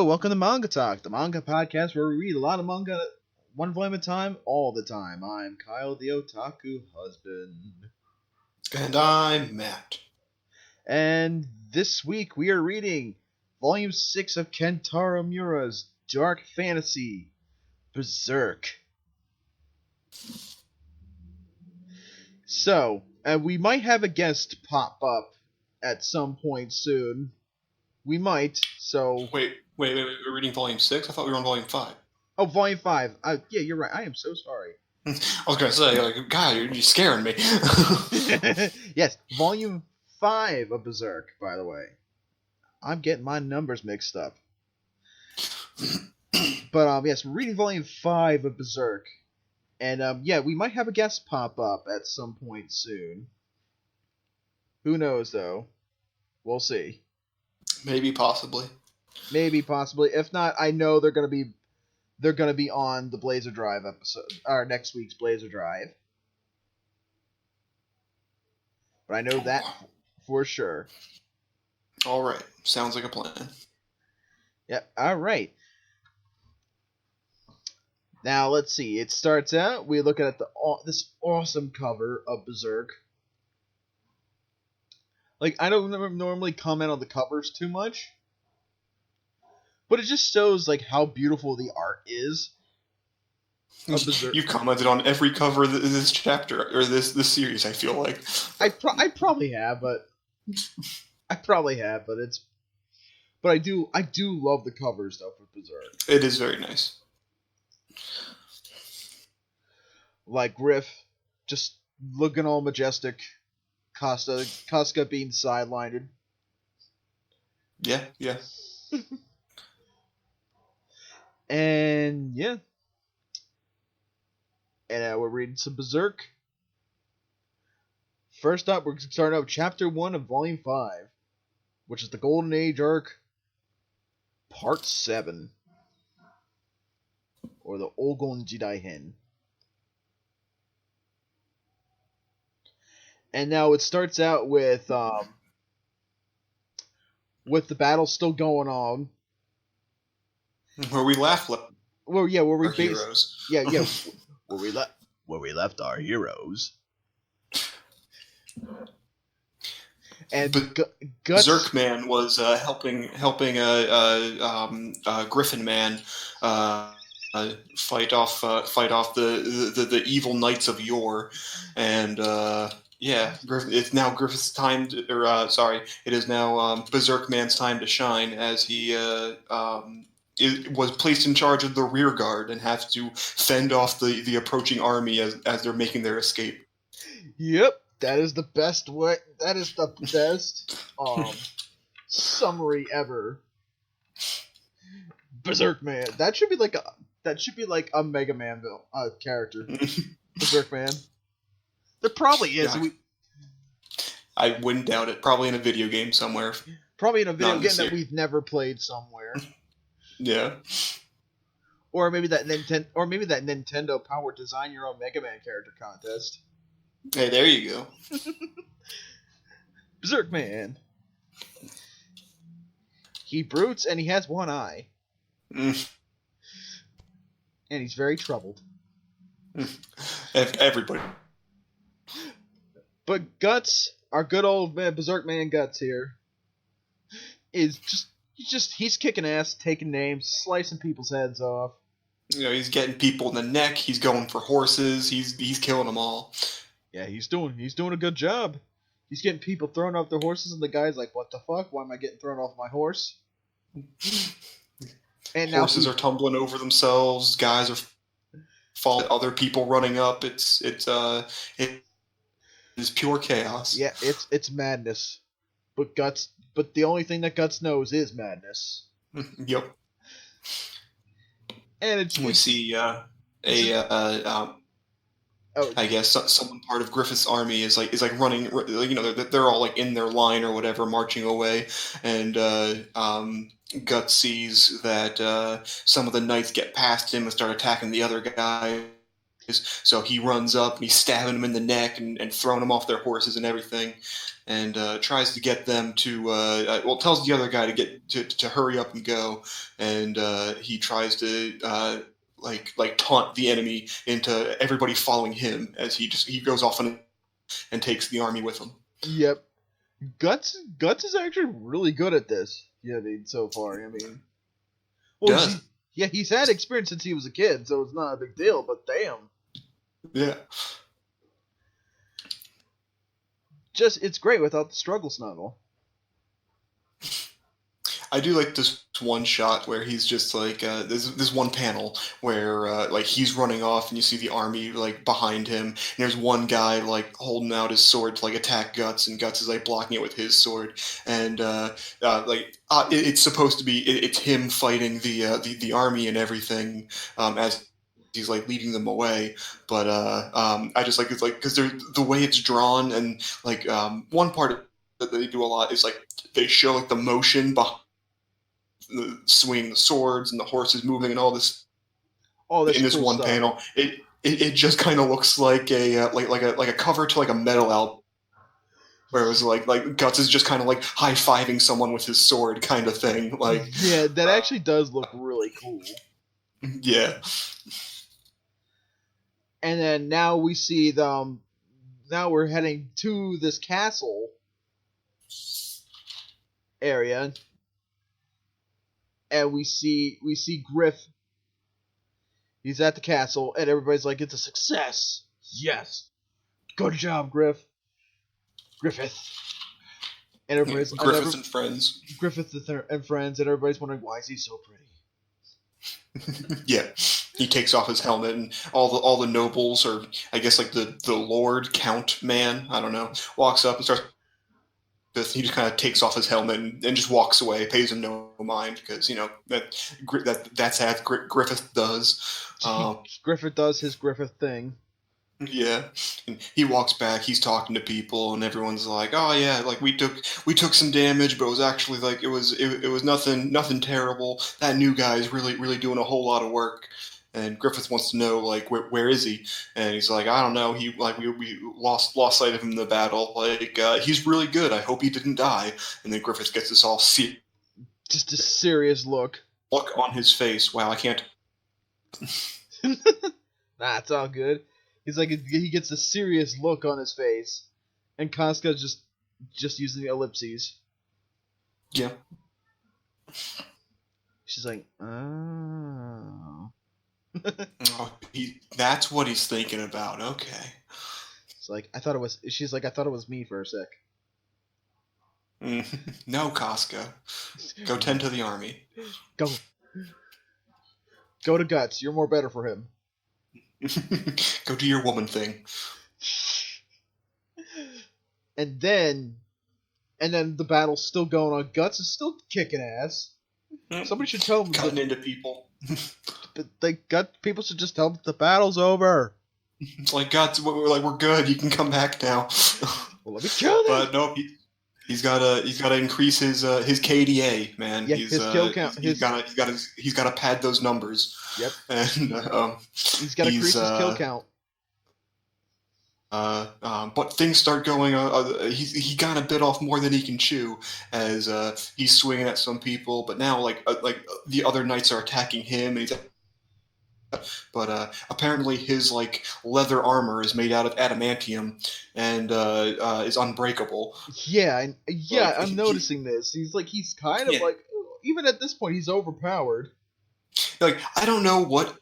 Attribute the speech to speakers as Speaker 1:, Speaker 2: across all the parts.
Speaker 1: welcome to Manga Talk, the manga podcast where we read a lot of manga one volume at a time, all the time. I'm Kyle, the otaku husband.
Speaker 2: And I'm Matt.
Speaker 1: And this week we are reading Volume 6 of Kentarou Miura's dark fantasy, Berserk. So, we might have a guest pop up at some point soon. We might, so...
Speaker 2: Wait, we're reading Volume 6? I thought we were on Volume 5.
Speaker 1: Oh, Volume 5. Yeah, you're right. I am so sorry.
Speaker 2: I was going to say, God, you're scaring me.
Speaker 1: Yes, Volume 5 of Berserk, by the way. I'm getting my numbers mixed up. But, yes, we're reading Volume 5 of Berserk. And, yeah, we might have a guest pop up at some point soon. Who knows, though? We'll see.
Speaker 2: Maybe, possibly.
Speaker 1: If not, I know they're gonna be on the Blazer Drive episode, or next week's Blazer Drive. But I know that for sure.
Speaker 2: All right, sounds like a plan.
Speaker 1: Yep. All right. Now let's see. It starts out. We look at this awesome cover of Berserk. I don't normally comment on the covers too much, but it just shows, how beautiful the art is of Berserk.
Speaker 2: You commented on every cover of this chapter, or this series, I feel like.
Speaker 1: I probably have, but... But I do love the covers, though, for Berserk.
Speaker 2: It is very nice.
Speaker 1: Griff, just looking all majestic. Casca being sidelined.
Speaker 2: Yeah.
Speaker 1: And yeah. And we're reading some Berserk. First up, we're starting out with Chapter 1 of Volume 5, which is the Golden Age arc, Part 7. Or the Ogon Jidai Hen. And now it starts out with the battle still going on.
Speaker 2: Where we laugh.
Speaker 1: Well, yeah, where we
Speaker 2: heroes.
Speaker 1: Yeah, where we left our heroes. And Guts...
Speaker 2: Berserk Man was helping Griffin Man fight off the evil knights of yore, and it's now Griffith's time it is now Berserk Man's time to shine, as he was placed in charge of the rear guard and has to fend off the approaching army as they're making their escape.
Speaker 1: Yep, that is the best way. That is the best summary ever. Berserk Man. That should be like a Mega Man character. Berserk Man. There probably is.
Speaker 2: Yeah. I wouldn't doubt it. Probably in a video game somewhere.
Speaker 1: Probably in a video game that we've never played somewhere.
Speaker 2: Yeah.
Speaker 1: Or maybe that Nintendo Power Design Your Own Mega Man character contest.
Speaker 2: Hey, there you go.
Speaker 1: Berserk Man. He brutes and he has one eye. And he's very troubled.
Speaker 2: Everybody.
Speaker 1: But Guts, our good old man, Berserk Man Guts here, is he's kicking ass, taking names, slicing people's heads off.
Speaker 2: He's getting people in the neck. He's going for horses. He's killing them all.
Speaker 1: Yeah, he's doing a good job. He's getting people thrown off their horses, and the guy's like, "What the fuck? Why am I getting thrown off my horse?" And
Speaker 2: horses are tumbling over themselves. Guys are falling. Other people running up. It's pure chaos.
Speaker 1: Yeah, it's madness. But the only thing that Guts knows is madness.
Speaker 2: Yep.
Speaker 1: And
Speaker 2: we see I guess some part of Griffith's army is running. They're all in their line or whatever, marching away, and Guts sees that some of the knights get past him and start attacking the other guy. So he runs up and he's stabbing them in the neck and throwing them off their horses and everything, and tries to get them to tells the other guy to get to hurry up and go, and he tries to like taunt the enemy into everybody following him as he goes off and takes the army with him.
Speaker 1: Yep. Guts is actually really good at this. Yeah, I mean, so far. I mean, well, he's had experience since he was a kid, so it's not a big deal. But damn.
Speaker 2: Yeah.
Speaker 1: It's great without the struggle snuggle.
Speaker 2: I do like this one shot where he's just like this one panel where like he's running off and you see the army like behind him, and there's one guy like holding out his sword to like attack Guts, and Guts is like blocking it with his sword, and it's supposed to be it's him fighting the army and everything as he's like leading them away, but I just like it's like because the way it's drawn, and like one part that they do a lot is like they show like the motion behind swinging the swords and the horses moving and all this.
Speaker 1: Oh, that's
Speaker 2: in this
Speaker 1: cool
Speaker 2: one
Speaker 1: stuff.
Speaker 2: panel. It just kind of looks like a cover to like a metal album, where it was like Guts is just kind of like high fiving someone with his sword kind of thing. Like
Speaker 1: yeah, that actually does look really cool.
Speaker 2: Yeah.
Speaker 1: And then now we see them. Now we're heading to this castle area. And we see Griff. He's at the castle, and everybody's like, "It's a success! Yes, good job, Griffith." And everybody's
Speaker 2: Griffith and friends.
Speaker 1: Griffith and friends, and everybody's wondering why is he so pretty.
Speaker 2: Yeah, he takes off his helmet, and all the nobles, or I guess like the Lord Count man, I don't know, walks up and starts. He just kind of takes off his helmet and just walks away, pays him no mind, because that's how Griffith does.
Speaker 1: Griffith does his Griffith thing.
Speaker 2: Yeah, and he walks back. He's talking to people, and everyone's like, "Oh yeah, like we took some damage, but it was actually like it was nothing terrible. That new guy is really doing a whole lot of work." And Griffith wants to know like where is he? And he's like, I don't know. He like we lost sight of him in the battle. Like he's really good. I hope he didn't die. And then Griffith gets this all
Speaker 1: just a serious look
Speaker 2: on his face. Wow, I can't.
Speaker 1: Nah, it's all good. He's like he gets a serious look on his face, and Casca's just using ellipses.
Speaker 2: Yeah.
Speaker 1: She's like, oh.
Speaker 2: That's what he's thinking about. Okay.
Speaker 1: It's like She's like, I thought it was me for a sec.
Speaker 2: No, Casca. Go tend to the army.
Speaker 1: Go to Guts. You're more better for him.
Speaker 2: Go do your woman thing.
Speaker 1: And then the battle's still going on. Guts is still kicking ass. Somebody should tell him.
Speaker 2: Cutting into people.
Speaker 1: People should just tell him the battle's over.
Speaker 2: It's like, Guts, we're good. You can come back now.
Speaker 1: Well, let me kill them.
Speaker 2: But no, he's gotta increase his KDA, man.
Speaker 1: Yeah, his kill count. He's
Speaker 2: gotta pad those numbers.
Speaker 1: Yep.
Speaker 2: And
Speaker 1: he's gotta increase his kill count.
Speaker 2: But things start going. He got a bit off more than he can chew as he's swinging at some people. But now, like the other knights are attacking him, and but apparently his like leather armor is made out of adamantium and is unbreakable.
Speaker 1: Yeah, I'm noticing this. He's kind of like, even at this point, he's overpowered.
Speaker 2: Like, I don't know what.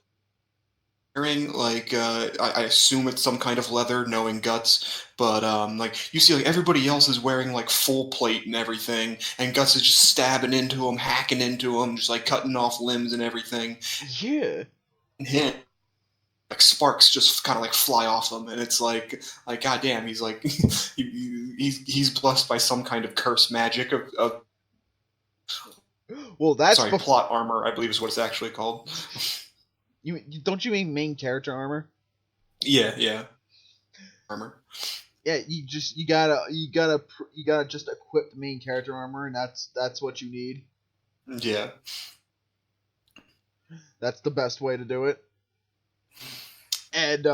Speaker 2: Like I assume it's some kind of leather, knowing Guts, but like you see, like everybody else is wearing like full plate and everything, and Guts is just stabbing into him, hacking into him, just like cutting off limbs and everything.
Speaker 1: Yeah.
Speaker 2: And like sparks just kind of like fly off him, and it's like goddamn, he's like he's blessed by some kind of curse magic of
Speaker 1: well, that's
Speaker 2: plot armor, I believe is what it's actually called.
Speaker 1: Don't you mean main character armor?
Speaker 2: Yeah. Armor.
Speaker 1: Yeah, you gotta just equip the main character armor, and that's what you need.
Speaker 2: Yeah.
Speaker 1: That's the best way to do it. And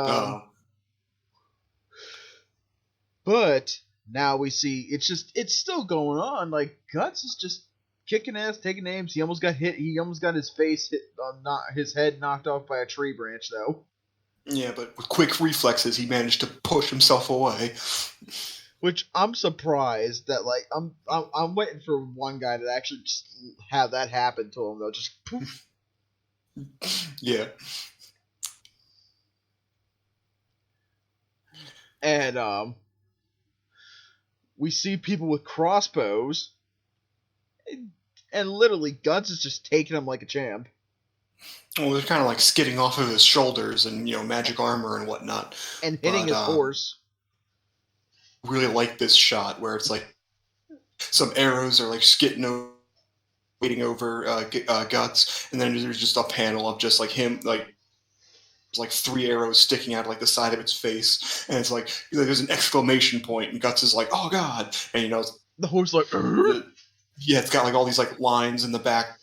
Speaker 1: but now we see it's still going on. Like Guts is just kicking ass, taking names. He almost got hit. He almost got his face hit, his head knocked off by a tree branch, though.
Speaker 2: Yeah, but with quick reflexes, he managed to push himself away.
Speaker 1: Which I'm surprised that like I'm waiting for one guy to actually just have that happen to him though. Just poof.
Speaker 2: Yeah.
Speaker 1: And we see people with crossbows, and literally Guts is just taking him like a champ.
Speaker 2: Well, they're kind of like skidding off of his shoulders and, magic armor and whatnot.
Speaker 1: And hitting his horse.
Speaker 2: Really like this shot where it's like some arrows are like waiting over Guts, and then there's just a panel of just like him, like 3 arrows sticking out of like the side of its face, and it's like there's an exclamation point, and Guts is like, "Oh God!" And
Speaker 1: the horse like,
Speaker 2: yeah, it's got like all these like lines in the back.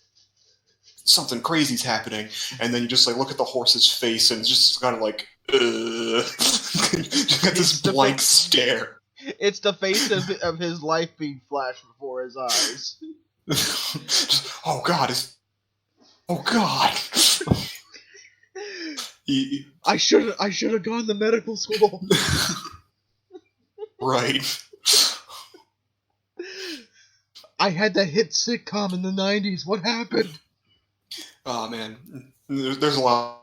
Speaker 2: Something crazy's happening, and then you just like look at the horse's face, and it's just kind of like, just got this blank stare.
Speaker 1: It's the face of his life being flashed before his eyes.
Speaker 2: Oh God! Oh God!
Speaker 1: I should have gone to medical school.
Speaker 2: Right.
Speaker 1: I had that hit sitcom in the 90s. What happened?
Speaker 2: Oh man, there's a lot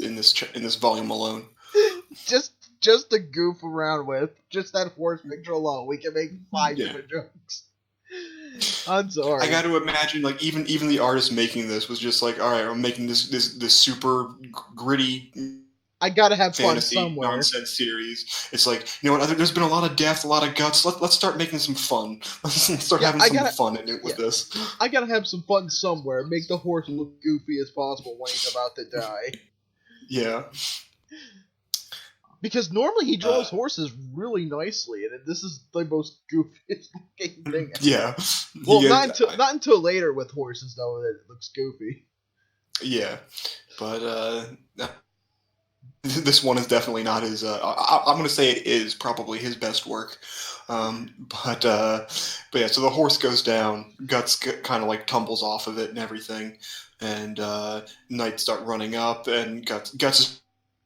Speaker 2: in this volume alone.
Speaker 1: Just to goof around with, just that horse picture alone, we can make 5 different jokes. I'm sorry.
Speaker 2: I got to imagine, like even the artist making this was just like, all right, I'm making this super gritty.
Speaker 1: I gotta have
Speaker 2: fantasy
Speaker 1: fun somewhere.
Speaker 2: Nonsense series. It's like, there's been a lot of death, a lot of guts. Let's start making some fun. Let's start having some fun in it with this.
Speaker 1: I gotta have some fun somewhere. Make the horse look goofy as possible when he's about to die.
Speaker 2: Yeah.
Speaker 1: Because normally he draws horses really nicely, and this is the most goofiest looking thing ever.
Speaker 2: Yeah.
Speaker 1: Well, not until later with horses, though, that it looks goofy.
Speaker 2: Yeah. But, this one is definitely not his. I'm going to say it is probably his best work. But yeah, so the horse goes down, Guts kind of like tumbles off of it and everything, and Knights start running up, and Guts is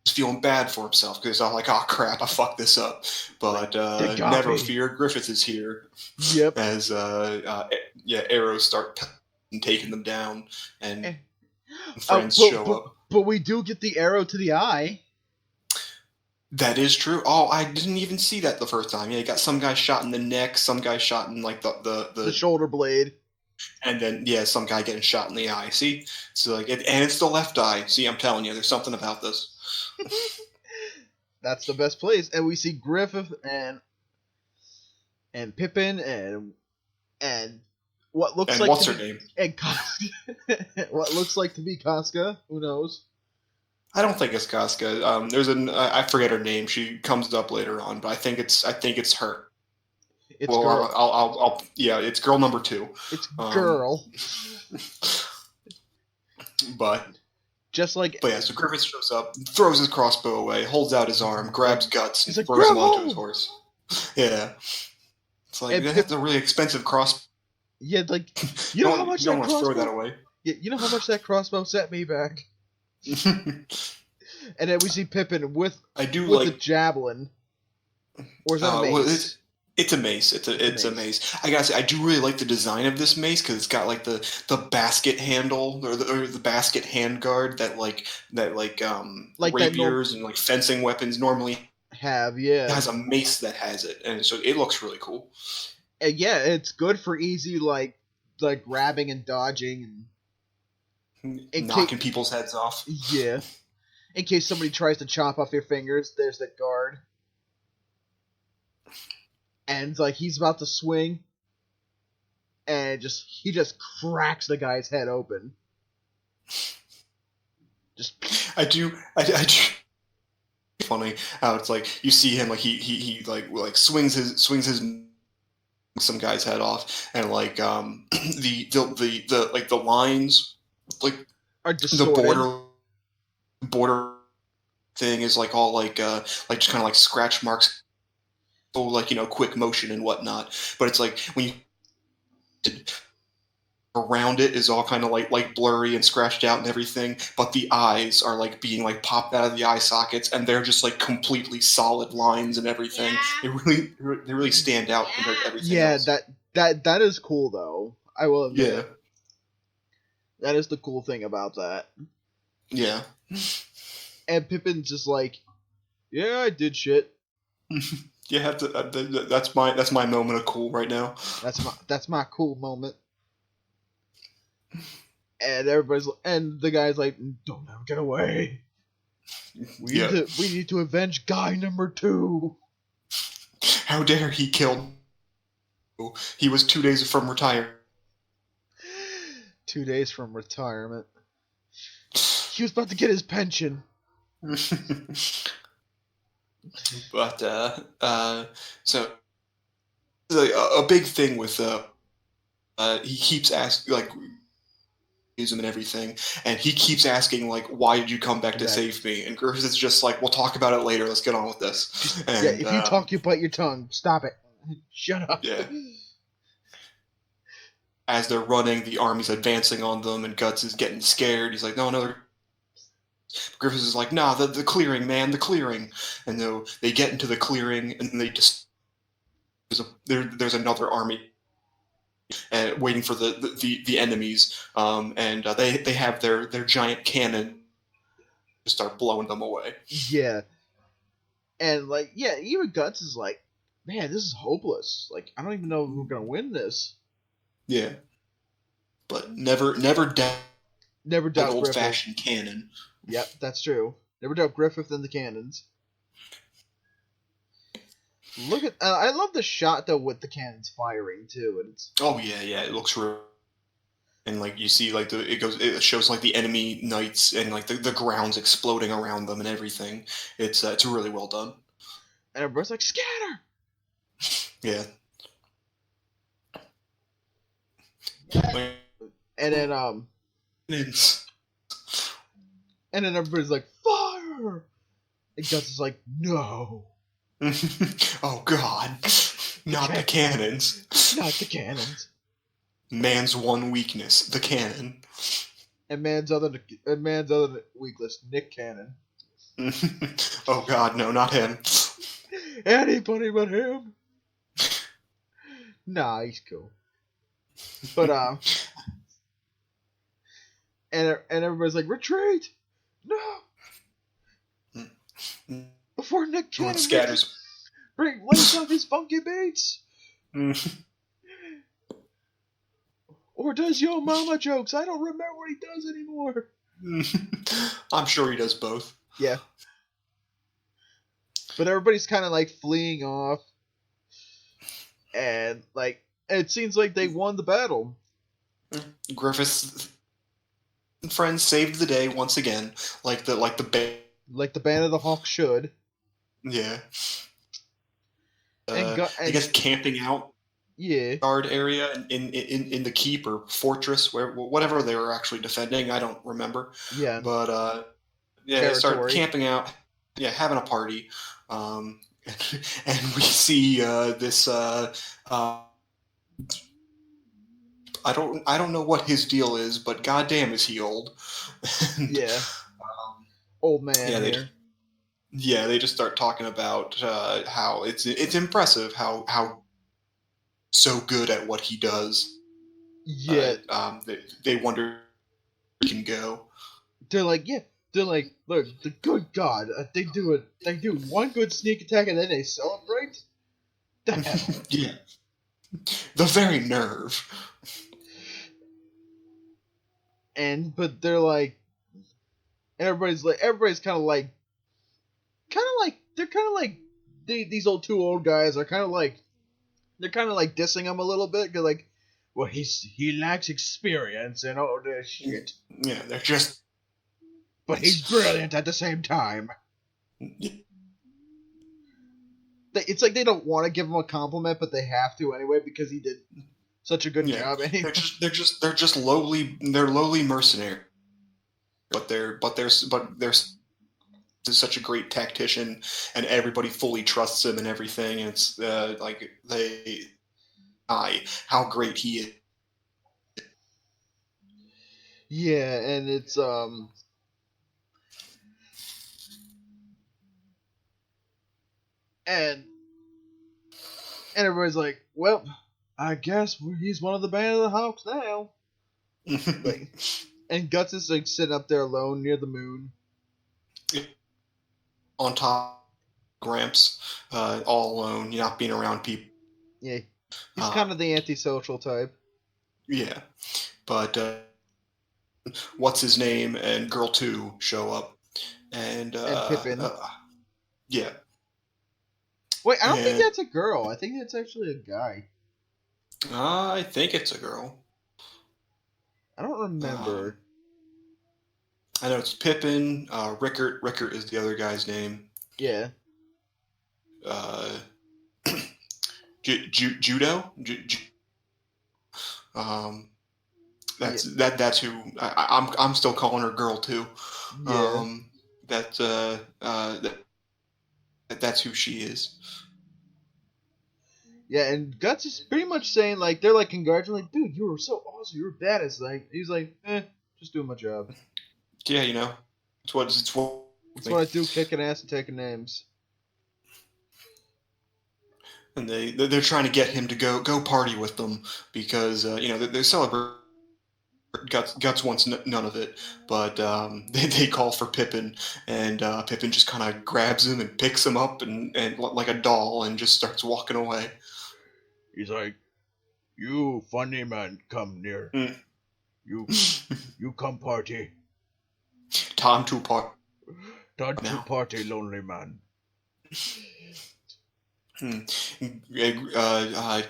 Speaker 2: feeling bad for himself because I'm like, oh crap, I fucked this up. But never fear, Griffith is here.
Speaker 1: Yep.
Speaker 2: As arrows start taking them down, and friends show up.
Speaker 1: But we do get the arrow to the eye.
Speaker 2: That is true. Oh, I didn't even see that the first time. Yeah, you got some guy shot in the neck, some guy shot in like the
Speaker 1: shoulder blade,
Speaker 2: and then some guy getting shot in the eye. See, so like, and it's the left eye. See, I'm telling you, there's something about this.
Speaker 1: That's the best place, and we see Griffith and Pippin and what looks like
Speaker 2: what's her name?
Speaker 1: And what looks like to be Casca. Who knows?
Speaker 2: I don't think it's Casca. There's I forget her name. She comes up later on, but I think it's her.
Speaker 1: It's girl.
Speaker 2: It's girl number 2.
Speaker 1: It's girl.
Speaker 2: But so Griffith shows up, throws his crossbow away, holds out his arm, grabs Guts, and throws him onto his horse. Yeah, it's like that's a really expensive crossbow.
Speaker 1: Yeah, like you know how much
Speaker 2: you don't want to throw that away.
Speaker 1: Yeah, you know how much that crossbow set me back. And then we see Pippin with a javelin. Or is that a mace?
Speaker 2: It's a mace. It's a mace. I gotta say, I do really like the design of this mace because it's got like the basket handle or the basket handguard that rapiers and like fencing weapons normally
Speaker 1: have. Yeah,
Speaker 2: it has a mace that has it, and so it looks really cool.
Speaker 1: And yeah, it's good for easy like grabbing and dodging and
Speaker 2: knocking people's heads off.
Speaker 1: Yeah, in case somebody tries to chop off your fingers, there's that guard. And like he's about to swing, and he just cracks the guy's head open.
Speaker 2: I do. Funny how it's like you see him like he like swings his some guy's head off, and like the lines like
Speaker 1: are distorted.
Speaker 2: the border thing is like all like just kind of like scratch marks, so like quick motion and whatnot. But it's like when you around it is all kind of like blurry and scratched out and everything, but the eyes are like being like popped out of the eye sockets, and they're just like completely solid lines and everything. They really stand out compared to everything else.
Speaker 1: That is cool though. I will admit.
Speaker 2: Yeah.
Speaker 1: That is the cool thing about that.
Speaker 2: Yeah.
Speaker 1: And Pippin's just like, yeah, I did shit.
Speaker 2: Yeah, that's my moment of cool right now.
Speaker 1: That's my cool moment. And the guy's like, don't let him get away. We need to avenge guy number 2.
Speaker 2: How dare he kill? He was 2 days from retirement.
Speaker 1: 2 days from retirement. He was about to get his pension.
Speaker 2: But so a big thing with he keeps asking like use him and everything, and he keeps asking like, why did you come back to save me? And Griffith is just like, we'll talk about it later, let's get on with this. And,
Speaker 1: yeah, if you talk you bite your tongue. Stop it. Shut up.
Speaker 2: Yeah. As they're running, the army's advancing on them, and Guts is getting scared. He's like, no. Griffith is like, nah, the clearing, man, the clearing. And they get into the clearing, and they just there's another army waiting for the enemies, and they have their giant cannon to start blowing them away.
Speaker 1: Yeah, and like even Guts is like, man, this is hopeless. Like, I don't even know if we're gonna win this.
Speaker 2: Yeah, but never doubt old-fashioned cannon.
Speaker 1: Yep, that's true. Never doubt Griffith and the cannons. Look at I love the shot though with the cannons firing too, and it's
Speaker 2: it looks real. And like you see like it shows like the enemy knights and like the ground's exploding around them and everything. It's really well done.
Speaker 1: And everybody's like, scatter.
Speaker 2: Yeah.
Speaker 1: And then and then everybody's like, fire! And Guts is like, no.
Speaker 2: Oh God! Not the cannons.
Speaker 1: Not the cannons.
Speaker 2: Man's one weakness: the cannon.
Speaker 1: And man's other weakness: Nick Cannon.
Speaker 2: Oh God, no, not him.
Speaker 1: Anybody but him. Nah, he's cool. But and everybody's like, retreat! No. Before Nick Cannon
Speaker 2: scatters.
Speaker 1: Lays on his funky beats. Or does Yo Mama jokes. I don't remember what he does anymore.
Speaker 2: I'm sure he does both.
Speaker 1: Yeah. But everybody's kind of like fleeing off. And like it seems like they won the battle.
Speaker 2: Griffith's friends saved the day once again, like the
Speaker 1: band of the Hawk should.
Speaker 2: Yeah.
Speaker 1: I
Speaker 2: guess camping out.
Speaker 1: Yeah.
Speaker 2: Guard area in the keep or fortress, whatever they were actually defending. I don't remember.
Speaker 1: Yeah.
Speaker 2: But they start camping out. Yeah, having a party. And we see this. I don't know what his deal is, but goddamn, is he old? And,
Speaker 1: yeah. Old man.
Speaker 2: Yeah, they just start talking about how it's impressive how so good at what he does.
Speaker 1: Yeah.
Speaker 2: They wonder where he can go.
Speaker 1: They're like, look, the good God, they do one good sneak attack and then they celebrate. The hell?
Speaker 2: Yeah. The very nerve.
Speaker 1: But they're like, everybody's kind of like these two old guys are kind of like dissing him a little bit because like, well, he lacks experience and all this shit.
Speaker 2: Yeah, they're just.
Speaker 1: But he's brilliant at the same time. It's like they don't want to give him a compliment, but they have to anyway because he did such a good job. Anyway.
Speaker 2: They're just lowly. They're lowly mercenaries, but they're is such a great tactician, and everybody fully trusts him and everything. And it's like how great he is.
Speaker 1: Yeah, and it's and everybody's like, well, I guess he's one of the Band of the Hawks now. Like, and Guts is like sitting up there alone near the moon,
Speaker 2: on top of Gramps, all alone, not being around people.
Speaker 1: Yeah, he's kind of the antisocial type.
Speaker 2: Yeah, but what's his name and Girl 2 show up, and
Speaker 1: Pippin.
Speaker 2: Yeah.
Speaker 1: Wait, I don't think that's a girl. I think that's actually a guy.
Speaker 2: I think it's a girl.
Speaker 1: I don't remember.
Speaker 2: I know it's Pippin. Rickert. Rickert is the other guy's name.
Speaker 1: Yeah.
Speaker 2: Judo. That's who I'm still calling her Girl 2.
Speaker 1: Yeah.
Speaker 2: That's who she is.
Speaker 1: Yeah, and Guts is pretty much saying, like, they're like congratulating, dude, you were so awesome, you were baddest. Like, he's like, just doing my job.
Speaker 2: Yeah, it's what
Speaker 1: I do, kicking ass and taking names.
Speaker 2: And they're trying to get him to go party with them because they're celebrating. Guts wants none of it, but they call for Pippin, and Pippin just kind of grabs him and picks him up and like a doll and just starts walking away.
Speaker 1: He's like, "You funny man, come near. You come party.
Speaker 2: Time to party.
Speaker 1: Time to party, lonely man."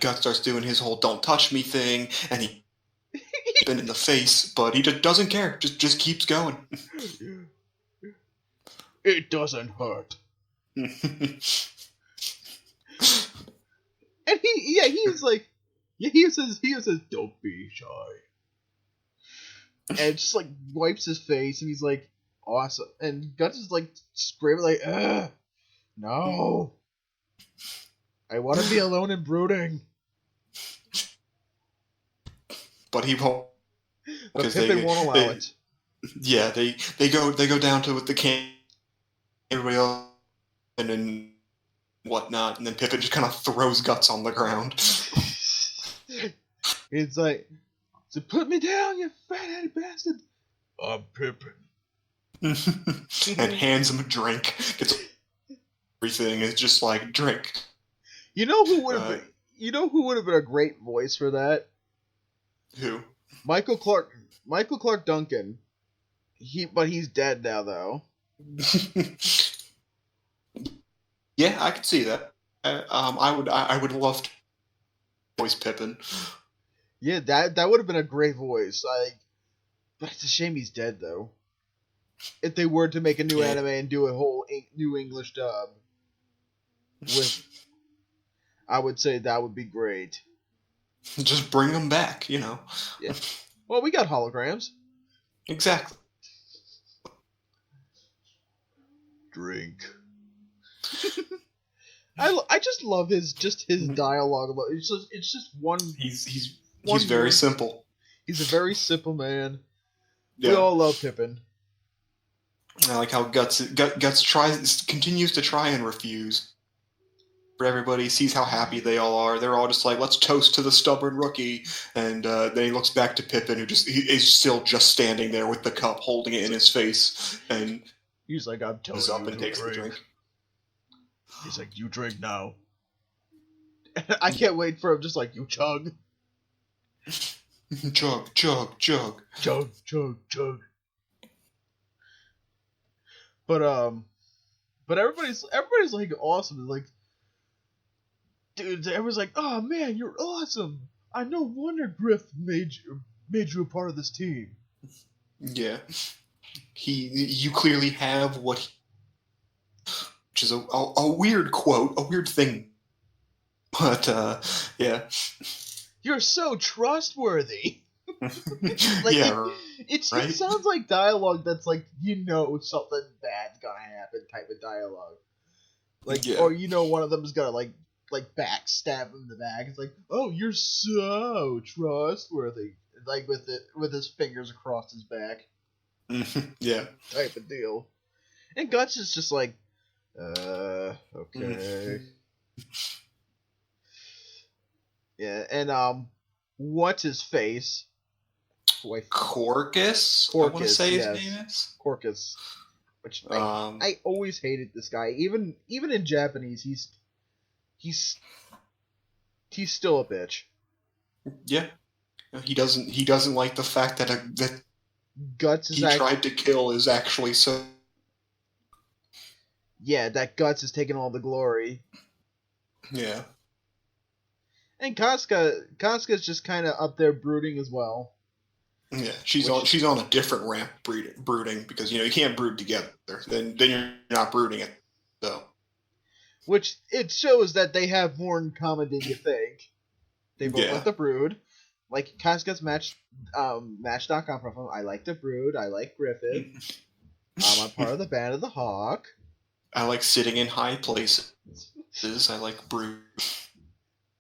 Speaker 2: Guts starts doing his whole "don't touch me" thing, and he been in the face, but he just doesn't care. Just keeps going.
Speaker 1: It doesn't hurt. And he says, "Don't be shy." And just like wipes his face, and he's like, "Awesome." And Guts is like screaming like, "Ugh, no, I want to be alone and brooding."
Speaker 2: But he won't.
Speaker 1: But Pippin won't allow it.
Speaker 2: Yeah, they go down to with the can, everybody else, and then whatnot, and then Pippin just kind of throws Guts on the ground.
Speaker 1: It's like, "So put me down, you fat-headed bastard." I'm Pippin.
Speaker 2: And hands him a drink. Gets everything. It's just like, drink.
Speaker 1: You know who would have been a great voice for that?
Speaker 2: Who?
Speaker 1: Michael Clark Duncan. But he's dead now, though.
Speaker 2: Yeah, I could see that. I would love to voice Pippin.
Speaker 1: Yeah, that would have been a great voice. But it's a shame he's dead, though. If they were to make a new anime and do a whole new English dub, I would say that would be great.
Speaker 2: Just bring them back,
Speaker 1: Yeah. Well, we got holograms.
Speaker 2: Exactly.
Speaker 1: Drink. I just love his dialogue. It's just one.
Speaker 2: He's very simple.
Speaker 1: He's a very simple man.
Speaker 2: Yeah.
Speaker 1: We all love Pippin.
Speaker 2: I like how Guts continues to try and refuse. But everybody sees how happy they all are. They're all just like, "Let's toast to the stubborn rookie." And then he looks back to Pippin, who is still just standing there with the cup, holding it in his face, and
Speaker 1: he's like, "I'm telling you
Speaker 2: up and takes the drink."
Speaker 1: He's like, "You drink now." I can't wait for him, just like, "You chug."
Speaker 2: Chug, chug, chug.
Speaker 1: Chug, chug, chug. But everybody's like awesome. Like, dude, everyone's like, "Oh man, you're awesome. I no wonder Griff made you a part of this team."
Speaker 2: Yeah, you clearly have which is a weird quote, a weird thing, but yeah.
Speaker 1: You're so trustworthy. Like
Speaker 2: Yeah,
Speaker 1: it
Speaker 2: right?
Speaker 1: sounds like dialogue that's like something bad's gonna happen type of dialogue. Like
Speaker 2: Yeah.
Speaker 1: or one of them is gonna like backstab him in the back. It's like, oh, you're so trustworthy. Like with his fingers across his back.
Speaker 2: Yeah.
Speaker 1: Type of deal. And Guts is just like, okay. Yeah, and what's his face?
Speaker 2: Corcus, I want to say his
Speaker 1: yes.
Speaker 2: name is.
Speaker 1: Corcus. Which
Speaker 2: Um,
Speaker 1: I always hated this guy. Even in Japanese, he's still a bitch.
Speaker 2: yeah. He doesn't like the fact that that
Speaker 1: Guts is
Speaker 2: tried to kill is actually so.
Speaker 1: Yeah, that Guts is taking all the glory.
Speaker 2: Yeah.
Speaker 1: And Casca's just kind of up there brooding as well.
Speaker 2: Yeah, she's on a different ramp brooding because you can't brood together. Then you're not brooding it. So.
Speaker 1: Which it shows that they have more in common than you think. They both like to brood. Like Casca's Match.com profile. I like to brood. I like Griffith. I'm part of the Band of the Hawk.
Speaker 2: I like sitting in high places. I like brood.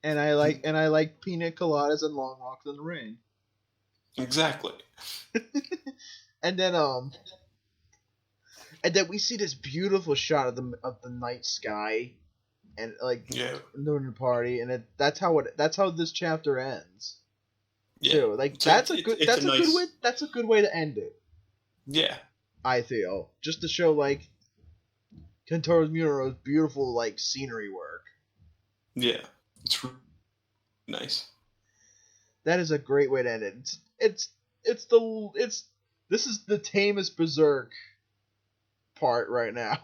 Speaker 1: And I like pina coladas and long walks in the rain.
Speaker 2: Exactly.
Speaker 1: and then we see this beautiful shot of the night sky, and during the party, and that's how this chapter ends.
Speaker 2: Yeah,
Speaker 1: too. Like that's a good way to end it.
Speaker 2: Yeah,
Speaker 1: I feel just to show like Kentaro's Miura's beautiful like scenery work.
Speaker 2: Yeah, it's nice.
Speaker 1: That is a great way to end it. This is the tamest Berserk part right now.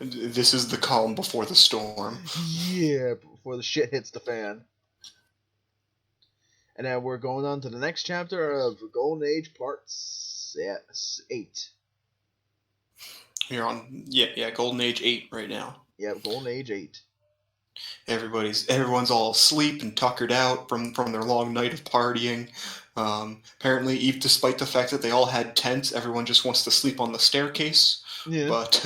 Speaker 2: This is the calm before the storm.
Speaker 1: Yeah, before the shit hits the fan. And now we're going on to the next chapter of Golden Age Part 8.
Speaker 2: You're on, Golden Age 8 right now.
Speaker 1: Yeah, Golden Age 8.
Speaker 2: Everyone's all asleep and tuckered out from their long night of partying. Apparently, despite the fact that they all had tents, everyone just wants to sleep on the staircase.
Speaker 1: Yeah.
Speaker 2: But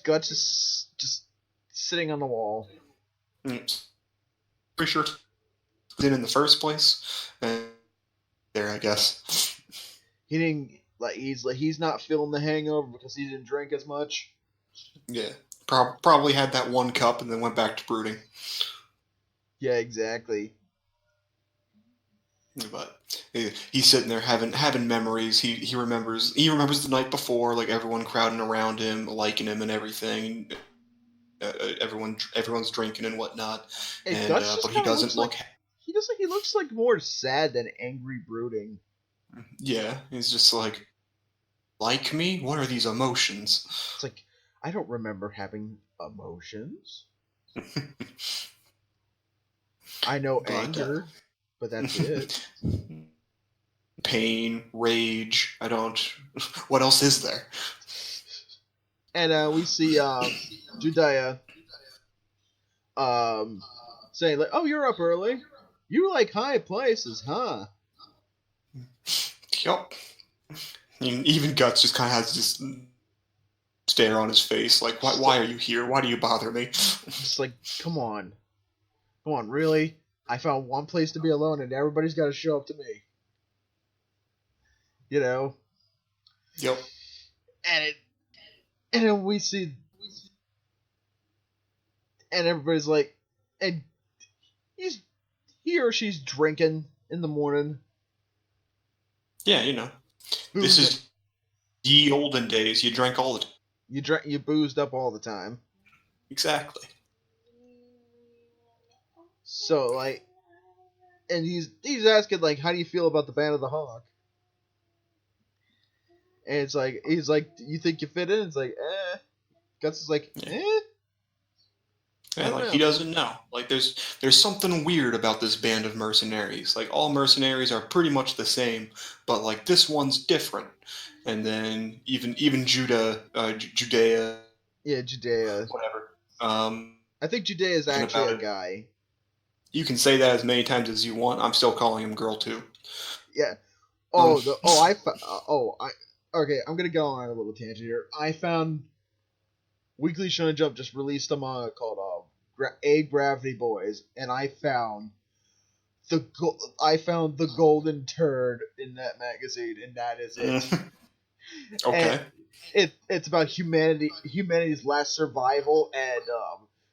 Speaker 1: Guts is just sitting on the wall.
Speaker 2: Pretty sure in the first place. There, I guess.
Speaker 1: He didn't he's not feeling the hangover because he didn't drink as much.
Speaker 2: Yeah. Probably had that one cup and then went back to brooding.
Speaker 1: Yeah, exactly.
Speaker 2: But he's sitting there having memories. He remembers the night before, like everyone crowding around him, liking him and everything. Everyone's drinking and whatnot. But he doesn't look.
Speaker 1: He looks like more sad than angry brooding.
Speaker 2: Yeah, he's just like me? What are these emotions?
Speaker 1: It's like, I don't remember having emotions. I know anger, but that's it.
Speaker 2: Pain, rage, I don't... What else is there?
Speaker 1: And we see Judea saying, like, oh, you're up early. You like high places, huh?
Speaker 2: Yup. Even Guts just kind of has this stare on his face, like, why are you here? Why do you bother me?
Speaker 1: Just like, come on, really? I found one place to be alone, and everybody's got to show up to me. Yep. And then we see, and everybody's like, and he or she's drinking in the morning.
Speaker 2: Yeah, this is the olden days. You drank all the time.
Speaker 1: You boozed up all the time.
Speaker 2: Exactly.
Speaker 1: So, like, and he's asking, like, how do you feel about the Band of the Hawk? And it's like, he's like, you think you fit in? It's like, eh. Guts is like, eh?
Speaker 2: And like, he doesn't know. Like, there's something weird about this band of mercenaries. Like, all mercenaries are pretty much the same, but like this one's different. And then even Judea.
Speaker 1: Yeah, Judea.
Speaker 2: Whatever.
Speaker 1: I think Judea is actually a guy.
Speaker 2: You can say that as many times as you want. I'm still calling him girl too.
Speaker 1: Yeah.
Speaker 2: Um,
Speaker 1: Okay, I'm gonna go on a little tangent here. I found Weekly Shonen Jump just released a manga called Gravity Boys, and I found the golden turd in that magazine, and that is it. And
Speaker 2: okay.
Speaker 1: it's about humanity's last survival, and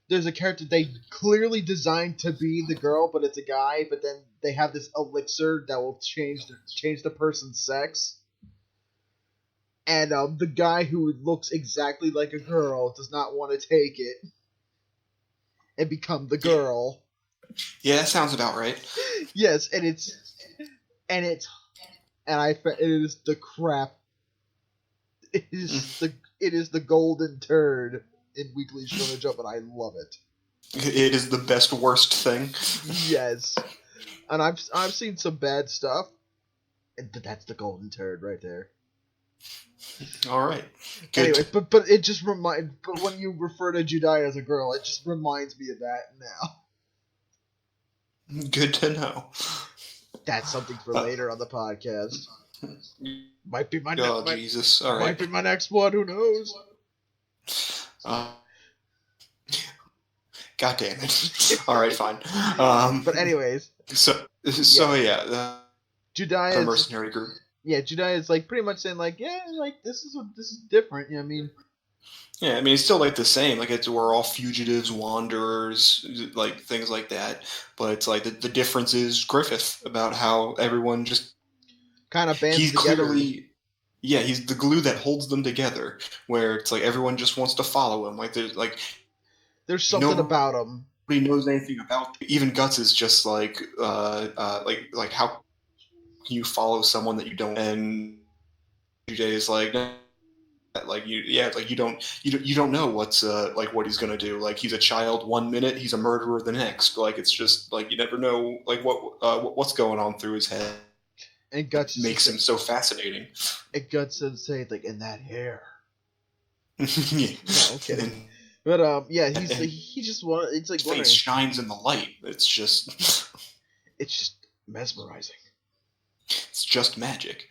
Speaker 1: there's a character they clearly designed to be the girl, but it's a guy. But then they have this elixir that will change the person's sex. And the guy who looks exactly like a girl does not want to take it and become the girl.
Speaker 2: Yeah, that sounds about right.
Speaker 1: Yes, and it is the crap. It is the golden turd in Weekly Shonen Jump, and I love it.
Speaker 2: It is the best worst thing.
Speaker 1: Yes, and I've seen some bad stuff, but that's the golden turd right there.
Speaker 2: All right. Good.
Speaker 1: Anyway, but it just but when you refer to Judai as a girl, it just reminds me of that now.
Speaker 2: Good to know.
Speaker 1: That's something for later on the podcast. Might be my
Speaker 2: Jesus! All right.
Speaker 1: Might be my next one. Who knows?
Speaker 2: God damn it! All right, fine.
Speaker 1: But anyways,
Speaker 2: So yeah,
Speaker 1: Judai
Speaker 2: the
Speaker 1: is
Speaker 2: mercenary group.
Speaker 1: Yeah, Judai is like pretty much saying like, yeah, like this is different. You know what I mean?
Speaker 2: Yeah, I mean it's still like the same. Like we're all fugitives, wanderers, like things like that. But it's like the difference is Griffith about how everyone just
Speaker 1: Kind of bands
Speaker 2: he's
Speaker 1: together.
Speaker 2: clearly he's the glue that holds them together. Where it's like everyone just wants to follow him. Like
Speaker 1: There's something
Speaker 2: no-
Speaker 1: about him.
Speaker 2: nobody knows anything about. Even Guts is just like how can you follow someone that you don't? And Jay is like. Like you don't know what's like what he's gonna do. Like he's a child one minute, he's a murderer the next. Like it's just like you never know like what's going on through his head.
Speaker 1: And Guts
Speaker 2: Makes him so fascinating.
Speaker 1: And Guts does say like in that hair.
Speaker 2: Yeah.
Speaker 1: No, okay. But he just want it's like
Speaker 2: His
Speaker 1: wondering.
Speaker 2: face shines in the light. It's just
Speaker 1: mesmerizing.
Speaker 2: It's just magic.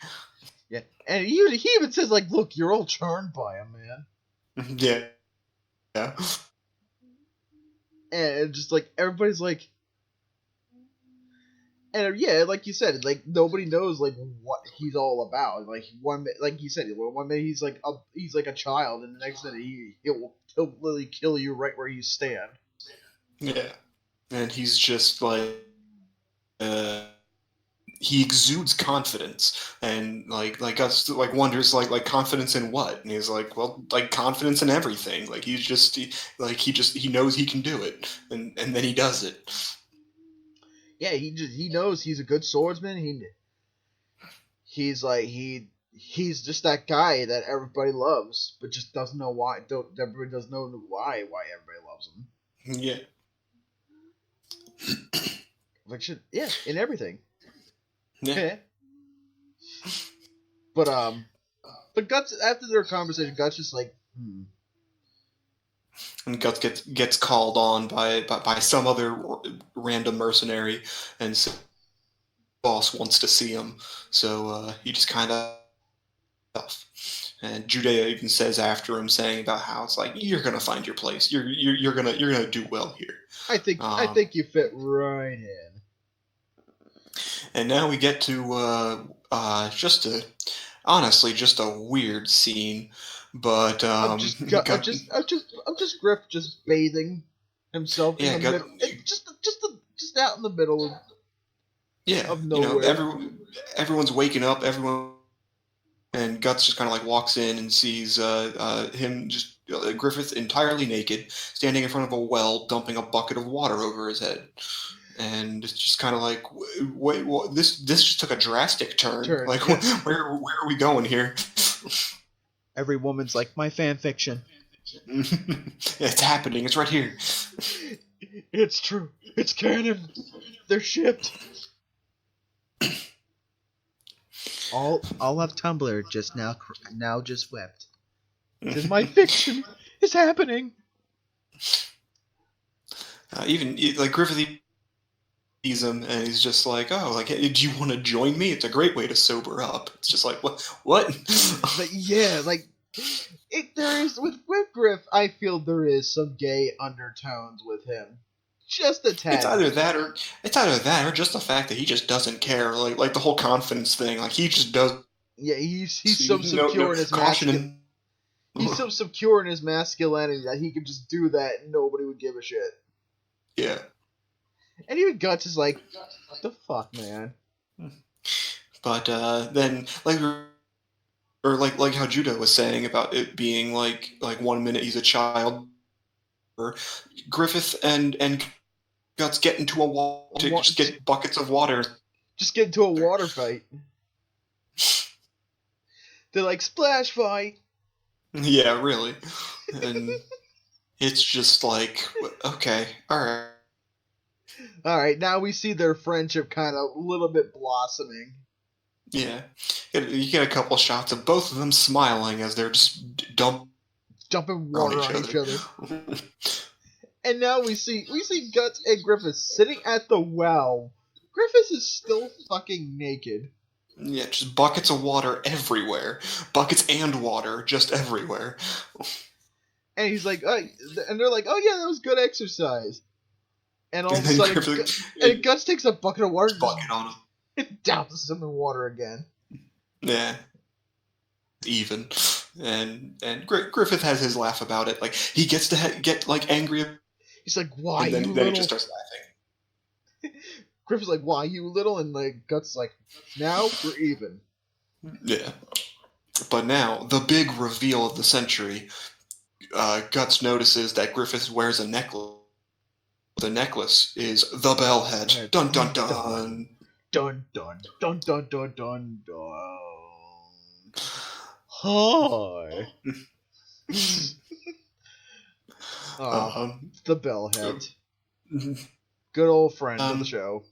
Speaker 1: Yeah, and he even says like, "Look, you're all charmed by him, man."
Speaker 2: Yeah.
Speaker 1: And just like everybody's like, and yeah, like you said, like nobody knows like what he's all about. Like you said, one minute he's like a child, and the next minute he'll literally kill you right where you stand.
Speaker 2: Yeah, and he's just like. He exudes confidence, and like us like wonders like confidence in what, and he's like, well, like confidence in everything. Like he knows he can do it, and then he does it.
Speaker 1: Yeah, he knows he's a good swordsman. He's just that guy that everybody loves, but just doesn't know why. Everybody doesn't know why everybody loves him.
Speaker 2: Yeah.
Speaker 1: In everything.
Speaker 2: Yeah.
Speaker 1: Okay. But Guts, after their conversation, Guts just like,
Speaker 2: And Guts gets called on by some other random mercenary, and so boss wants to see him, so he just kind of. And Judea even says after him, saying about how it's like you're gonna find your place. You're gonna do well here.
Speaker 1: I think you fit right in.
Speaker 2: And now we get to just a weird scene, but
Speaker 1: I'm just Griff just bathing himself in the middle, just out in the middle of nowhere.
Speaker 2: Everyone's waking up. And Guts just kind of like walks in and sees him just Griffith entirely naked, standing in front of a well, dumping a bucket of water over his head. And it's just kind of like, wait, this just took a drastic turn. Like, yeah. Where are we going here?
Speaker 1: Every woman's like, my fan fiction.
Speaker 2: It's happening. It's right here.
Speaker 1: It's true. It's canon. They're shipped. All of Tumblr just now just wept. Because my fiction is happening.
Speaker 2: Even like Griffith sees him, and he's just like, "Oh, like, hey, do you want to join me? It's a great way to sober up." It's just like, what?
Speaker 1: But yeah, like there is with Griff. I feel there is some gay undertones with him, just a tad.
Speaker 2: It's either that or just the fact that he just doesn't care. Like the whole confidence thing. Like he just does.
Speaker 1: Yeah, he's so secure in his
Speaker 2: caution.
Speaker 1: He's so secure in his masculinity that he could just do that and nobody would give a shit.
Speaker 2: Yeah.
Speaker 1: And even Guts is like, what the fuck, man?
Speaker 2: But then, like how Judah was saying about it being like 1 minute he's a child, or Griffith and Guts get into a wall to just get buckets of water.
Speaker 1: Just get into a water fight. They're like, splash fight.
Speaker 2: Yeah, really. And it's just like, okay, alright.
Speaker 1: Alright, now we see their friendship kind of a little bit blossoming.
Speaker 2: Yeah. You get a couple shots of both of them smiling as they're just
Speaker 1: dumping water on each other. And now we see Guts and Griffith sitting at the well. Griffith is still fucking naked.
Speaker 2: Yeah, just buckets of water everywhere. Buckets and water just everywhere.
Speaker 1: And he's like, and they're like, oh yeah, that was good exercise. And all of a sudden, Guts takes a bucket of water
Speaker 2: on him.
Speaker 1: And douses him in water again.
Speaker 2: Yeah. Even. And Griffith has his laugh about it. Like, he gets to get, like, angry.
Speaker 1: He's like, why,
Speaker 2: and then,
Speaker 1: you
Speaker 2: then
Speaker 1: little...
Speaker 2: he just starts laughing.
Speaker 1: Griffith's like, why, you little? And, like, Guts is like, now we're even.
Speaker 2: Yeah. But now, the big reveal of the century, Guts notices that Griffith wears a necklace. The necklace is the bell head. Dun dun dun.
Speaker 1: Dun dun dun dun dun dun dun. Hi. The bell head. Good old friend of the show.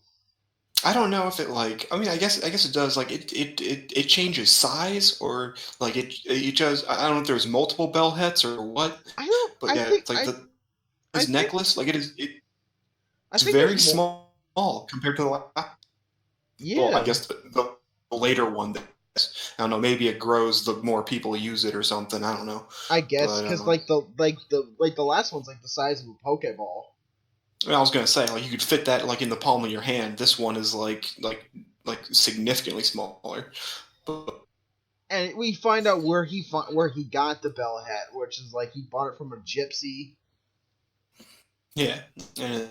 Speaker 2: I don't know if it like. I mean, I guess it does. Like it changes size or like it does. I don't know if there's multiple bell heads or what.
Speaker 1: I don't.
Speaker 2: But yeah, it's like his necklace. Like it's very small compared to the last.
Speaker 1: Yeah.
Speaker 2: Well, I guess the later one. I don't know. Maybe it grows the more people use it or something. I don't know.
Speaker 1: I guess because like the last one's like the size of a Pokeball.
Speaker 2: I was gonna say like you could fit that like in the palm of your hand. This one is like significantly smaller.
Speaker 1: And we find out where he got the bell hat, which is like he bought it from a gypsy.
Speaker 2: Yeah, and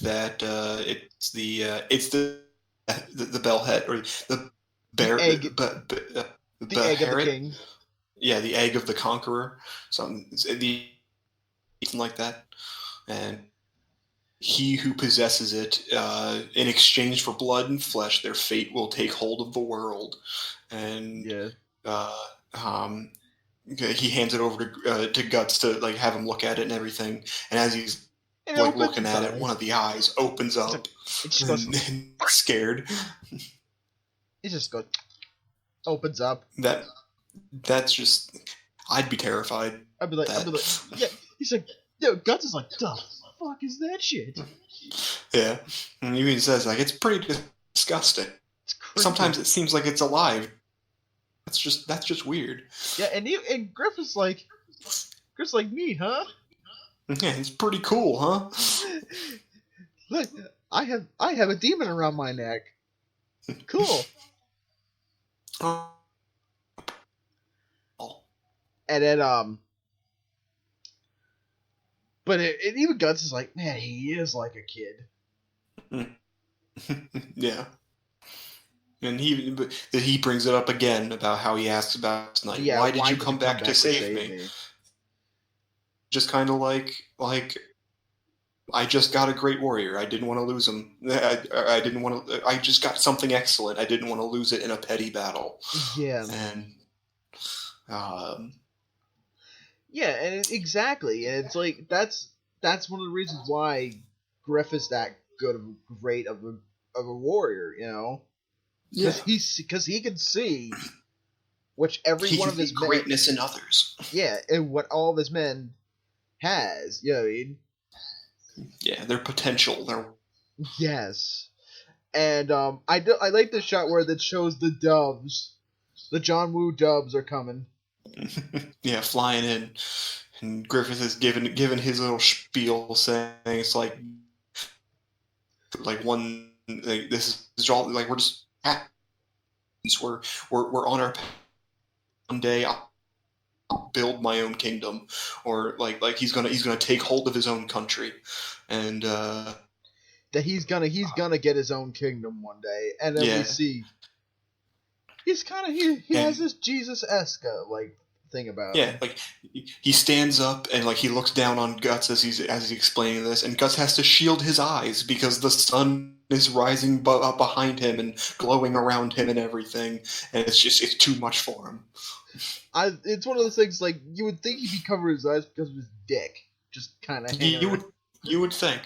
Speaker 2: that it's the bell head or the bear
Speaker 1: egg,
Speaker 2: the
Speaker 1: egg of the king.
Speaker 2: Yeah, the egg of the conqueror, something like that, and he who possesses it, in exchange for blood and flesh, their fate will take hold of the world, and he hands it over to Guts to like have him look at it and everything, and as he's like looking at it, one of the eyes opens up. It just goes scared.
Speaker 1: It just goes opens up.
Speaker 2: That's just. I'd be terrified.
Speaker 1: I'd be like, yeah. He's like, yo, Guts is like, the fuck is that shit?
Speaker 2: Yeah, and he even says like it's pretty disgusting. It's sometimes it seems like it's alive. That's just weird.
Speaker 1: Yeah, and Griffith's like neat, huh?
Speaker 2: Yeah, it's pretty cool, huh?
Speaker 1: Look, I have a demon around my neck. Cool. And then but it even Guts is like, man, he is like a kid.
Speaker 2: Yeah. And he brings it up again about how he asks about last night. Yeah, why did you come back to save me? Just kind of like I just got a great warrior. I didn't want to lose him. I didn't want to. I just got something excellent. I didn't want to lose it in a petty battle.
Speaker 1: Yeah.
Speaker 2: And
Speaker 1: yeah, and exactly, and it's like that's one of the reasons why Griff is that great of a warrior, you know.
Speaker 2: Yeah.
Speaker 1: Because he can see which every one of his
Speaker 2: greatness in others.
Speaker 1: Yeah, and what all of his men has. You know what I mean?
Speaker 2: Yeah, their potential,
Speaker 1: Yes. And I like the shot where that shows the doves. The John Woo dubs are coming.
Speaker 2: Yeah, flying in, and Griffith is given his little spiel saying it's like one like this is all like we're just we're on our one day I'll build my own kingdom, or like he's gonna take hold of his own country, and
Speaker 1: that he's gonna get his own kingdom one day, and then we see he's kind of he has this Jesus-esque like thing about him.
Speaker 2: Like he stands up and like he looks down on Guts as he's explaining this, and Guts has to shield his eyes because the sun is rising up behind him and glowing around him and everything, and it's too much for him.
Speaker 1: It's one of those things like you would think he'd be covering his eyes because of his dick, just kind of.
Speaker 2: You would think.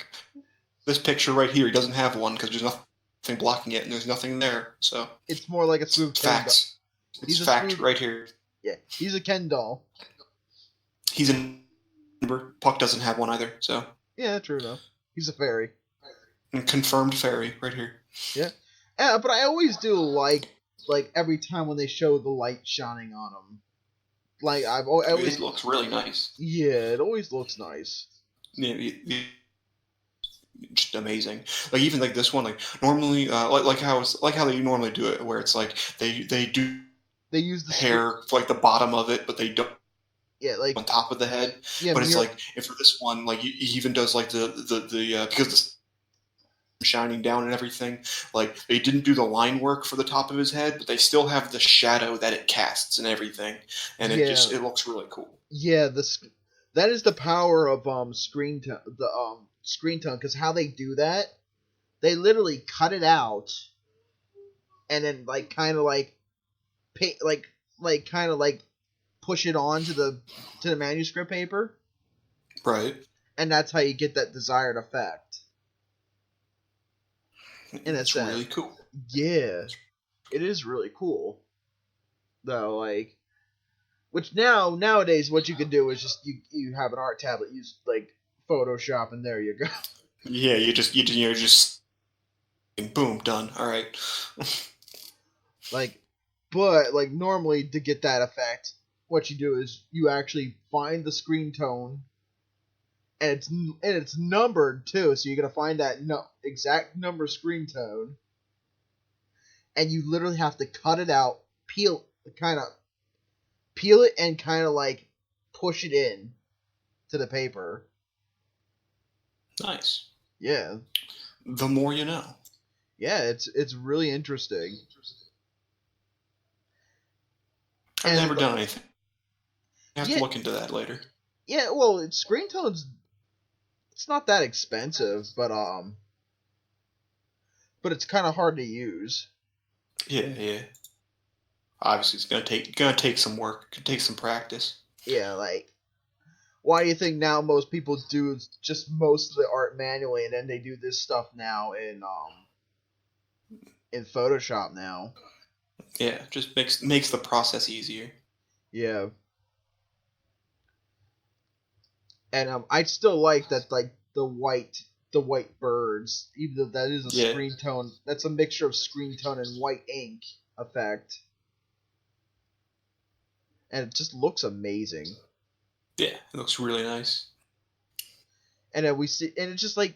Speaker 2: This picture right here, he doesn't have one because there's nothing blocking it, and there's nothing there. So
Speaker 1: it's more like a smooth
Speaker 2: facts. It's fact right here.
Speaker 1: Yeah, he's a Ken doll.
Speaker 2: He's a Puck doesn't have one either. So
Speaker 1: yeah, true enough. He's a fairy.
Speaker 2: And confirmed fairy right here.
Speaker 1: Yeah, but I always do like every time when they show the light shining on him. Like
Speaker 2: it looks really nice.
Speaker 1: Yeah, it always looks nice.
Speaker 2: Yeah, just amazing. Like even like this one, like normally, like how they normally do it, where it's like they
Speaker 1: use the
Speaker 2: hair for like the bottom of it, but they don't.
Speaker 1: Yeah, like
Speaker 2: on top of the head.
Speaker 1: Yeah,
Speaker 2: but it's like if for this one, like he even does like the because the shining down and everything, like they didn't do the line work for the top of his head, but they still have the shadow that it casts and everything, and it looks really cool.
Speaker 1: Yeah, that is the power of screen tone, because how they do that, they literally cut it out, and then like kind of like paint like kind of like push it onto the manuscript paper,
Speaker 2: right?
Speaker 1: And that's how you get that desired effect. And it's
Speaker 2: really cool.
Speaker 1: Yeah, it is really cool. Though, like, which nowadays what you can do is just you have an art tablet, use like Photoshop, and there you go.
Speaker 2: Yeah, you're just boom, done. All right.
Speaker 1: But normally to get that effect, what you do is you actually find the screen tone, and it's numbered too, so you're gonna find that exact number screen tone, and you literally have to cut it out, peel it, and kind of like push it in to the paper.
Speaker 2: Nice.
Speaker 1: Yeah.
Speaker 2: The more you know.
Speaker 1: Yeah, it's really interesting.
Speaker 2: I've never done anything. I have to look into that later.
Speaker 1: Yeah, well, screen tones, it's not that expensive, but it's kind of hard to use.
Speaker 2: Yeah. Obviously, it's gonna take some work. It can take some practice.
Speaker 1: Yeah, like, why do you think now most people do just most of the art manually, and then they do this stuff now in Photoshop now?
Speaker 2: Yeah, just makes the process easier.
Speaker 1: Yeah. And I still like that, like the white birds, even though that is a screen tone. That's a mixture of screen tone and white ink effect, and it just looks amazing.
Speaker 2: Yeah, it looks really nice.
Speaker 1: And then we see, and it's just like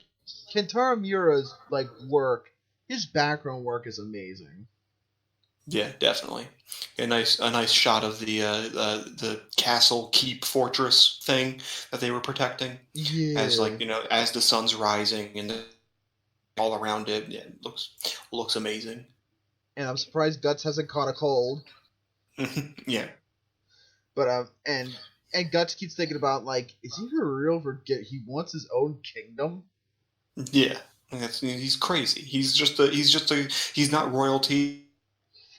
Speaker 1: Kentarou Miura's like work. His background work is amazing.
Speaker 2: Yeah, definitely. A nice shot of the castle, keep, fortress thing that they were protecting.
Speaker 1: Yeah.
Speaker 2: As as the sun's rising and all around it, yeah, it looks amazing.
Speaker 1: And I'm surprised Guts hasn't caught a cold.
Speaker 2: Yeah.
Speaker 1: But and Guts keeps thinking about, like, is he for real? He wants his own kingdom.
Speaker 2: Yeah, he's crazy. He's not royalty.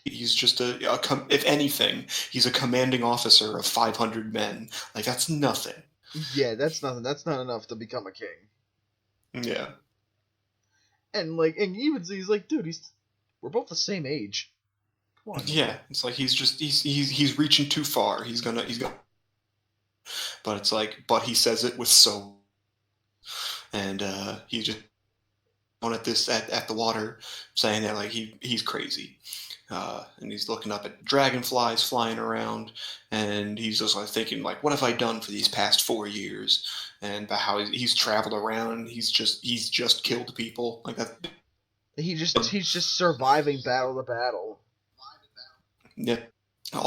Speaker 2: He's just if anything, he's a commanding officer of 500 men. Like, that's nothing.
Speaker 1: Yeah, that's nothing. That's not enough to become a king.
Speaker 2: Yeah.
Speaker 1: And even he's like, dude, we're both the same age. Come on.
Speaker 2: Yeah, it's like he's reaching too far. He's gonna. But it's like, but he says it with so, and he just at the water, saying that like he's crazy. And he's looking up at dragonflies flying around, and he's just like thinking, like, what have I done for these past 4 years? And about how he's traveled around, and he's just killed people like that.
Speaker 1: He's just surviving battle to battle.
Speaker 2: Yeah,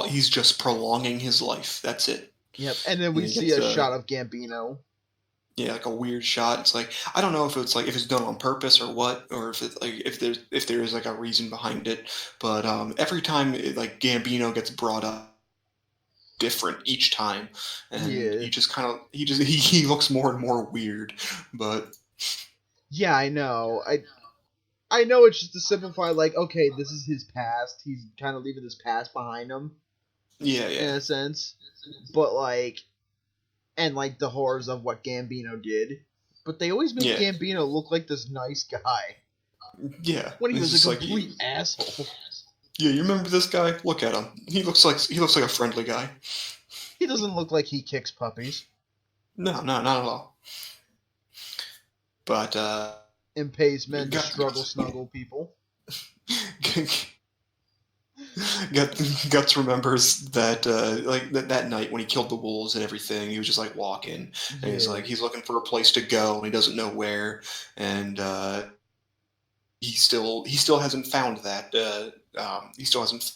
Speaker 2: he's just prolonging his life. That's it.
Speaker 1: Yep, and then we see a shot of Gambino.
Speaker 2: Yeah, like a weird shot. It's like I don't know if it's done on purpose or what, or if it's like if there is like a reason behind it. But every time like Gambino gets brought up, different each time, and he looks more and more weird. But
Speaker 1: yeah, I know. I know it's just to simplify, like, okay, this is his past. He's kind of leaving his past behind him.
Speaker 2: Yeah.
Speaker 1: In a sense. But, like, and, like, the horrors of what Gambino did. But they always make Gambino look like this nice guy.
Speaker 2: Yeah.
Speaker 1: When he was a complete asshole.
Speaker 2: Yeah, you remember this guy? Look at him. He looks like a friendly guy.
Speaker 1: He doesn't look like he kicks puppies.
Speaker 2: No, not at all. But,
Speaker 1: and pays men to snuggle people.
Speaker 2: Guts remembers that like that night when he killed the wolves and everything, he was just like walking, and he's looking for a place to go and he doesn't know where, and he still hasn't found that. He still hasn't.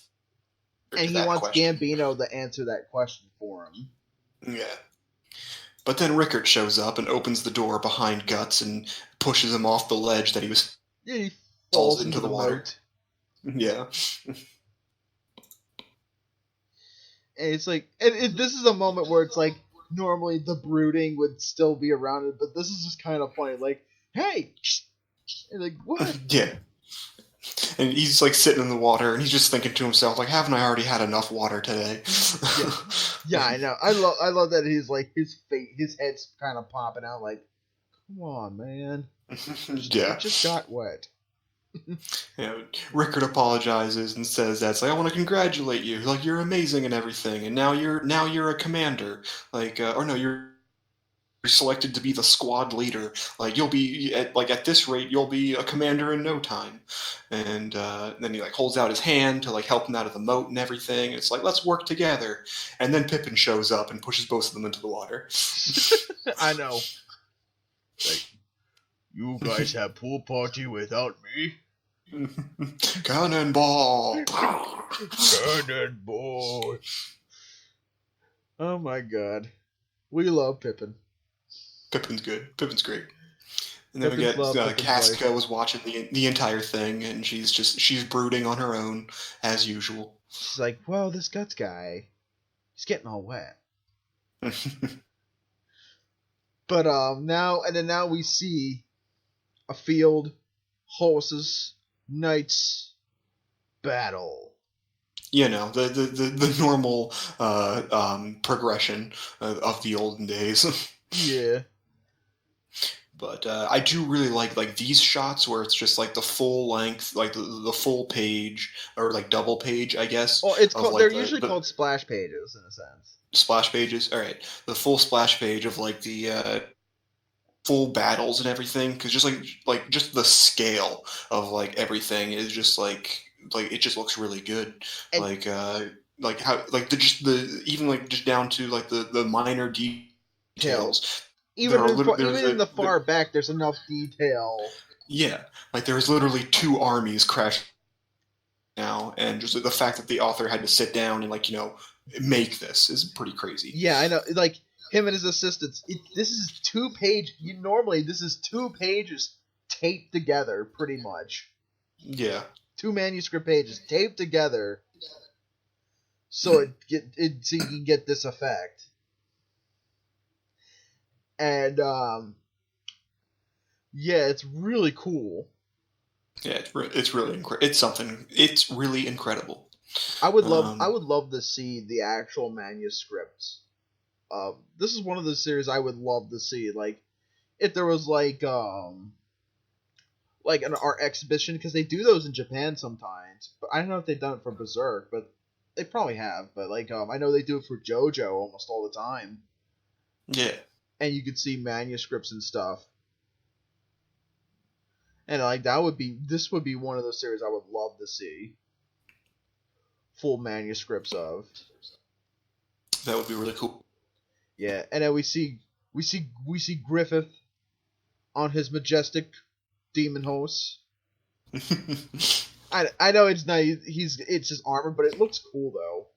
Speaker 1: And he wants Gambino to answer that question for him.
Speaker 2: Yeah. But then Rickert shows up and opens the door behind Guts and pushes him off the ledge that he was.
Speaker 1: Yeah, he falls into the water.
Speaker 2: Yeah.
Speaker 1: And it's like, this is a moment where it's like, normally the brooding would still be around it, but this is just kind of funny. Like, hey! And like, what?
Speaker 2: Yeah. And he's like sitting in the water and he's just thinking to himself, like, haven't I already had enough water today?
Speaker 1: Yeah, I know. I love that he's like, his head's kind of popping out like, come on, man.
Speaker 2: Yeah.
Speaker 1: It just got wet.
Speaker 2: Rickert apologizes and says that's like, I want to congratulate you, like you're amazing and everything, and now you're a commander, like or no, you're selected to be the squad leader, like you'll be at this rate you'll be a commander in no time, and then he like holds out his hand to like help him out of the moat and everything. It's like, let's work together, and then Pippin shows up and pushes both of them into the water.
Speaker 1: I know. Like, you guys have pool party without me?
Speaker 2: Cannonball!
Speaker 1: Cannonball! Oh my god. We love Pippin.
Speaker 2: Pippin's good. Pippin's great. And then we get Casca was watching the entire thing, and she's brooding on her own, as usual.
Speaker 1: She's like, well, this Guts guy, he's getting all wet. But now we see a field, horses, knights, battle.
Speaker 2: You know, the normal progression of the olden days.
Speaker 1: Yeah.
Speaker 2: But I do really like these shots where it's just like the full length, like the full page, or like double page, I guess.
Speaker 1: Well, it's called, they're usually called splash pages in a sense.
Speaker 2: Splash pages? Alright. The full splash page of like the full battles and everything, because just like just the scale of like everything is just like it just looks really good. And like how like even like just down to like the minor details.
Speaker 1: Even in the far back, there's enough detail.
Speaker 2: Yeah, like there's literally 2 armies crashing now, and just the fact that the author had to sit down and make this is pretty crazy.
Speaker 1: Yeah, I know. Like him and his assistants. This is 2 pages. Normally, this is 2 pages taped together, pretty much.
Speaker 2: Yeah.
Speaker 1: 2 manuscript pages taped together, so so you can get this effect. And yeah, it's really cool.
Speaker 2: Yeah, it's really it's really incredible.
Speaker 1: I would love to see the actual manuscripts. This is one of the series I would love to see. Like, if there was like an art exhibition, because they do those in Japan sometimes. But I don't know if they've done it for Berserk, but they probably have. But like, I know they do it for JoJo almost all the time.
Speaker 2: Yeah.
Speaker 1: And you could see manuscripts and stuff. And like this would be one of those series I would love to see full manuscripts of.
Speaker 2: That would be really cool.
Speaker 1: Yeah, and then we see Griffith on his majestic demon horse. I know it's not it's just armor, but it looks cool though.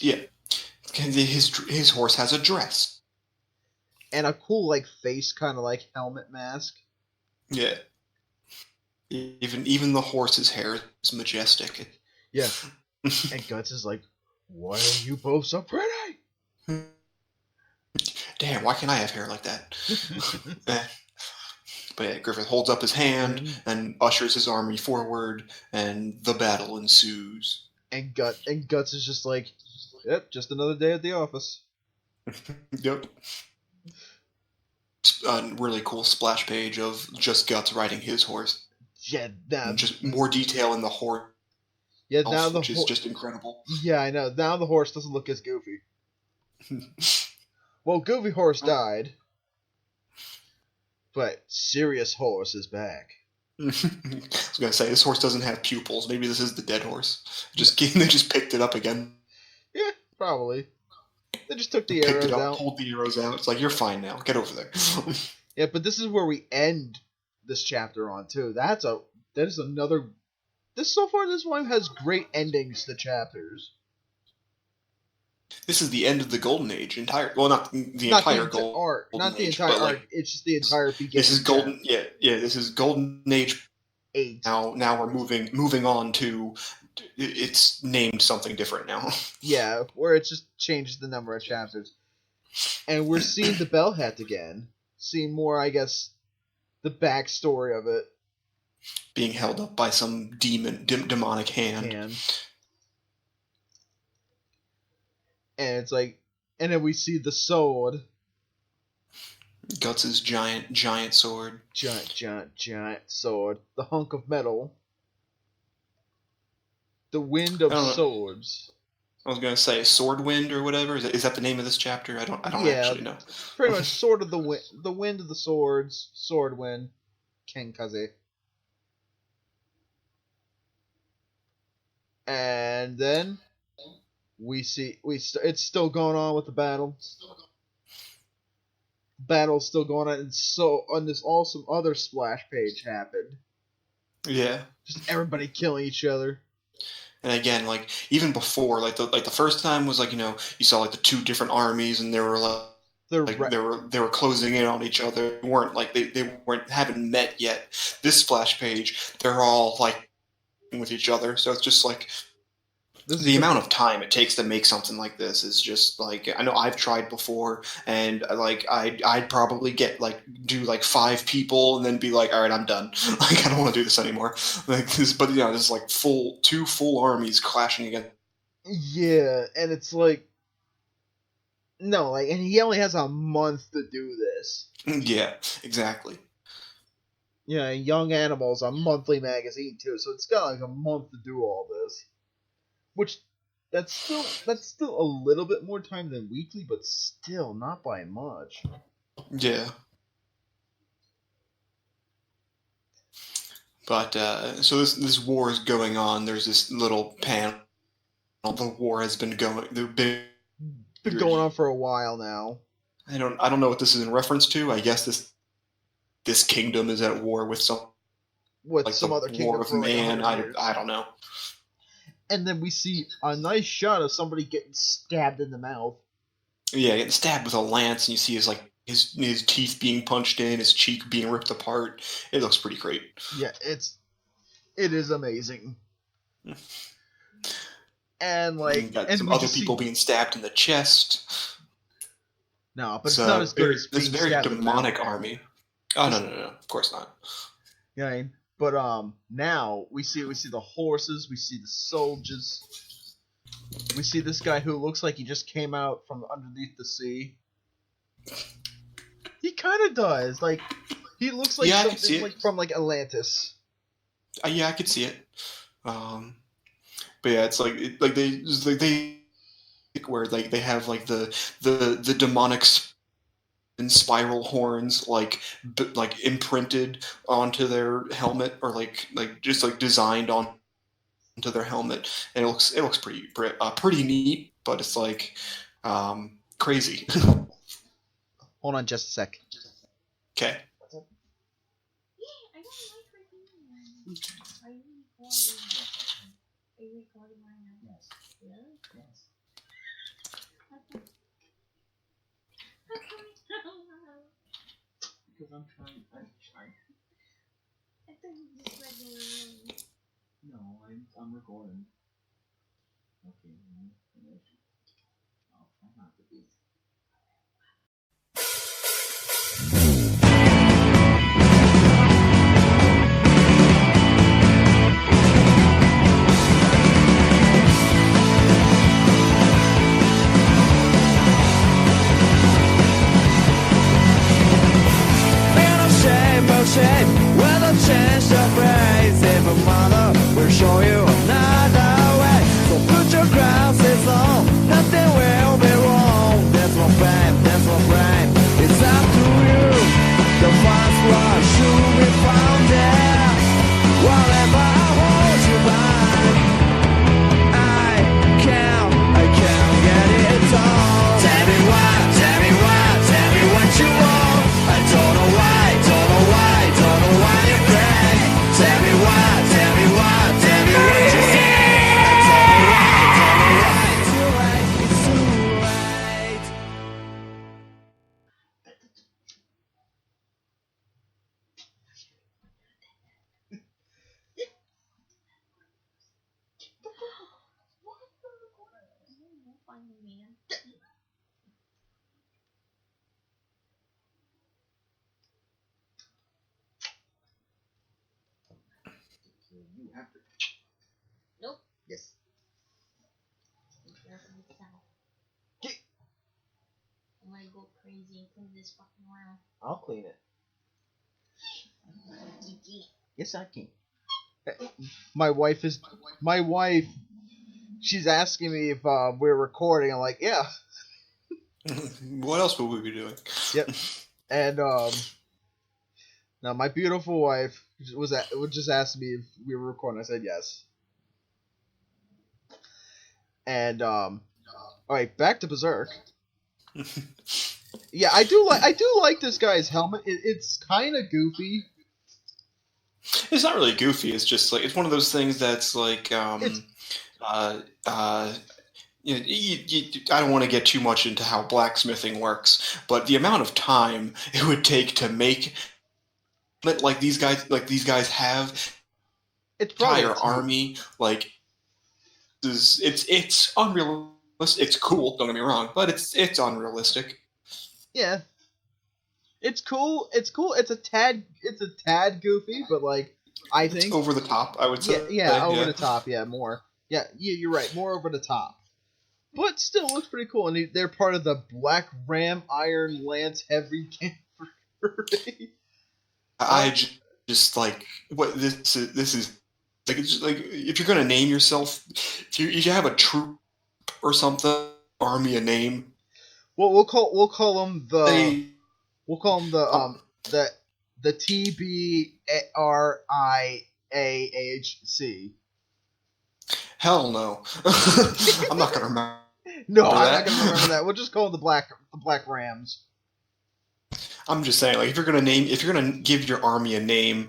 Speaker 2: Yeah, his horse has a dress
Speaker 1: and a cool like face kind of like helmet mask.
Speaker 2: Yeah. Even the horse's hair is majestic.
Speaker 1: Yeah. And Guts is like, why are you both so pretty?
Speaker 2: Damn, why can't I have hair like that? But yeah, Griffith holds up his hand and ushers his army forward, and the battle ensues.
Speaker 1: And Guts is just like, yep, just another day at the office.
Speaker 2: Yep. A really cool splash page of just Guts riding his horse.
Speaker 1: Yeah,
Speaker 2: just more detail in the horse.
Speaker 1: Yeah, now
Speaker 2: which is just incredible.
Speaker 1: Yeah, I know. Now the horse doesn't look as goofy. Well, Goofy Horse died, but Serious Horse is back.
Speaker 2: I was gonna say this horse doesn't have pupils. Maybe this is the dead horse. They just picked it up again.
Speaker 1: Yeah, probably. They just took the arrows out. Pulled
Speaker 2: the arrows out. It's like, you're fine now. Get over there.
Speaker 1: Yeah, but this is where we end this chapter on too. This one has great endings to chapters.
Speaker 2: This is the end of the Golden Age. Not the entire arc.
Speaker 1: It's just the entire beginning.
Speaker 2: This is golden. Yeah. This is Golden Age
Speaker 1: 8.
Speaker 2: Now we're moving on to. It's named something different now.
Speaker 1: Yeah, where it just changes the number of chapters, and we're seeing the Bell Hat again. Seeing more, I guess, the backstory of it.
Speaker 2: Being held up by some demonic hand.
Speaker 1: And it's like, and then we see the sword.
Speaker 2: Guts' giant sword.
Speaker 1: Giant sword. The hunk of metal. The wind of swords.
Speaker 2: I was gonna say sword wind or whatever. Is that the name of this chapter? I don't actually know.
Speaker 1: Pretty much sword of the wind. The wind of the swords. Sword wind. Kenkaze. And then we see it's still going on with the battle. Battle's still going on, and so on this awesome other splash page happened.
Speaker 2: Yeah,
Speaker 1: just everybody killing each other.
Speaker 2: And again, like even before, like the first time was like, you saw like the two different armies, and they were they were closing in on each other. They weren't like they haven't met yet. This splash page, they're all like with each other, so it's just like the amount of time it takes to make something like this is just like, I know I've tried before, and like I'd probably get do 5 people and then be like, all right, I'm done. Like, I don't want to do this anymore. Like this, but there's like two full armies clashing again.
Speaker 1: Yeah, and it's like, no, like, and he only has a month to do this.
Speaker 2: Yeah, exactly.
Speaker 1: Yeah, Young Animal's a monthly magazine too, so it's got like a month to do all this. Which, that's still a little bit more time than weekly, but still not by much.
Speaker 2: Yeah. But so this war is going on. There's this little panel. The war has been going. Been
Speaker 1: going on for a while now.
Speaker 2: I don't know what this is in reference to. I guess this kingdom is at war with some
Speaker 1: other kingdom.
Speaker 2: War of Man. I don't know.
Speaker 1: And then we see a nice shot of somebody getting stabbed in the mouth.
Speaker 2: Yeah, getting stabbed with a lance, and you see his teeth being punched in, his cheek being ripped apart. It looks pretty great.
Speaker 1: Yeah, it is amazing. And
Speaker 2: some other people being stabbed in the chest.
Speaker 1: No, but it's not as good as
Speaker 2: this very demonic army. Oh no, of course not.
Speaker 1: Yeah. But now we see the horses, we see the soldiers, we see this guy who looks like he just came out from underneath the sea. He kind of does, like he looks like something from Atlantis.
Speaker 2: Yeah, I could see it. But yeah, it's they where they have the demonic spiral horns like imprinted onto their helmet, or just like designed onto their helmet, and it looks pretty neat, but it's like crazy.
Speaker 1: Hold on just a sec.
Speaker 2: Okay.
Speaker 1: Because I'm trying. I thought you just read. No, I'm recording. Okay, I'll try not to be.
Speaker 3: Shape, weather change your phrase. Even mother will show you another way. So put your glasses on, nothing will be wrong. That's my fame, that's my brain. It's up to you. The fast one should be found there. Whatever holds you back, I can't get it all. Tell me what you want. I don't know why. Tell me what you say. Too late, it's too late.
Speaker 1: You have to.
Speaker 4: Nope.
Speaker 1: Yes.
Speaker 4: I'm gonna go crazy and clean this fucking room.
Speaker 1: I'll clean it.
Speaker 4: You can't.
Speaker 1: Yes, I can. My wife. She's asking me if we're recording. I'm like, yeah.
Speaker 2: What else would we be doing?
Speaker 1: Yep. And now my beautiful wife would just ask me if we were recording. I said yes. And all right, back to Berserk. Yeah, I do like this guy's helmet. It's kind of goofy.
Speaker 2: It's not really goofy. It's just like it's one of those things that's like I don't want to get too much into how blacksmithing works, but the amount of time it would take to make like these guys have
Speaker 1: It's
Speaker 2: entire army, like it's unrealistic. It's cool, don't get me wrong, but it's unrealistic.
Speaker 1: Yeah. It's cool. It's a tad goofy, but like I think
Speaker 2: it's over the top, I would say.
Speaker 1: Yeah, over the top. Yeah, more. Yeah, you're right. More over the top, but still looks pretty cool. And they're part of the Black Ram Iron Lance Heavy Cavalry.
Speaker 2: I just like what this is like. It's just like if you're gonna name yourself, if you have a troop or something, army a name.
Speaker 1: Well, we'll call them the TBRIAHC.
Speaker 2: Hell no. I'm not gonna remember.
Speaker 1: No, I'm not gonna remember that. We'll just call them the Black Rams.
Speaker 2: I'm just saying, like, if you're gonna give your army a name,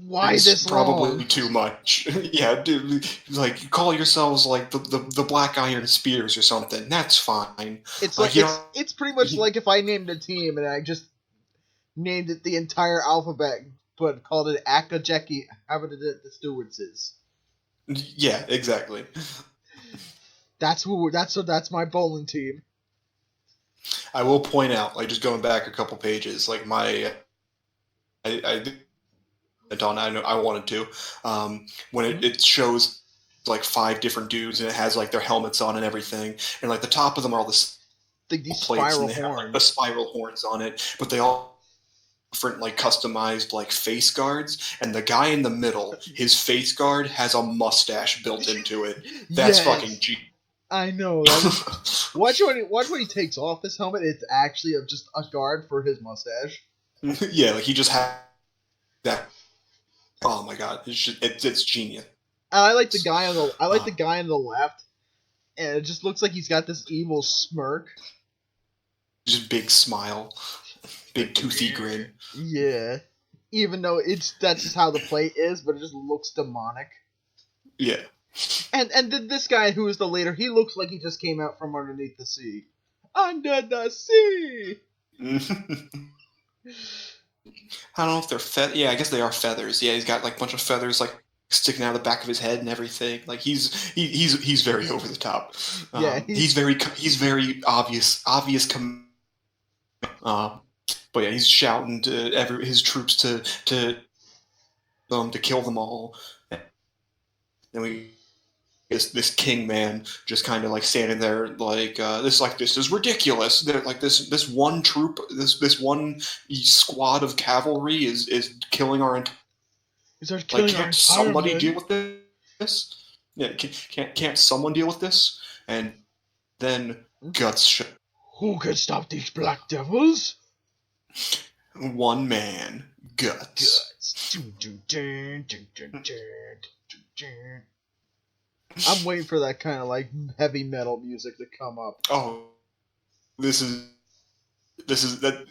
Speaker 1: why this
Speaker 2: probably
Speaker 1: long?
Speaker 2: Too much. Yeah, dude, like call yourselves like the Black Iron Spears or something. That's fine.
Speaker 1: It's like it's pretty much like if I named a team and I just named it the entire alphabet, but called it Akajeki, however the stewards is.
Speaker 2: Yeah, exactly.
Speaker 1: That's my bowling team.
Speaker 2: I will point out, like, just going back a couple pages, like I wanted to, when it shows like 5 different dudes and it has like their helmets on and everything, and like the top of them are all these
Speaker 1: spiral
Speaker 2: horns,
Speaker 1: like,
Speaker 2: the spiral horns on it, but they all different like customized like face guards, and the guy in the middle, his face guard has a mustache built into it. That's fucking G.
Speaker 1: I know. Watch when he takes off his helmet. It's actually just a guard for his mustache.
Speaker 2: Yeah, like he just had that. Oh my god, it's genius.
Speaker 1: And I like the guy on the guy on the left, and it just looks like he's got this evil smirk.
Speaker 2: Just big smile, big toothy grin.
Speaker 1: Yeah, even though that's just how the plate is, but it just looks demonic.
Speaker 2: Yeah.
Speaker 1: And this guy who is the leader, he looks like he just came out from underneath the sea. Under the sea.
Speaker 2: I don't know if they're yeah, I guess they are feathers. Yeah, he's got like a bunch of feathers like sticking out of the back of his head and everything. Like he's very over the top.
Speaker 1: Yeah,
Speaker 2: he's very obvious. But yeah, he's shouting to his troops to kill them all. And this king man just kind of like standing there like this is ridiculous. They're like this one troop, this one squad of cavalry is killing our entire. Can't somebody deal with this? Yeah, can't someone deal with this? And then Guts.
Speaker 1: Who can stop these black devils?
Speaker 2: One man, Guts.
Speaker 1: I'm waiting for that kind of like heavy metal music to come up.
Speaker 2: Oh, this is that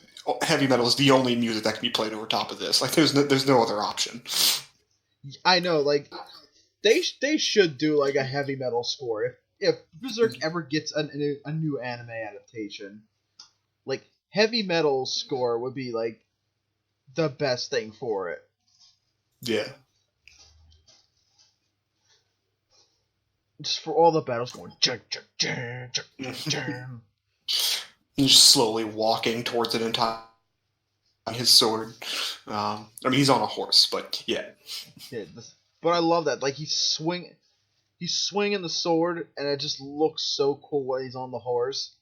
Speaker 2: heavy metal is the only music that can be played over top of this. Like there's no other option.
Speaker 1: I know, like they should do like a heavy metal score if Berserk ever gets a new anime adaptation. Like heavy metal score would be like the best thing for it.
Speaker 2: Yeah.
Speaker 1: Just for all the battles going.
Speaker 2: He's just slowly walking towards it on his sword. I mean, he's on a horse, but yeah.
Speaker 1: But I love that. Like he's swinging the sword, and it just looks so cool when he's on the horse.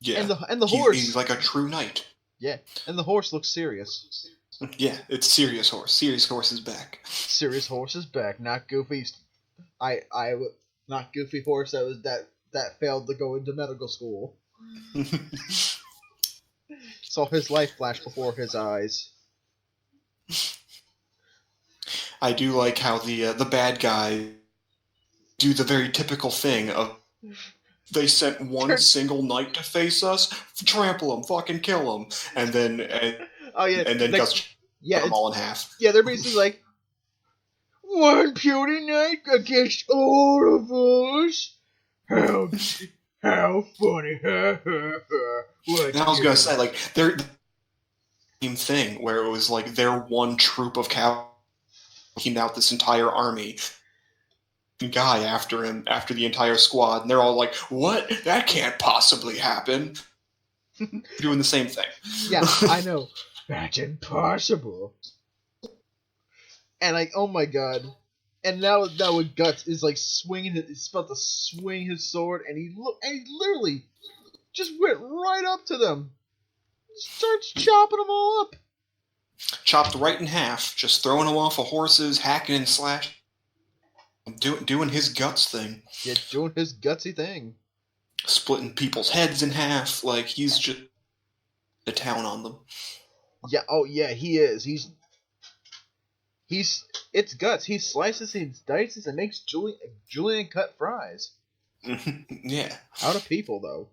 Speaker 2: Yeah,
Speaker 1: and the horse.
Speaker 2: He's like a true knight.
Speaker 1: Yeah, and the horse looks serious.
Speaker 2: Yeah, it's Serious Horse. Serious Horse is back.
Speaker 1: Serious Horse is back. Not Goofy. Not Goofy Horse that failed to go into medical school. Saw his life flash before his eyes.
Speaker 2: I do like how the bad guy do the very typical thing of they sent one single knight to face us, trample him, fucking kill him, and then Gus cut them all in half.
Speaker 1: Yeah, they're basically like, one puny knight against all of us. How funny!
Speaker 2: And I was gonna say, like, they're the same thing where it was like their one troop of cavalry taking out this entire army. Guy after him, after the entire squad, and they're all like, "What? That can't possibly happen." Doing the same thing.
Speaker 1: Yeah, I know. That's impossible. And like, oh my god! And now with Guts is like swinging, he's about to swing his sword, and he literally just went right up to them, starts chopping them all up.
Speaker 2: Chopped right in half, just throwing them off of horses, hacking and slashing. Doing his guts thing.
Speaker 1: Yeah, doing his gutsy thing.
Speaker 2: Splitting people's heads in half, like he's just the town on them.
Speaker 1: Yeah, oh yeah, he is. It's Guts. He slices, he dices, and makes julienne cut fries.
Speaker 2: Yeah.
Speaker 1: Out of people, though.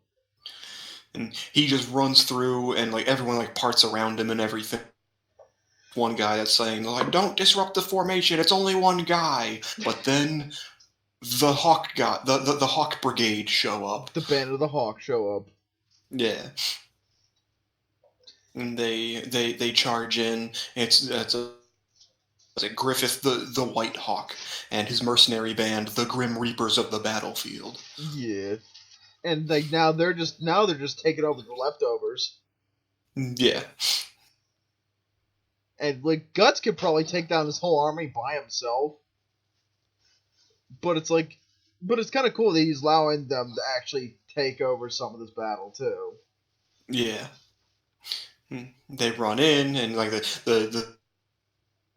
Speaker 2: And he just runs through, and like everyone like parts around him and everything. One guy that's saying, like, don't disrupt the formation, it's only one guy. But then the Hawk the Hawk Brigade show up.
Speaker 1: The Band of the Hawk show up.
Speaker 2: Yeah. And they charge in. It's Griffith the White Hawk and his mercenary band, the Grim Reapers of the Battlefield.
Speaker 1: Yeah. And like now they're just taking over the leftovers.
Speaker 2: Yeah.
Speaker 1: And like Guts could probably take down this whole army by himself. But it's kind of cool that he's allowing them to actually take over some of this battle too.
Speaker 2: Yeah. They run in and like the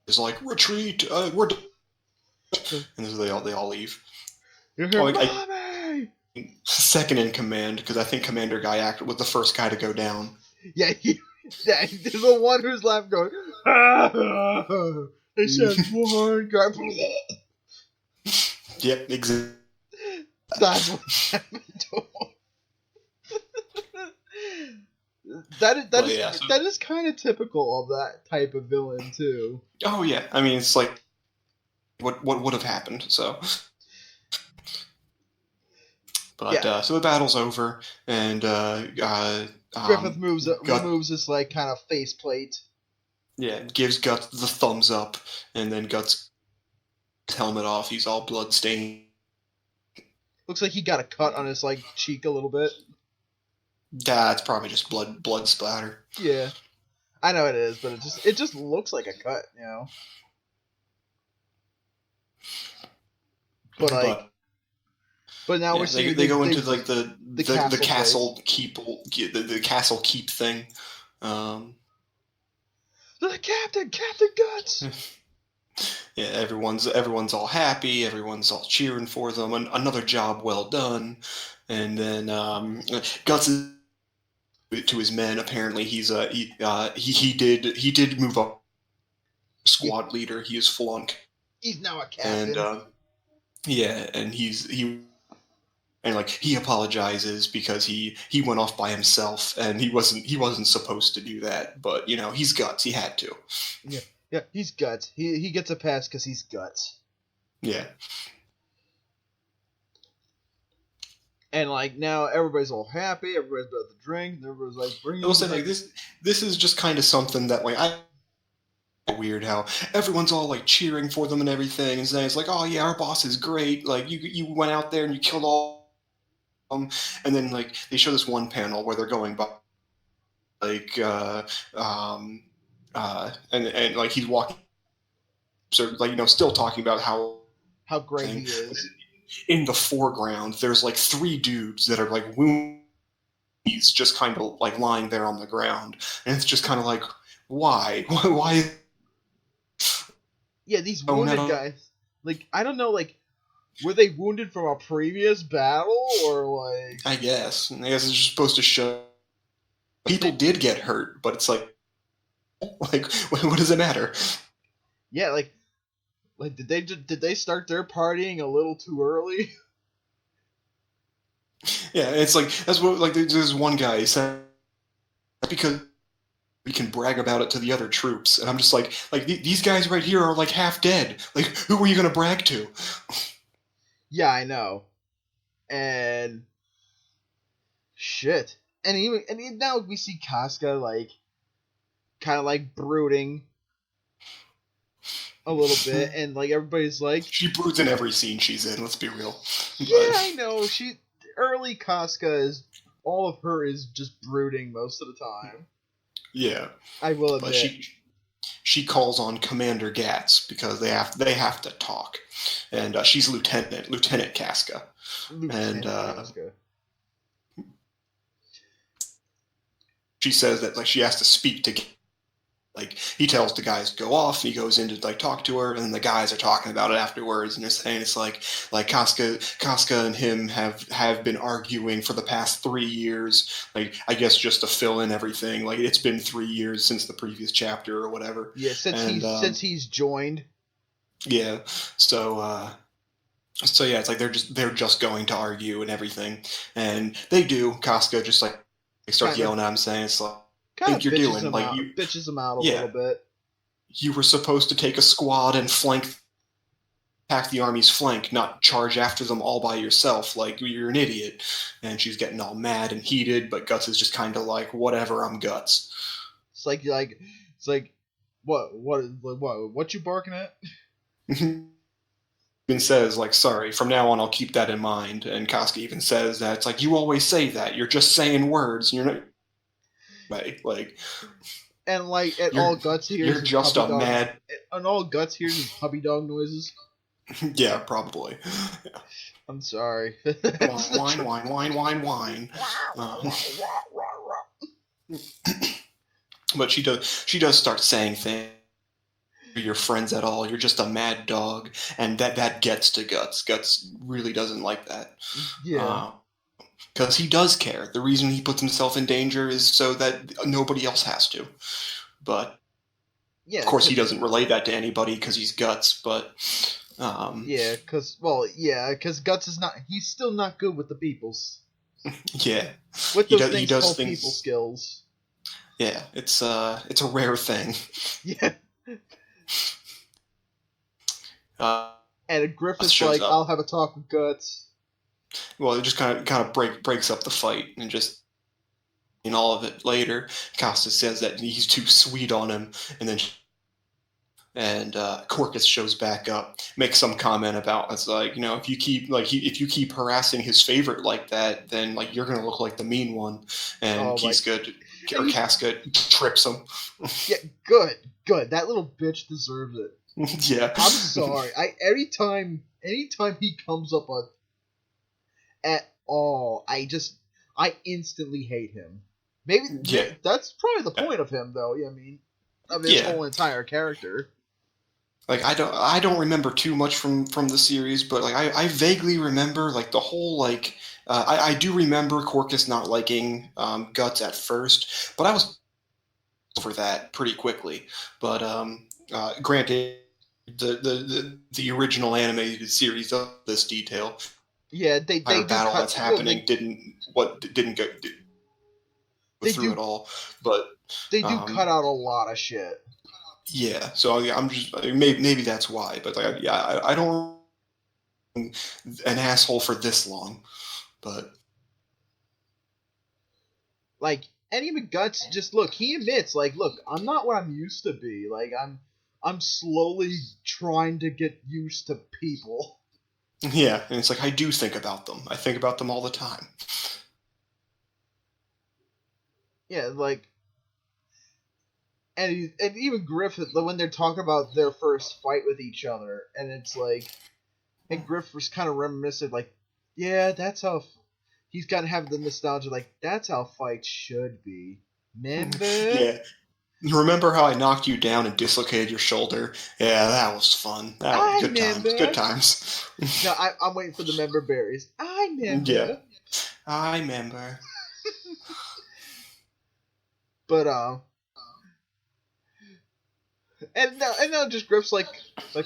Speaker 2: is like retreat. We're done. And so they all leave.
Speaker 1: You hear, Mommy!
Speaker 2: second in command, because I think Commander Guy acted was the first guy to go down.
Speaker 1: Yeah, there's the one who's left going, they said one guy.
Speaker 2: Yep, exactly.
Speaker 1: That's what happened to him. That is kind of typical of that type of villain too.
Speaker 2: Oh yeah, I mean it's like what would have happened. So, but so the battle's over, and
Speaker 1: Griffith removes his like kind of faceplate.
Speaker 2: Yeah, gives Guts the thumbs up, and then Guts helmet off. He's all blood stained.
Speaker 1: Looks like he got a cut on his like cheek a little bit.
Speaker 2: Yeah, it's probably just blood splatter.
Speaker 1: Yeah, I know it is, but it just looks like a cut, you know. But now we're seeing
Speaker 2: they go into like the castle keep the castle keep thing.
Speaker 1: The Captain Guts.
Speaker 2: Yeah, everyone's all happy. Everyone's all cheering for them. Another job well done. And then Guts is to his men. Apparently, he did move up. Squad leader. He is full on.
Speaker 1: He's now a captain.
Speaker 2: And and he apologizes because he went off by himself and he wasn't supposed to do that. But you know, he's Guts. He had to.
Speaker 1: Yeah, he's Guts. He gets a pass because he's Guts.
Speaker 2: Yeah.
Speaker 1: And like now, everybody's all happy. Everybody's about to drink. And everybody's like, "Bring."
Speaker 2: I will say like this is just kind of something that like weird how everyone's all like cheering for them and everything, and saying it's like, "Oh yeah, our boss is great. Like you went out there and you killed all of them." And then like they show this one panel where they're going by like and like he's walking, so like you know, still talking about how
Speaker 1: great he is.
Speaker 2: In the foreground, there's like 3 dudes that are like wounded. He's just kind of like lying there on the ground, and it's just kind of like, why? Yeah, these
Speaker 1: wounded guys. Like I don't know, like were they wounded from a previous battle or like?
Speaker 2: I guess it's just supposed to show people did get hurt, but it's like what does it matter?
Speaker 1: Yeah, like did they start their partying a little too early?
Speaker 2: Yeah, it's like that's what like there's one guy said because we can brag about it to the other troops, and I'm just like these guys right here are like half dead. Like who are you gonna brag to?
Speaker 1: Yeah, I know, and shit, and now we see Casca like kind of like brooding a little bit, and like everybody's like
Speaker 2: she broods in every scene she's in. Let's be real.
Speaker 1: Yeah, I know. Early Casca is all of her is just brooding most of the time.
Speaker 2: Yeah, I
Speaker 1: will admit.
Speaker 2: But she calls on Commander Gatz because they have to talk, and she's Lieutenant Casca, Casca. She says that like she has to speak to. Like he tells the guys to go off, he goes in to like talk to her, and then the guys are talking about it afterwards, and they're saying it's like Casca and him have been arguing for the past 3 years. Like I guess just to fill in everything, like it's been 3 years since the previous chapter or whatever.
Speaker 1: Yeah, since he's joined.
Speaker 2: Yeah, so yeah, it's like they're just going to argue and everything, and they do. Casca just like they start yelling at him, saying it's like. Think you're doing like you
Speaker 1: bitches him out a little bit.
Speaker 2: You were supposed to take a squad and attack the army's flank, not charge after them all by yourself. Like you're an idiot. And she's getting all mad and heated, but Guts is just kind of like, whatever, I'm Guts.
Speaker 1: It's like what you barking at?
Speaker 2: Even says like, sorry, from now on I'll keep that in mind. And Casca even says that it's like you always say that. You're just saying words. You're not. Like,
Speaker 1: and like at all Guts here,
Speaker 2: you're just a mad.
Speaker 1: And all Guts here is puppy dog noises.
Speaker 2: Yeah, probably. Yeah.
Speaker 1: I'm sorry.
Speaker 2: Whine. But she does start saying things. Your friends at all? You're just a mad dog, and that gets to Guts. Guts really doesn't like that.
Speaker 1: Yeah.
Speaker 2: because he does care. The reason he puts himself in danger is so that nobody else has to. But
Speaker 1: Yeah,
Speaker 2: of course, he doesn't relate that to anybody because he's Guts. But
Speaker 1: yeah, because Guts is not. He's still not good with the peoples.
Speaker 2: Yeah,
Speaker 1: With those
Speaker 2: he does
Speaker 1: called
Speaker 2: things.
Speaker 1: people skills.
Speaker 2: Yeah, it's a rare thing.
Speaker 1: Yeah. And Griffith's
Speaker 2: shows
Speaker 1: like,
Speaker 2: up.
Speaker 1: I'll have a talk with Guts.
Speaker 2: Well, it just kind of breaks up the fight and just in all of it later. Costa says that he's too sweet on him, and then Corcus shows back up, makes some comment about it's like, if you keep harassing his favorite like that, then like you're gonna look like the mean one, and Casca trips him.
Speaker 1: Yeah, good. That little bitch deserves it.
Speaker 2: Yeah,
Speaker 1: I'm sorry. Anytime he comes up at all, I instantly hate him. Maybe that's probably the point of him, though. I mean, of his whole entire character.
Speaker 2: Like I don't remember too much from the series, but like I vaguely remember like the whole like I do remember Corcus not liking Guts at first, but I was over that pretty quickly. But granted, the original animated series of this detail.
Speaker 1: Yeah, they do
Speaker 2: battle
Speaker 1: cut,
Speaker 2: that's happening didn't go through it all, but
Speaker 1: they do cut out a lot of shit.
Speaker 2: Yeah, so I'm just maybe that's why, but like I don't an asshole for this long, but
Speaker 1: like, and even Guts just he admits like, look, I'm not what I'm used to be. Like I'm slowly trying to get used to people.
Speaker 2: Yeah, and it's like I do think about them. I think about them all the time.
Speaker 1: Yeah, like. And even Griffith, when they're talking about their first fight with each other, and it's like, and Griffith was kind of reminiscent, like, yeah, that's how he's got to have the nostalgia, like, that's how fights should be. Remember?
Speaker 2: Yeah. Remember how I knocked you down and dislocated your shoulder? Yeah, that was fun. That was good times. Good times.
Speaker 1: No, I'm waiting for the member berries. I remember.
Speaker 2: Yeah, I remember.
Speaker 1: But And now just Griff's like,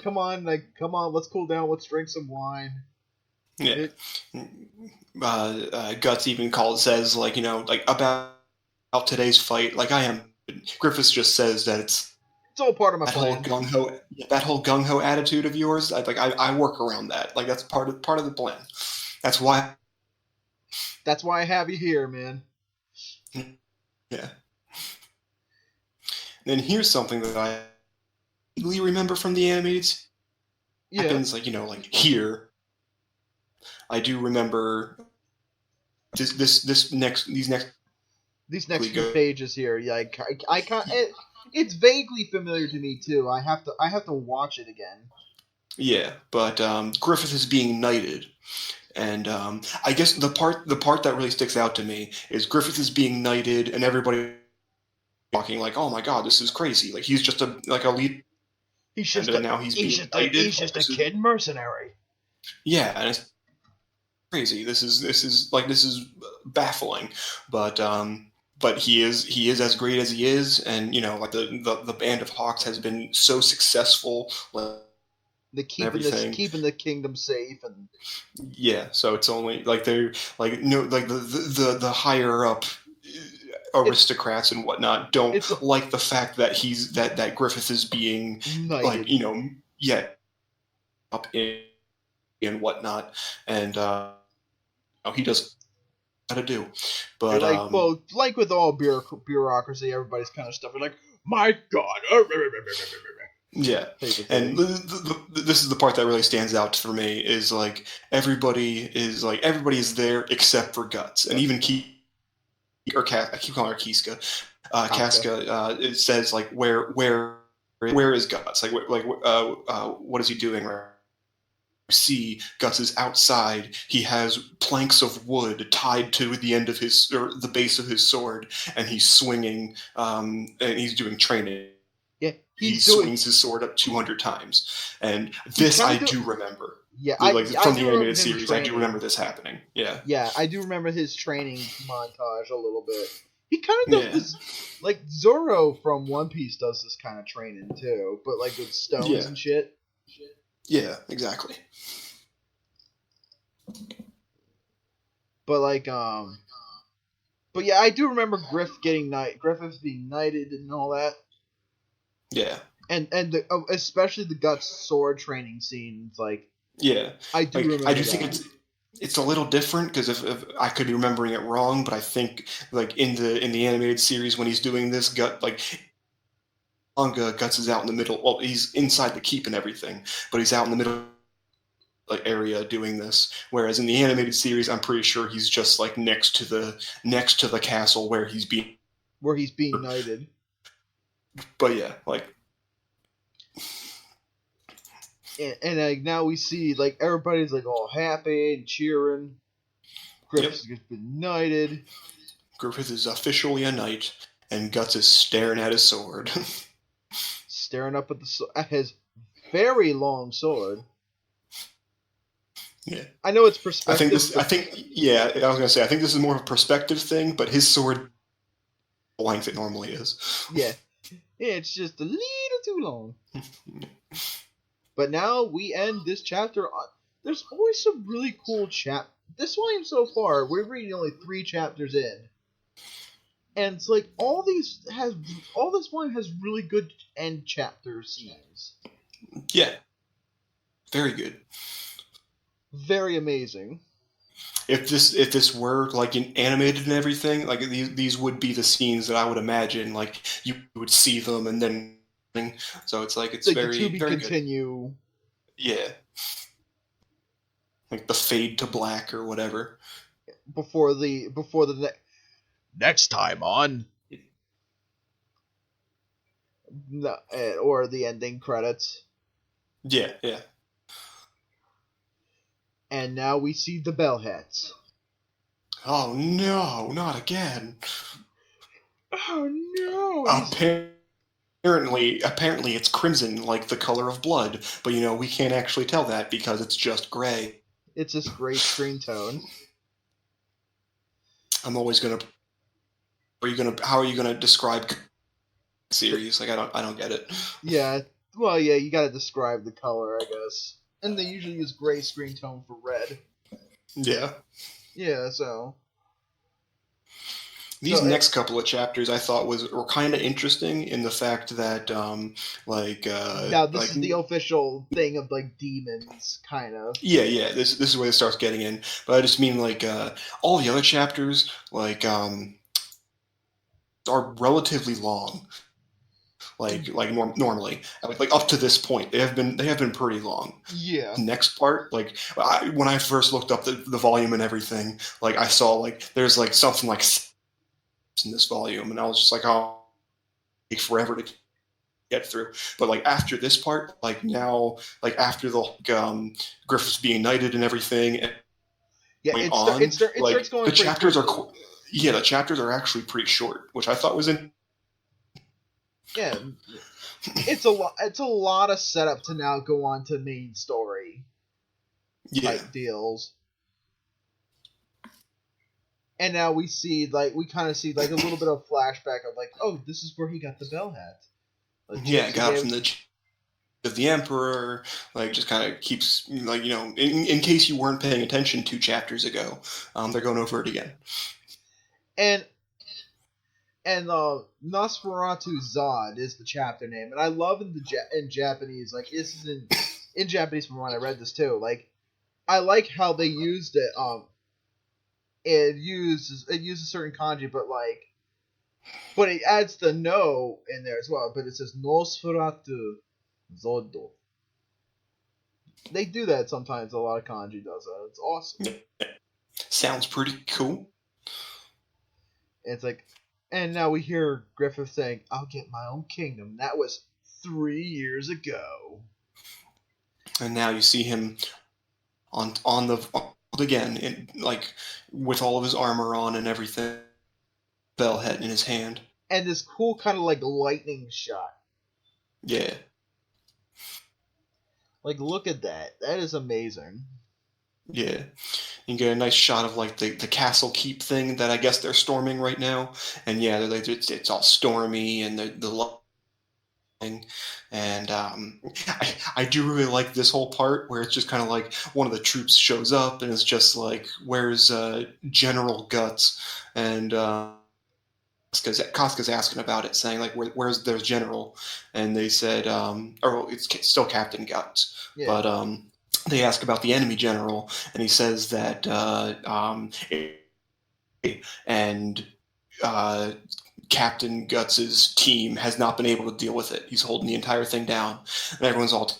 Speaker 1: come on, let's cool down, let's drink some wine.
Speaker 2: Yeah. Guts even says like, like about today's fight, like Griffiths just says that it's
Speaker 1: all part of my plan.
Speaker 2: That whole gung ho attitude of yours. I work around that. Like that's part of the plan. That's why
Speaker 1: I have you here, man.
Speaker 2: Yeah. And then here's something that I remember from the animated happens like here. I do remember these next
Speaker 1: few pages here. Yeah, I can't. It's vaguely familiar to me too. I have to watch it again.
Speaker 2: Yeah, but Griffith is being knighted, and I guess the part that really sticks out to me is Griffith is being knighted, and everybody talking like, "Oh my god, this is crazy!" Like he's just a lead.
Speaker 1: He's just a kid mercenary.
Speaker 2: Yeah, and it's crazy. This is baffling, but he is as great as he is, and like the Band of Hawks has been so successful.
Speaker 1: Keeping the kingdom safe, and
Speaker 2: yeah, so it's only like they're like the higher up aristocrats and whatnot don't like the fact that that Griffith is being knighted. Up in and whatnot, and he does how to do, but
Speaker 1: like with all bureaucracy, everybody's kind of stuff. Like, my God.
Speaker 2: Yeah, and this is the part that really stands out for me is like everybody is there except for Guts, and even I keep calling her Kiska. Casca. It says like where is Guts? Like what is he doing? See, Guts is outside. He has planks of wood tied to the end of the base of his sword, and he's swinging. And he's doing training.
Speaker 1: Yeah,
Speaker 2: he swings his sword up 200 times, and this I do remember.
Speaker 1: Yeah,
Speaker 2: From the
Speaker 1: do remember
Speaker 2: animated
Speaker 1: him
Speaker 2: series, I do
Speaker 1: training.
Speaker 2: remember this happening. Yeah.
Speaker 1: Yeah, I do remember his training montage a little bit. He kind of does
Speaker 2: Yeah.
Speaker 1: this, like Zoro from One Piece does this kind of training too, but like with stones
Speaker 2: Yeah.
Speaker 1: and shit.
Speaker 2: Yeah, exactly.
Speaker 1: But like, but yeah, I do remember Griffith being knighted and all that,
Speaker 2: Yeah.
Speaker 1: and especially the Guts sword training scenes. Like,
Speaker 2: Yeah.
Speaker 1: I do remember.
Speaker 2: I do think
Speaker 1: that.
Speaker 2: it's a little different because if I could be remembering it wrong, but I think like in the animated series when he's doing this, Manga, Guts is out in the middle. Well, he's inside the keep and everything, but he's out in the middle area doing this. Whereas in the animated series, I'm pretty sure he's just like next to the castle where he's being
Speaker 1: knighted.
Speaker 2: But yeah, like.
Speaker 1: And like now we see like everybody's like all happy and cheering. Griffith's been knighted.
Speaker 2: Griffith is officially a knight, and Guts is staring at his sword.
Speaker 1: Staring up at his very long sword.
Speaker 2: Yeah.
Speaker 1: I know it's perspective.
Speaker 2: I was gonna say, I think this is more of a perspective thing, but his sword the length it normally is.
Speaker 1: Yeah. It's just a little too long. But now we end this chapter on... There's always some really cool this volume so far, we're reading only 3 chapters in. And it's like, all this volume has really good end chapter scenes.
Speaker 2: Yeah. Very good.
Speaker 1: Very amazing.
Speaker 2: If this were like animated and everything, like these would be the scenes that I would imagine, like you would see them and then... So it's like, it's
Speaker 1: like
Speaker 2: very,
Speaker 1: to be
Speaker 2: very
Speaker 1: continue.
Speaker 2: Good. Yeah. Like the fade to black or whatever.
Speaker 1: Before the next time on... or the ending credits.
Speaker 2: Yeah, yeah.
Speaker 1: And now we see the Bellheads.
Speaker 2: Oh no, not again.
Speaker 1: Oh no!
Speaker 2: Apparently it's crimson, like the color of blood, but we can't actually tell that because it's just gray.
Speaker 1: It's just gray screen tone.
Speaker 2: I'm always gonna... How are you gonna describe series? Like, I don't get it.
Speaker 1: Yeah, well, yeah, you gotta describe the color, I guess. And they usually use gray screen tone for red.
Speaker 2: Yeah.
Speaker 1: Yeah, so...
Speaker 2: These next couple of chapters I thought were kind of interesting in the fact that,
Speaker 1: now, this is the official thing of, like, demons, kind of.
Speaker 2: Yeah, this is where it starts getting in. But I just mean, like, all the other chapters, like, are relatively long. Normally, like up to this point, they have been pretty long.
Speaker 1: Yeah.
Speaker 2: Next part, like when I first looked up the volume and everything, like I saw like there's like something like in this volume, and I was just like, oh, it'll take forever to get through. But like after this part, like now, like after the Griffiths being knighted and everything, and
Speaker 1: it starts going.
Speaker 2: The chapters quickly. The chapters are actually pretty short, which I thought was in.
Speaker 1: Yeah, it's a lot of setup to now go on to main story type deals. And now we kind of see like a little bit of flashback of like, oh, this is where he got the bell hat. Like,
Speaker 2: got it from the Emperor. Like, just kind of keeps like in case you weren't paying attention 2 chapters ago, they're going over it again.
Speaker 1: And Nosferatu Zod is the chapter name, and I love in Japanese, like this is in Japanese from when I read this too. Like, I like how they used it. It uses certain kanji, but it adds the no in there as well. But it says Nosferatu Zodo. They do that sometimes. A lot of kanji does that. It's awesome.
Speaker 2: Sounds pretty cool.
Speaker 1: It's like. And now we hear Griffith saying, "I'll get my own kingdom." That was 3 years ago.
Speaker 2: And now you see him on the again, like with all of his armor on and everything, bell head in his hand,
Speaker 1: and this cool kind of like lightning shot.
Speaker 2: Yeah.
Speaker 1: Like, look at that. That is amazing.
Speaker 2: Yeah. You get a nice shot of like the castle keep thing that I guess they're storming right now. And yeah, they're like, it's all stormy and the thing. And I do really like this whole part where it's just kind of like one of the troops shows up and it's just like, where's General Guts? And Casca's asking about it, saying like, where's their general? And they said, or it's still Captain Guts,
Speaker 1: Yeah.
Speaker 2: but they ask about the enemy general, and he says that and Captain Guts's team has not been able to deal with it. He's holding the entire thing down, and everyone's all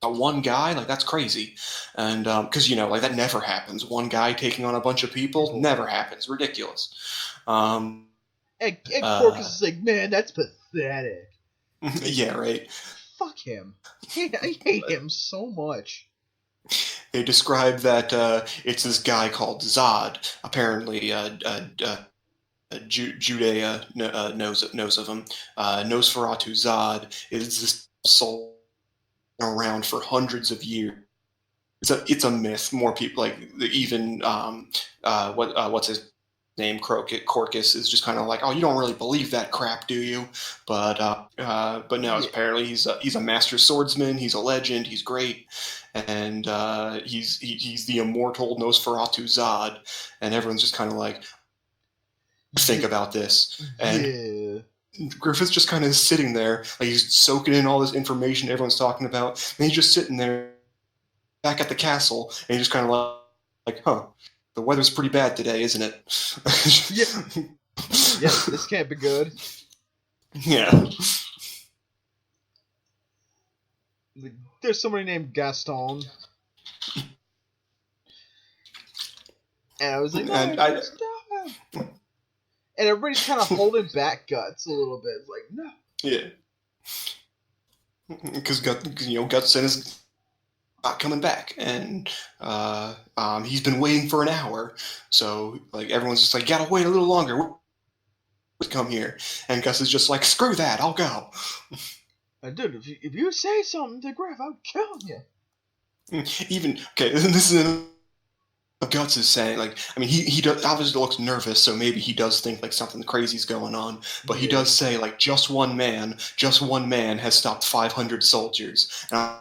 Speaker 2: one guy, like that's crazy. And because like that never happens. One guy taking on a bunch of people never happens. Ridiculous.
Speaker 1: And Corcus is like, man, that's pathetic.
Speaker 2: Yeah, right.
Speaker 1: Fuck him. I hate him so much.
Speaker 2: They describe that it's this guy called Zod. Apparently, Judea knows of him. Nosferatu Zod is this soul around for hundreds of years. It's a myth. More people like even what's his name, Corcus, is just kind of like, oh, you don't really believe that crap, do you? But no, apparently he's a master swordsman. He's a legend. He's great, and he's the immortal Nosferatu Zod, and everyone's just kind of like, think about this, and Griffith's just kind of sitting there, like he's soaking in all this information everyone's talking about, and he's just sitting there back at the castle, and he's just kind of like, huh. The weather's pretty bad today, isn't it?
Speaker 1: Yeah, this can't be good.
Speaker 2: Yeah.
Speaker 1: There's somebody named Gaston. And I was like, and everybody's kind of holding back Guts a little bit. It's like, no.
Speaker 2: Yeah. Because Guts and his not coming back, and he's been waiting for an hour, so like everyone's just like, gotta wait a little longer, come here, and Gus is just like, screw that, I'll go.
Speaker 1: Dude, if you say something to Griff, I'll kill you.
Speaker 2: Even okay, this is Guts is saying, like, I mean, he does, obviously looks nervous, so maybe he does think like something crazy's going on, but he does say like, just one man has stopped 500 soldiers. And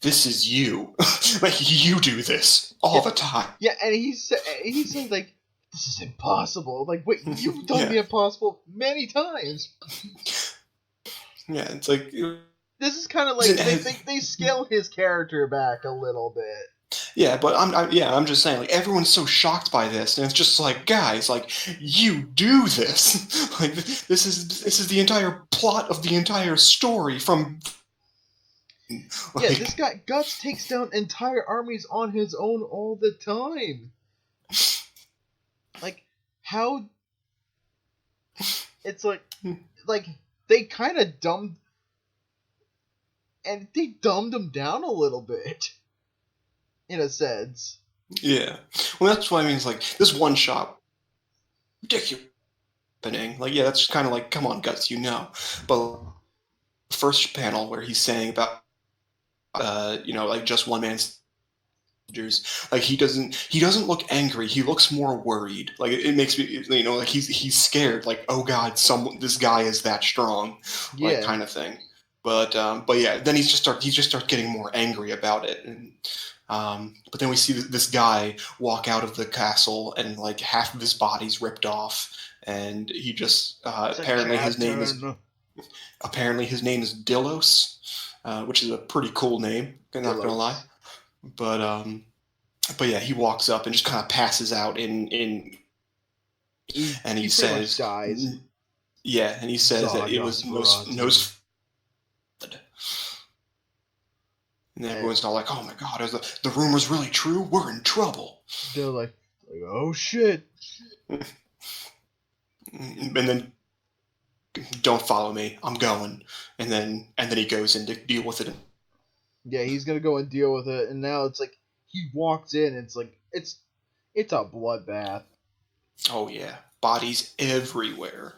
Speaker 2: this is you. Like, you do this all the time.
Speaker 1: Yeah, and he said like, this is impossible. Like, wait, you've done the impossible many times.
Speaker 2: Yeah, it's like,
Speaker 1: this is kind of like they scale his character back a little bit.
Speaker 2: Yeah, but I'm just saying, like, everyone's so shocked by this, and it's just like, guys, like, you do this. Like, this is the entire plot of the entire story from.
Speaker 1: Like, yeah, this guy Guts takes down entire armies on his own all the time. Like, how? It's like they kind of dumbed him down a little bit, in a sense.
Speaker 2: Yeah, well, that's what I mean. It's like this one shot, ridiculous. Like, yeah, that's kind of like, come on, Guts, But the first panel where he's saying about. Like just one man's soldiers. Like he doesn't look angry. He looks more worried. Like it makes me, like he's scared. Like, oh God, this guy is that strong, like kind of thing. But yeah, then he just starts getting more angry about it. And but then we see this guy walk out of the castle, and like half of his body's ripped off, and he just apparently his name is Dilos. Which is a pretty cool name, I'm not gonna lie. But yeah, he walks up and just kind of passes out and he says,
Speaker 1: dies.
Speaker 2: Yeah, and he says that it was nose. And everyone's all like, oh my God, is the rumor's really true? We're in trouble.
Speaker 1: They're like, oh shit.
Speaker 2: And then, don't follow me, I'm going. And then he goes in to deal with it.
Speaker 1: Yeah, he's gonna go and deal with it, and now it's like he walks in, and it's like it's a bloodbath.
Speaker 2: Oh yeah, bodies everywhere.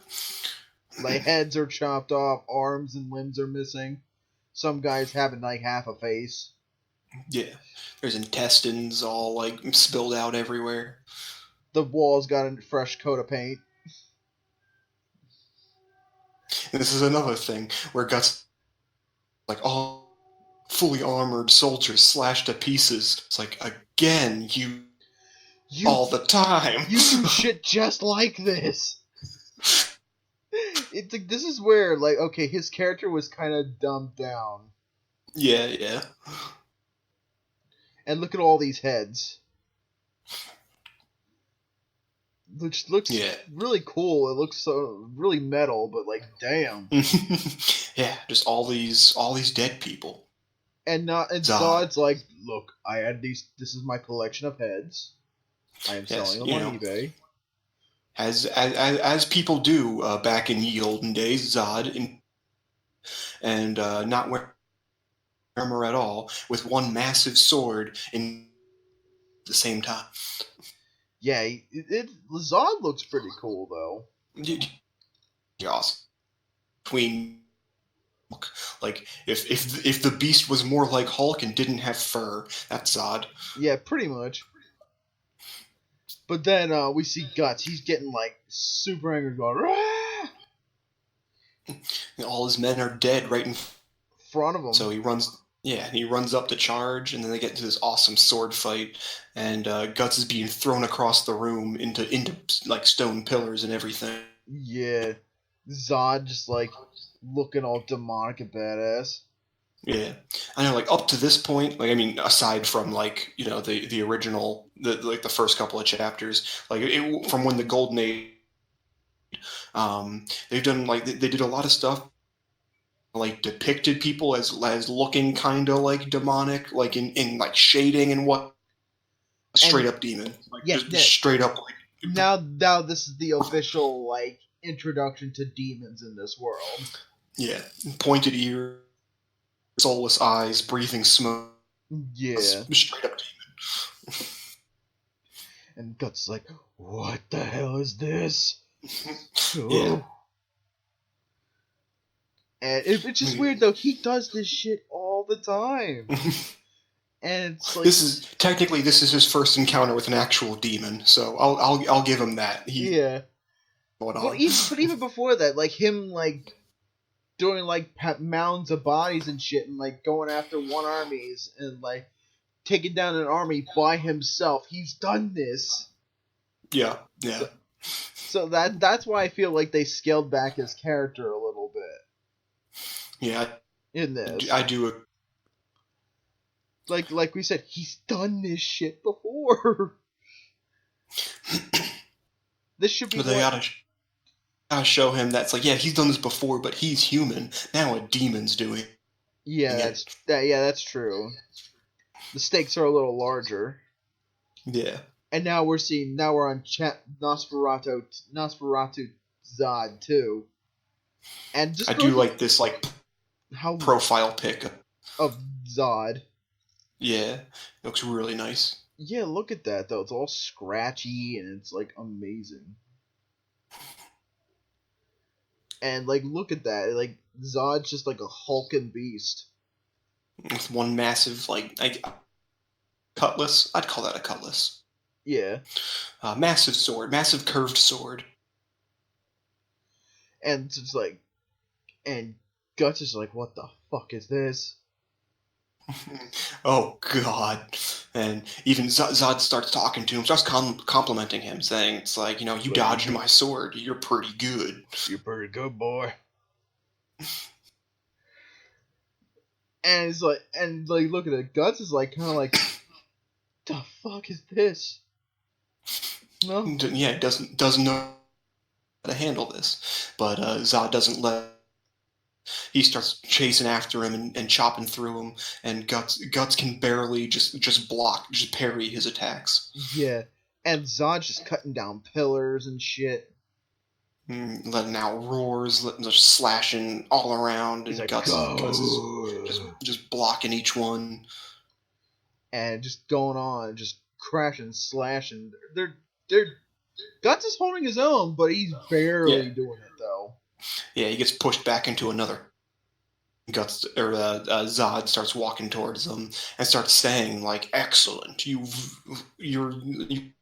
Speaker 1: Like heads are chopped off, arms and limbs are missing. Some guys having like half a face.
Speaker 2: Yeah. There's intestines all like spilled out everywhere.
Speaker 1: The walls got a fresh coat of paint.
Speaker 2: And this is another thing where Guts, like, all fully armored soldiers slashed to pieces. It's like, again, you all the time.
Speaker 1: You do shit just like this. It's like, this is where, like, okay, his character was kind of dumbed down.
Speaker 2: Yeah.
Speaker 1: And look at all these heads. Which looks really cool. It looks so really metal, but like, damn.
Speaker 2: Yeah, just all these dead people.
Speaker 1: And Zod's like, look, I had these. This is my collection of heads. I am selling them on eBay.
Speaker 2: As people do back in ye olden days, Zod and not wearing armor at all, with one massive sword in the same time.
Speaker 1: Yeah, Zod looks pretty cool though.
Speaker 2: Awesome. Between, like, if the beast was more like Hulk and didn't have fur, that's Zod.
Speaker 1: Yeah, pretty much. But then we see Guts. He's getting like super angry, going, "Rah!"
Speaker 2: All his men are dead right in
Speaker 1: front of him.
Speaker 2: So he runs. Yeah, he runs up to charge, and then they get into this awesome sword fight, and Guts is being thrown across the room into like stone pillars and everything.
Speaker 1: Yeah, Zod just like looking all demonic and badass.
Speaker 2: Yeah, I know. Like up to this point, like I mean, aside from like the original, the first couple of chapters, like from when the Golden Age, they've done like they did a lot of stuff. Like depicted people as looking kind of like demonic, like in like shading and what, straight up demon, like just straight up like.
Speaker 1: Now this is the official like introduction to demons in this world.
Speaker 2: Yeah, pointed ears, soulless eyes, breathing smoke.
Speaker 1: Yeah,
Speaker 2: straight up demon.
Speaker 1: And Guts like, what the hell is this?
Speaker 2: Yeah.
Speaker 1: And it's just weird though. He does this shit all the time, and it's like
Speaker 2: this is his first encounter with an actual demon. So I'll give him that.
Speaker 1: But even before that, like him like doing like mounds of bodies and shit, and like going after one armies and like taking down an army by himself. He's done this.
Speaker 2: Yeah.
Speaker 1: So that's why I feel like they scaled back his character a little bit.
Speaker 2: Yeah,
Speaker 1: in this,
Speaker 2: I do.
Speaker 1: Like we said, he's done this shit before. This should be.
Speaker 2: But they gotta show him that's like, yeah, he's done this before, but he's human. Now a demon's doing.
Speaker 1: Yeah, that's true. The stakes are a little larger.
Speaker 2: Yeah.
Speaker 1: And now we're on Nosferatu Zod too. And just
Speaker 2: I do like this like profile pic
Speaker 1: of Zod.
Speaker 2: Yeah, it looks really nice.
Speaker 1: Yeah, look at that though. It's all scratchy and it's like amazing. And like, look at that. Like Zod's just like a hulking beast.
Speaker 2: With one massive like cutlass. I'd call that a cutlass.
Speaker 1: Yeah.
Speaker 2: Massive sword, massive curved sword.
Speaker 1: And it's like, and Guts is like, what the fuck is this?
Speaker 2: Oh god. And even Zod starts talking to him, starts complimenting him, saying it's like, you dodged my sword, you're pretty good.
Speaker 1: You're pretty good, boy. And it's like, look at it. Guts is like, kind of like, the fuck is this? No.
Speaker 2: Yeah, doesn't know how to handle this, but Zod doesn't let. He starts chasing after him and chopping through him, and Guts can barely just parry his attacks.
Speaker 1: Yeah, and Zod's just cutting down pillars and shit.
Speaker 2: Letting out roars, just slashing all around, and
Speaker 1: like,
Speaker 2: Guts is just blocking each one.
Speaker 1: And just going on, just crashing, slashing. They're Guts is holding his own, but he's barely doing it though.
Speaker 2: Yeah, he gets pushed back into another Guts or Zod starts walking towards them and starts saying like, "Excellent, you're the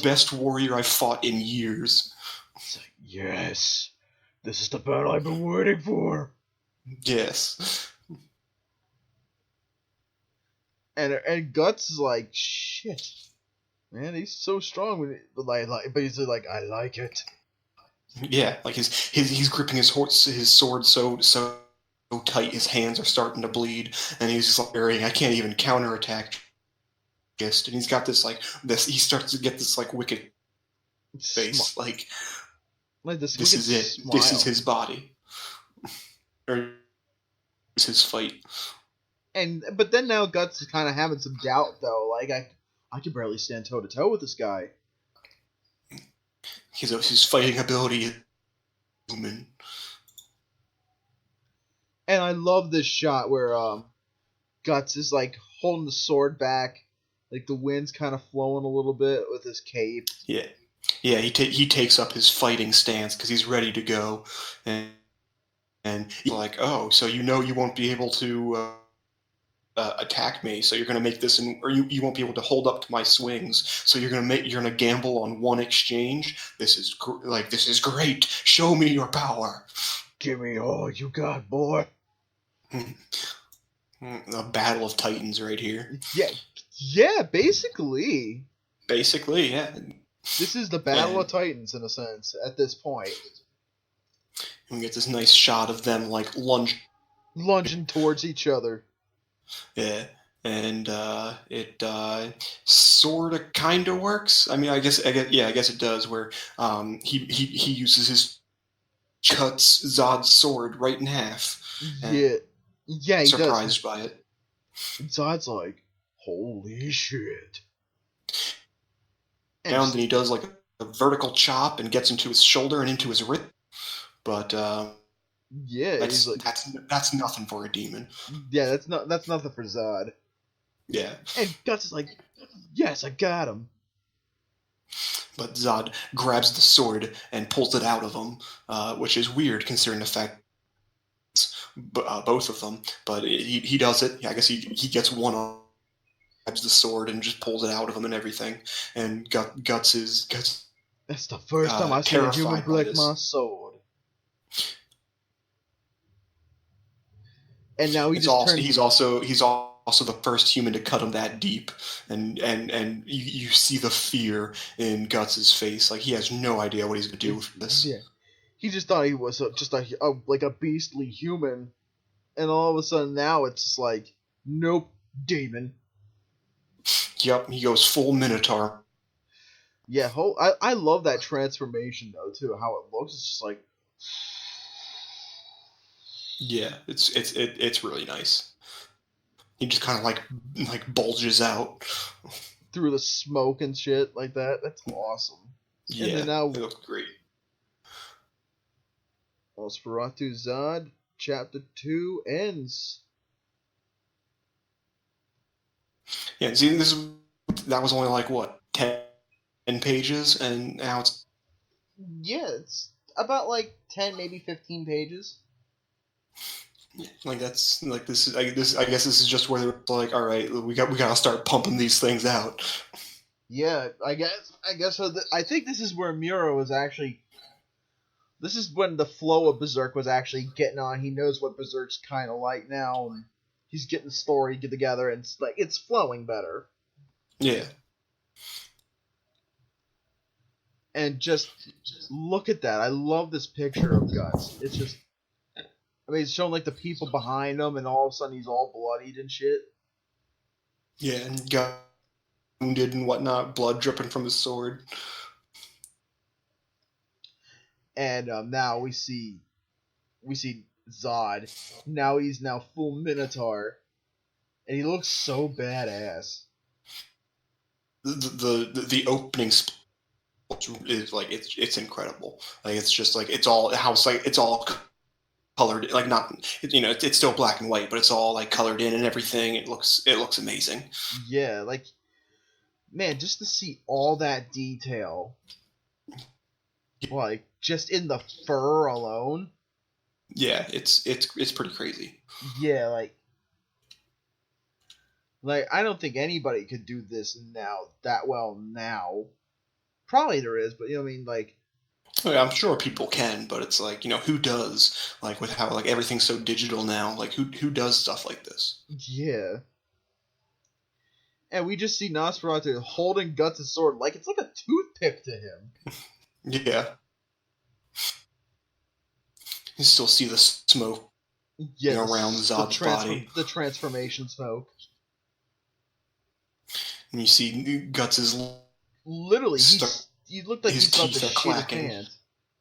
Speaker 2: best warrior I've fought in years."
Speaker 1: It's like, yes, this is the battle I've been waiting for.
Speaker 2: Yes.
Speaker 1: And Guts is like, shit, man, he's so strong. But he's like, I like it.
Speaker 2: Yeah, like he's gripping his sword so tight his hands are starting to bleed, and he's just like, I can't even counterattack. And he's got this he starts to get this like wicked face, like
Speaker 1: this
Speaker 2: is it.
Speaker 1: smile.
Speaker 2: This is his body, or is his fight.
Speaker 1: But then now Guts is kind of having some doubt though. Like I can barely stand toe to toe with this guy.
Speaker 2: His fighting ability is human.
Speaker 1: And I love this shot where Guts is like holding the sword back, like the wind's kind of flowing a little bit with his cape.
Speaker 2: Yeah. He takes up his fighting stance because he's ready to go, and he's like, oh, so you won't be able to attack me, so you're gonna make this, or you won't be able to hold up to my swings, so you're gonna gamble on one exchange. This is great. Show me your power.
Speaker 1: Give me all you got, boy.
Speaker 2: A battle of titans right here.
Speaker 1: Yeah, basically.
Speaker 2: Basically, yeah.
Speaker 1: This is the battle of titans in a sense at this point.
Speaker 2: And we get this nice shot of them like
Speaker 1: lunging towards each other.
Speaker 2: Yeah, and it sort of kind of works. I mean, I guess it does. Where he uses his cuts Zod's sword right in half.
Speaker 1: Yeah, he
Speaker 2: surprised
Speaker 1: does.
Speaker 2: by it.
Speaker 1: And Zod's like, holy shit.
Speaker 2: And then he does like a vertical chop and gets into his shoulder and into his wrist. But that's nothing for a demon.
Speaker 1: Yeah, that's nothing for Zod.
Speaker 2: Yeah.
Speaker 1: And Guts is like, yes, I got him.
Speaker 2: But Zod grabs the sword and pulls it out of him, which is weird considering the fact both of them. But he does it. I guess he gets one on. Grabs the sword and just pulls it out of him and everything. And Guts.
Speaker 1: That's the first time I see a human break my sword. And now he's
Speaker 2: also the first human to cut him that deep, and you see the fear in Guts's face. Like he has no idea what he's gonna do with this.
Speaker 1: Yeah, he just thought he was just like a beastly human, and all of a sudden now it's like, nope, demon.
Speaker 2: Yep, he goes full Minotaur.
Speaker 1: Yeah, I love that transformation though too. How it looks, it's just like.
Speaker 2: Yeah, it's really nice. He just kind of like bulges out
Speaker 1: through the smoke and shit like that. That's awesome.
Speaker 2: Yeah,
Speaker 1: and then now,
Speaker 2: it looks great.
Speaker 1: Nosferatu Zod Chapter 2 ends.
Speaker 2: Yeah, see, that was only like what 10 pages, and now it's.
Speaker 1: Yeah, it's about like 10, maybe 15 pages.
Speaker 2: Like that's like this is I guess this is just where they're like, all right, we gotta start pumping these things out.
Speaker 1: Yeah, I guess so. I think this is where Miura was actually. This is when the flow of Berserk was actually getting on. He knows what Berserk's kind of like now, and he's getting the story together, and it's flowing better.
Speaker 2: Yeah.
Speaker 1: And just look at that. I love this picture of Guts. It's just. I mean, it's showing like the people behind him, and all of a sudden he's all bloodied and shit.
Speaker 2: Yeah, and got wounded and whatnot, blood dripping from his sword.
Speaker 1: And now we see Zod. Now he's full Minotaur, and he looks so badass.
Speaker 2: The opening is like it's incredible. Like it's just like it's all colored, like not, it's still black and white, but it's all like colored in and everything. It looks amazing.
Speaker 1: Yeah, like, man, just to see all that detail, like just in the fur alone.
Speaker 2: Yeah, it's pretty crazy.
Speaker 1: Yeah, like I don't think anybody could do this now that well now. Probably there is, but you know what I mean, like.
Speaker 2: I'm sure people can, but it's like, who does? Like, with how like everything's so digital now, like who does stuff like this?
Speaker 1: Yeah. And we just see Nosferatu holding Guts' sword like it's like a toothpick to him.
Speaker 2: Yeah. You still see the smoke around Zod's body.
Speaker 1: The transformation smoke.
Speaker 2: And you see Guts'
Speaker 1: literally, he looked like he's about to shit his pants.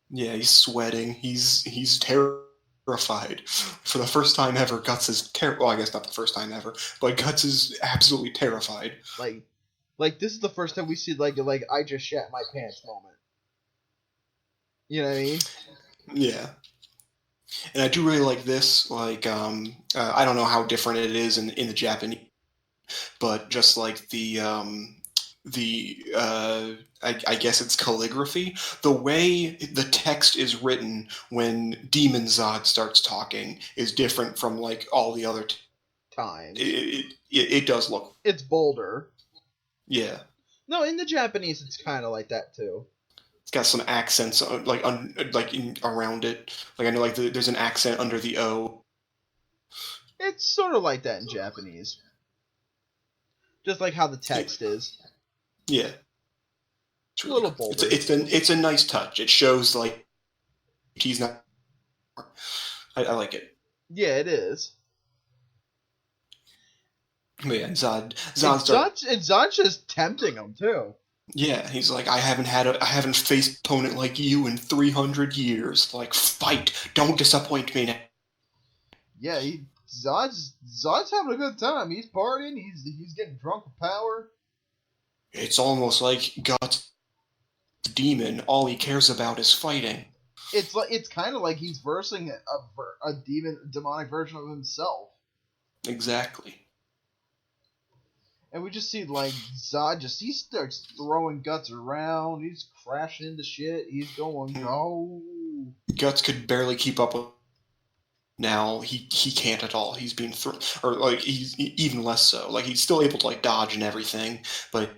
Speaker 2: Yeah, he's sweating. He's terrified. For the first time ever, Guts is well, I guess not the first time ever, but Guts is absolutely terrified.
Speaker 1: Like this is the first time we see like I just shat my pants moment. You know what I mean?
Speaker 2: Yeah. And I do really like this. Like, I don't know how different it is in the Japanese, but just like I guess it's calligraphy. The way the text is written when Demon Zod starts talking is different from like all the other
Speaker 1: times.
Speaker 2: It does look.
Speaker 1: It's bolder.
Speaker 2: Yeah.
Speaker 1: No, in the Japanese, it's kind of like that too.
Speaker 2: It's got some accents around it. Like I know, like there's an accent under the O.
Speaker 1: It's sort of like that in Japanese. Just like how the text is.
Speaker 2: Yeah.
Speaker 1: It's a little bolder.
Speaker 2: It's a nice touch. It shows like he's not. I like it.
Speaker 1: Yeah, it is.
Speaker 2: But yeah,
Speaker 1: Zod's just tempting him too.
Speaker 2: Yeah, he's like, I haven't faced an opponent like you in 300 years. Like, fight! Don't disappoint me now.
Speaker 1: Yeah, Zod's having a good time. He's partying. He's getting drunk with power.
Speaker 2: It's almost like Guts' demon. All he cares about is fighting.
Speaker 1: It's kind of like he's versing a demonic version of himself.
Speaker 2: Exactly.
Speaker 1: And we just see like Zod he starts throwing Guts around. He's crashing into shit. He's going no.
Speaker 2: Guts could barely keep up with. Now he can't at all. He's being thrown, or like he's even less so. Like he's still able to like dodge and everything, but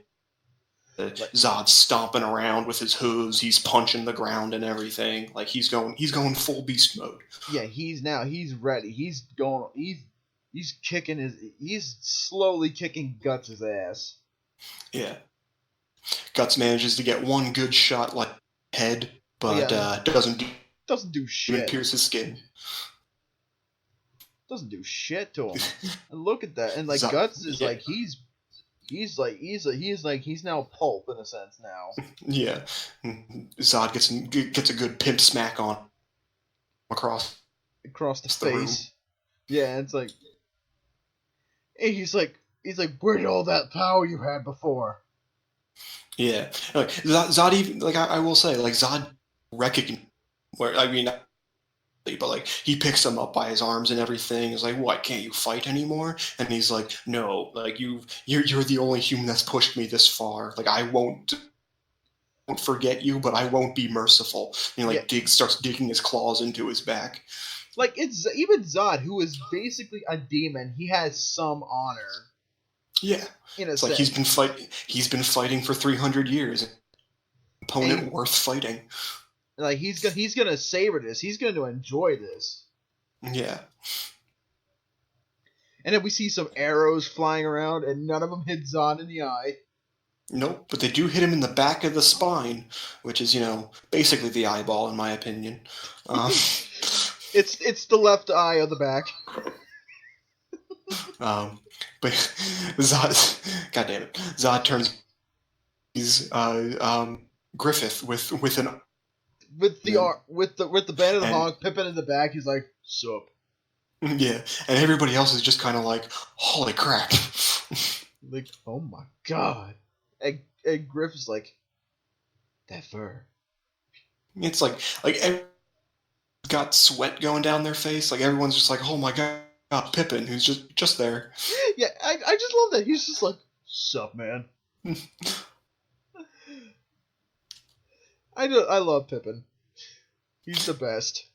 Speaker 2: Zod's stomping around with his hooves. He's punching the ground and everything. Like he's going full beast mode.
Speaker 1: Yeah, he's ready. He's slowly kicking Guts' ass.
Speaker 2: Yeah. Guts manages to get one good shot like head, but doesn't do shit. Even pierce his skin.
Speaker 1: Doesn't do shit to him. And look at that. And like Guts is like he's now pulp in a sense now.
Speaker 2: Yeah. Zod gets a good pimp smack on across
Speaker 1: the face. Room. Yeah, it's like. And he's like, where'd all that power you had before?
Speaker 2: Yeah, like Zod even like I will say like Zod recognize where I mean, but like he picks him up by his arms and everything. He's like, what? Can't you fight anymore? And he's like, no, like you're the only human that's pushed me this far. Like I won't forget you, but I won't be merciful. And starts digging his claws into his back.
Speaker 1: Like, it's even Zod, who is basically a demon, he has some honor.
Speaker 2: Yeah. It's like he's been fighting for 300 years. Opponent worth fighting.
Speaker 1: Like, he's gonna savor this. He's gonna enjoy this.
Speaker 2: Yeah.
Speaker 1: And then we see some arrows flying around, and none of them hit Zod in the eye.
Speaker 2: Nope, but they do hit him in the back of the spine, which is, basically the eyeball, in my opinion.
Speaker 1: It's the left eye of the back.
Speaker 2: But Zod, God damn it, Zod turns. He's Griffith with the band of the hog, Pippin in the back. He's like, "Sup." Yeah, and everybody else is just kind of like, "Holy crap!"
Speaker 1: Like, oh my god. And Griff is like, that fur.
Speaker 2: It's like got sweat going down their face. Like everyone's just like, oh my god, Pippin, who's just there.
Speaker 1: Yeah, I just love that. He's just like, sup, man. I love Pippin. He's the best.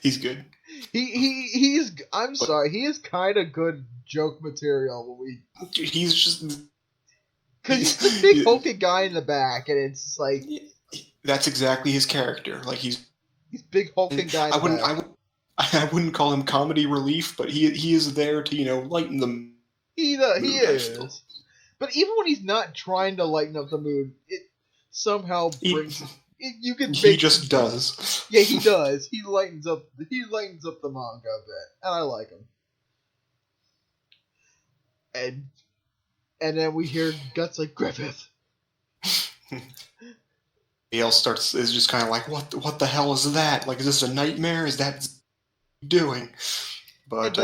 Speaker 2: He's good.
Speaker 1: He's. I'm sorry. He is kind of good joke material when we.
Speaker 2: He's just.
Speaker 1: Because he's the big hulking guy in the back, and it's like.
Speaker 2: That's exactly his character. Like he's
Speaker 1: big hulking guy.
Speaker 2: I wouldn't call him comedy relief, but he is there to lighten the mood.
Speaker 1: He is. But even when he's not trying to lighten up the mood, it somehow brings. He
Speaker 2: just does.
Speaker 1: Yeah, he does. He lightens up the manga a bit, and I like him. And then we hear Guts like Griffith.
Speaker 2: He else is just kind of like, what the hell is that? Like, is this a nightmare? Is that doing? But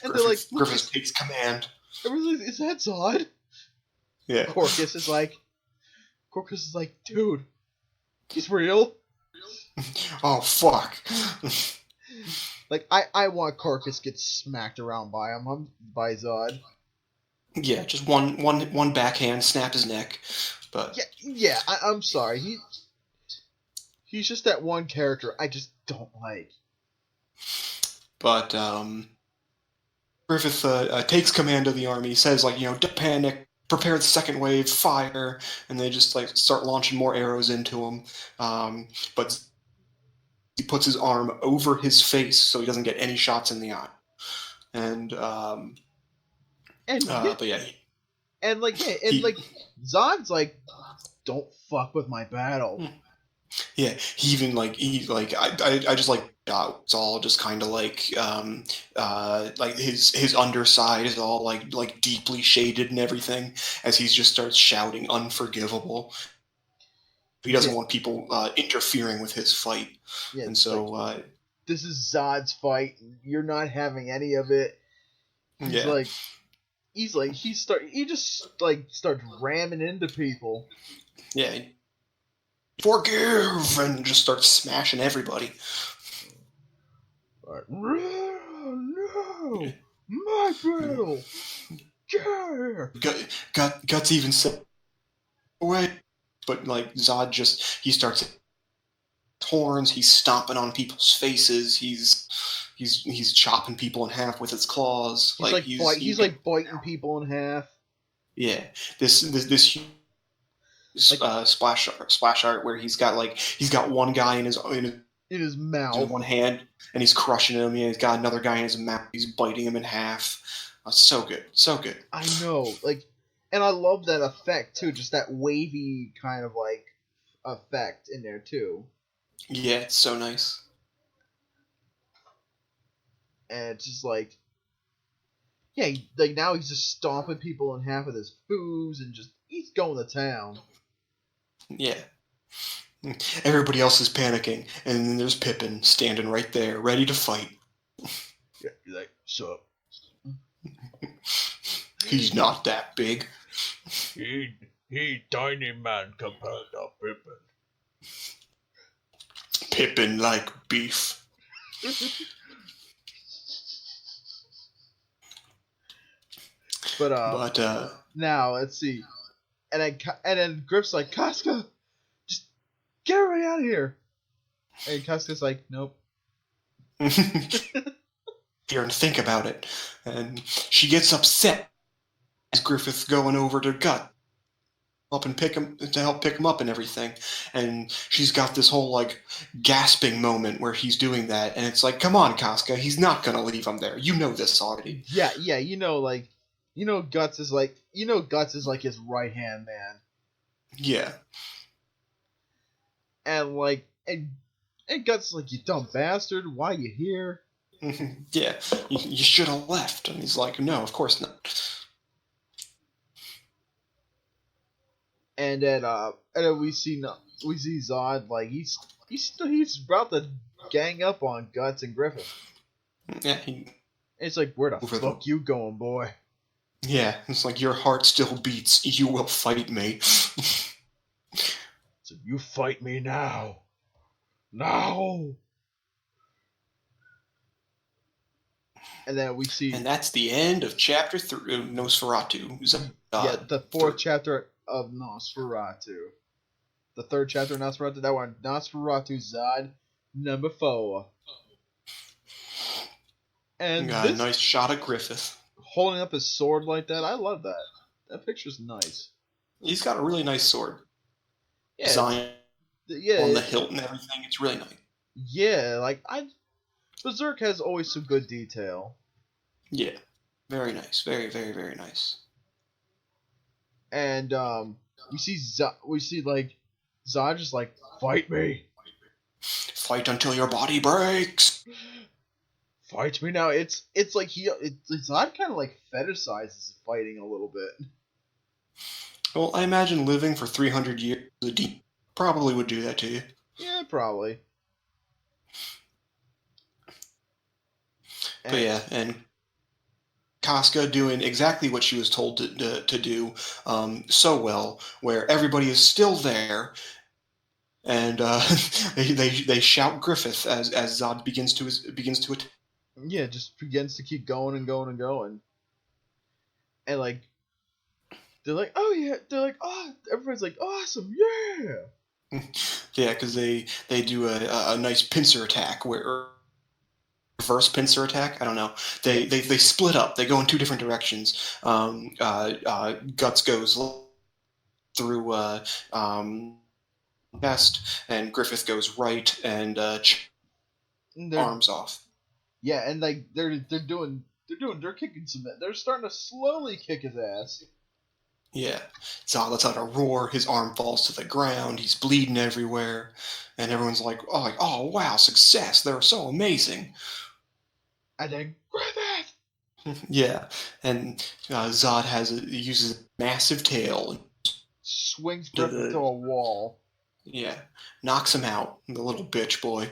Speaker 2: Griffith takes command.
Speaker 1: Everyone's like, is that Zod?
Speaker 2: Yeah.
Speaker 1: Corcus is like, dude, he's real.
Speaker 2: Oh fuck.
Speaker 1: Like I want Corcus get smacked around by Zod.
Speaker 2: Yeah, just one backhand, snap his neck. But
Speaker 1: yeah, I'm sorry. He's just that one character I just don't like.
Speaker 2: But Griffith takes command of the army. He says don't panic, prepare the second wave, fire, and they just start launching more arrows into him. But he puts his arm over his face so he doesn't get any shots in the eye. Zod's like, don't fuck with my battle. Yeah, he even I just it's all just kind of his underside is all like deeply shaded and everything as he just starts shouting unforgivable. He doesn't want people interfering with his fight, and so
Speaker 1: this is Zod's fight. You're not having any of it. He starts ramming into people.
Speaker 2: Yeah. Forgive! And just starts smashing everybody.
Speaker 1: No! My battle! Yeah!
Speaker 2: Guts even said away. But Zod he starts horns, he's stomping on people's faces, he's chopping people in half with his claws.
Speaker 1: He's biting people in half.
Speaker 2: Yeah. This splash art where he's got one guy in his
Speaker 1: mouth,
Speaker 2: in one hand, and he's crushing him. Yeah, he's got another guy in his mouth. He's biting him in half. So good.
Speaker 1: I know, and I love that effect too. Just that wavy kind of effect in there too.
Speaker 2: Yeah, it's so nice.
Speaker 1: And it's just now he's just stomping people in half with his foos and he's going to town.
Speaker 2: Yeah. Everybody else is panicking, and then there's Pippin standing right there, ready to fight.
Speaker 1: Yeah, you're like, sup?
Speaker 2: He's not that big.
Speaker 3: He tiny man compared to Pippin.
Speaker 2: Pippin like beef.
Speaker 1: But now let's see, and then Griff's like, Casca, just get everybody out of here. And Casca's like, nope.
Speaker 2: Here and think about it, and she gets upset as Griffith's going over to Gut up and help pick him up and everything, and she's got this whole gasping moment where he's doing that, and it's like, come on, Casca, he's not gonna leave him there. You know this already.
Speaker 1: Yeah, Guts is his right hand man.
Speaker 2: Yeah.
Speaker 1: And Guts is like, you dumb bastard, why you here?
Speaker 2: Yeah, you should have left. And he's like, no, of course not.
Speaker 1: And then we see Zod he's about to gang up on Guts and Griffith.
Speaker 2: Yeah,
Speaker 1: it's like, where the fuck you going, boy?
Speaker 2: Yeah, it's like, your heart still beats. You will fight me.
Speaker 1: So you fight me now. Now! And then we see...
Speaker 2: And that's the end of Chapter 3 of Nosferatu.
Speaker 1: Yeah, the fourth chapter of Nosferatu. The third chapter of Nosferatu. That one, Nosferatu Zod number 4. And
Speaker 2: Got a
Speaker 1: this
Speaker 2: nice shot of Griffith.
Speaker 1: holding up his sword like that, I love that. That picture's nice.
Speaker 2: He's got a really nice sword.
Speaker 1: Yeah,
Speaker 2: Design
Speaker 1: yeah,
Speaker 2: on the hilt and everything. It's really nice.
Speaker 1: yeah. Like Berserk has always some good detail.
Speaker 2: Yeah. Very nice. Very, very, very nice.
Speaker 1: And we see like Zod just like, fight me.
Speaker 2: Fight until your body breaks.
Speaker 1: Fight me now. It's like Zod kind of like fetishizes fighting a little bit.
Speaker 2: Well, I imagine living for 300 years, the demon probably would do that to you.
Speaker 1: Yeah, probably.
Speaker 2: But yeah, and Casca doing exactly what she was told to do so well, where everybody is still there, and they shout Griffith as Zod begins to attack.
Speaker 1: Yeah, just begins to keep going and going and going. And like they're like, oh yeah, they're like, oh, everybody's like, awesome, yeah.
Speaker 2: Yeah, because they do a nice pincer attack or reverse pincer attack. I don't know. They split up. They go in two different directions. Guts goes through chest, and Griffith goes right and arms off.
Speaker 1: Yeah, and like they're kicking some. They're starting to slowly kick his ass.
Speaker 2: Yeah, Zod lets out a roar. His arm falls to the ground. He's bleeding everywhere, and everyone's like, "Oh, wow, success! They're so amazing."
Speaker 1: And then Griffith.
Speaker 2: Yeah, and Zod uses a massive tail and
Speaker 1: swings Griffith to a wall.
Speaker 2: Yeah, knocks him out. The little bitch boy.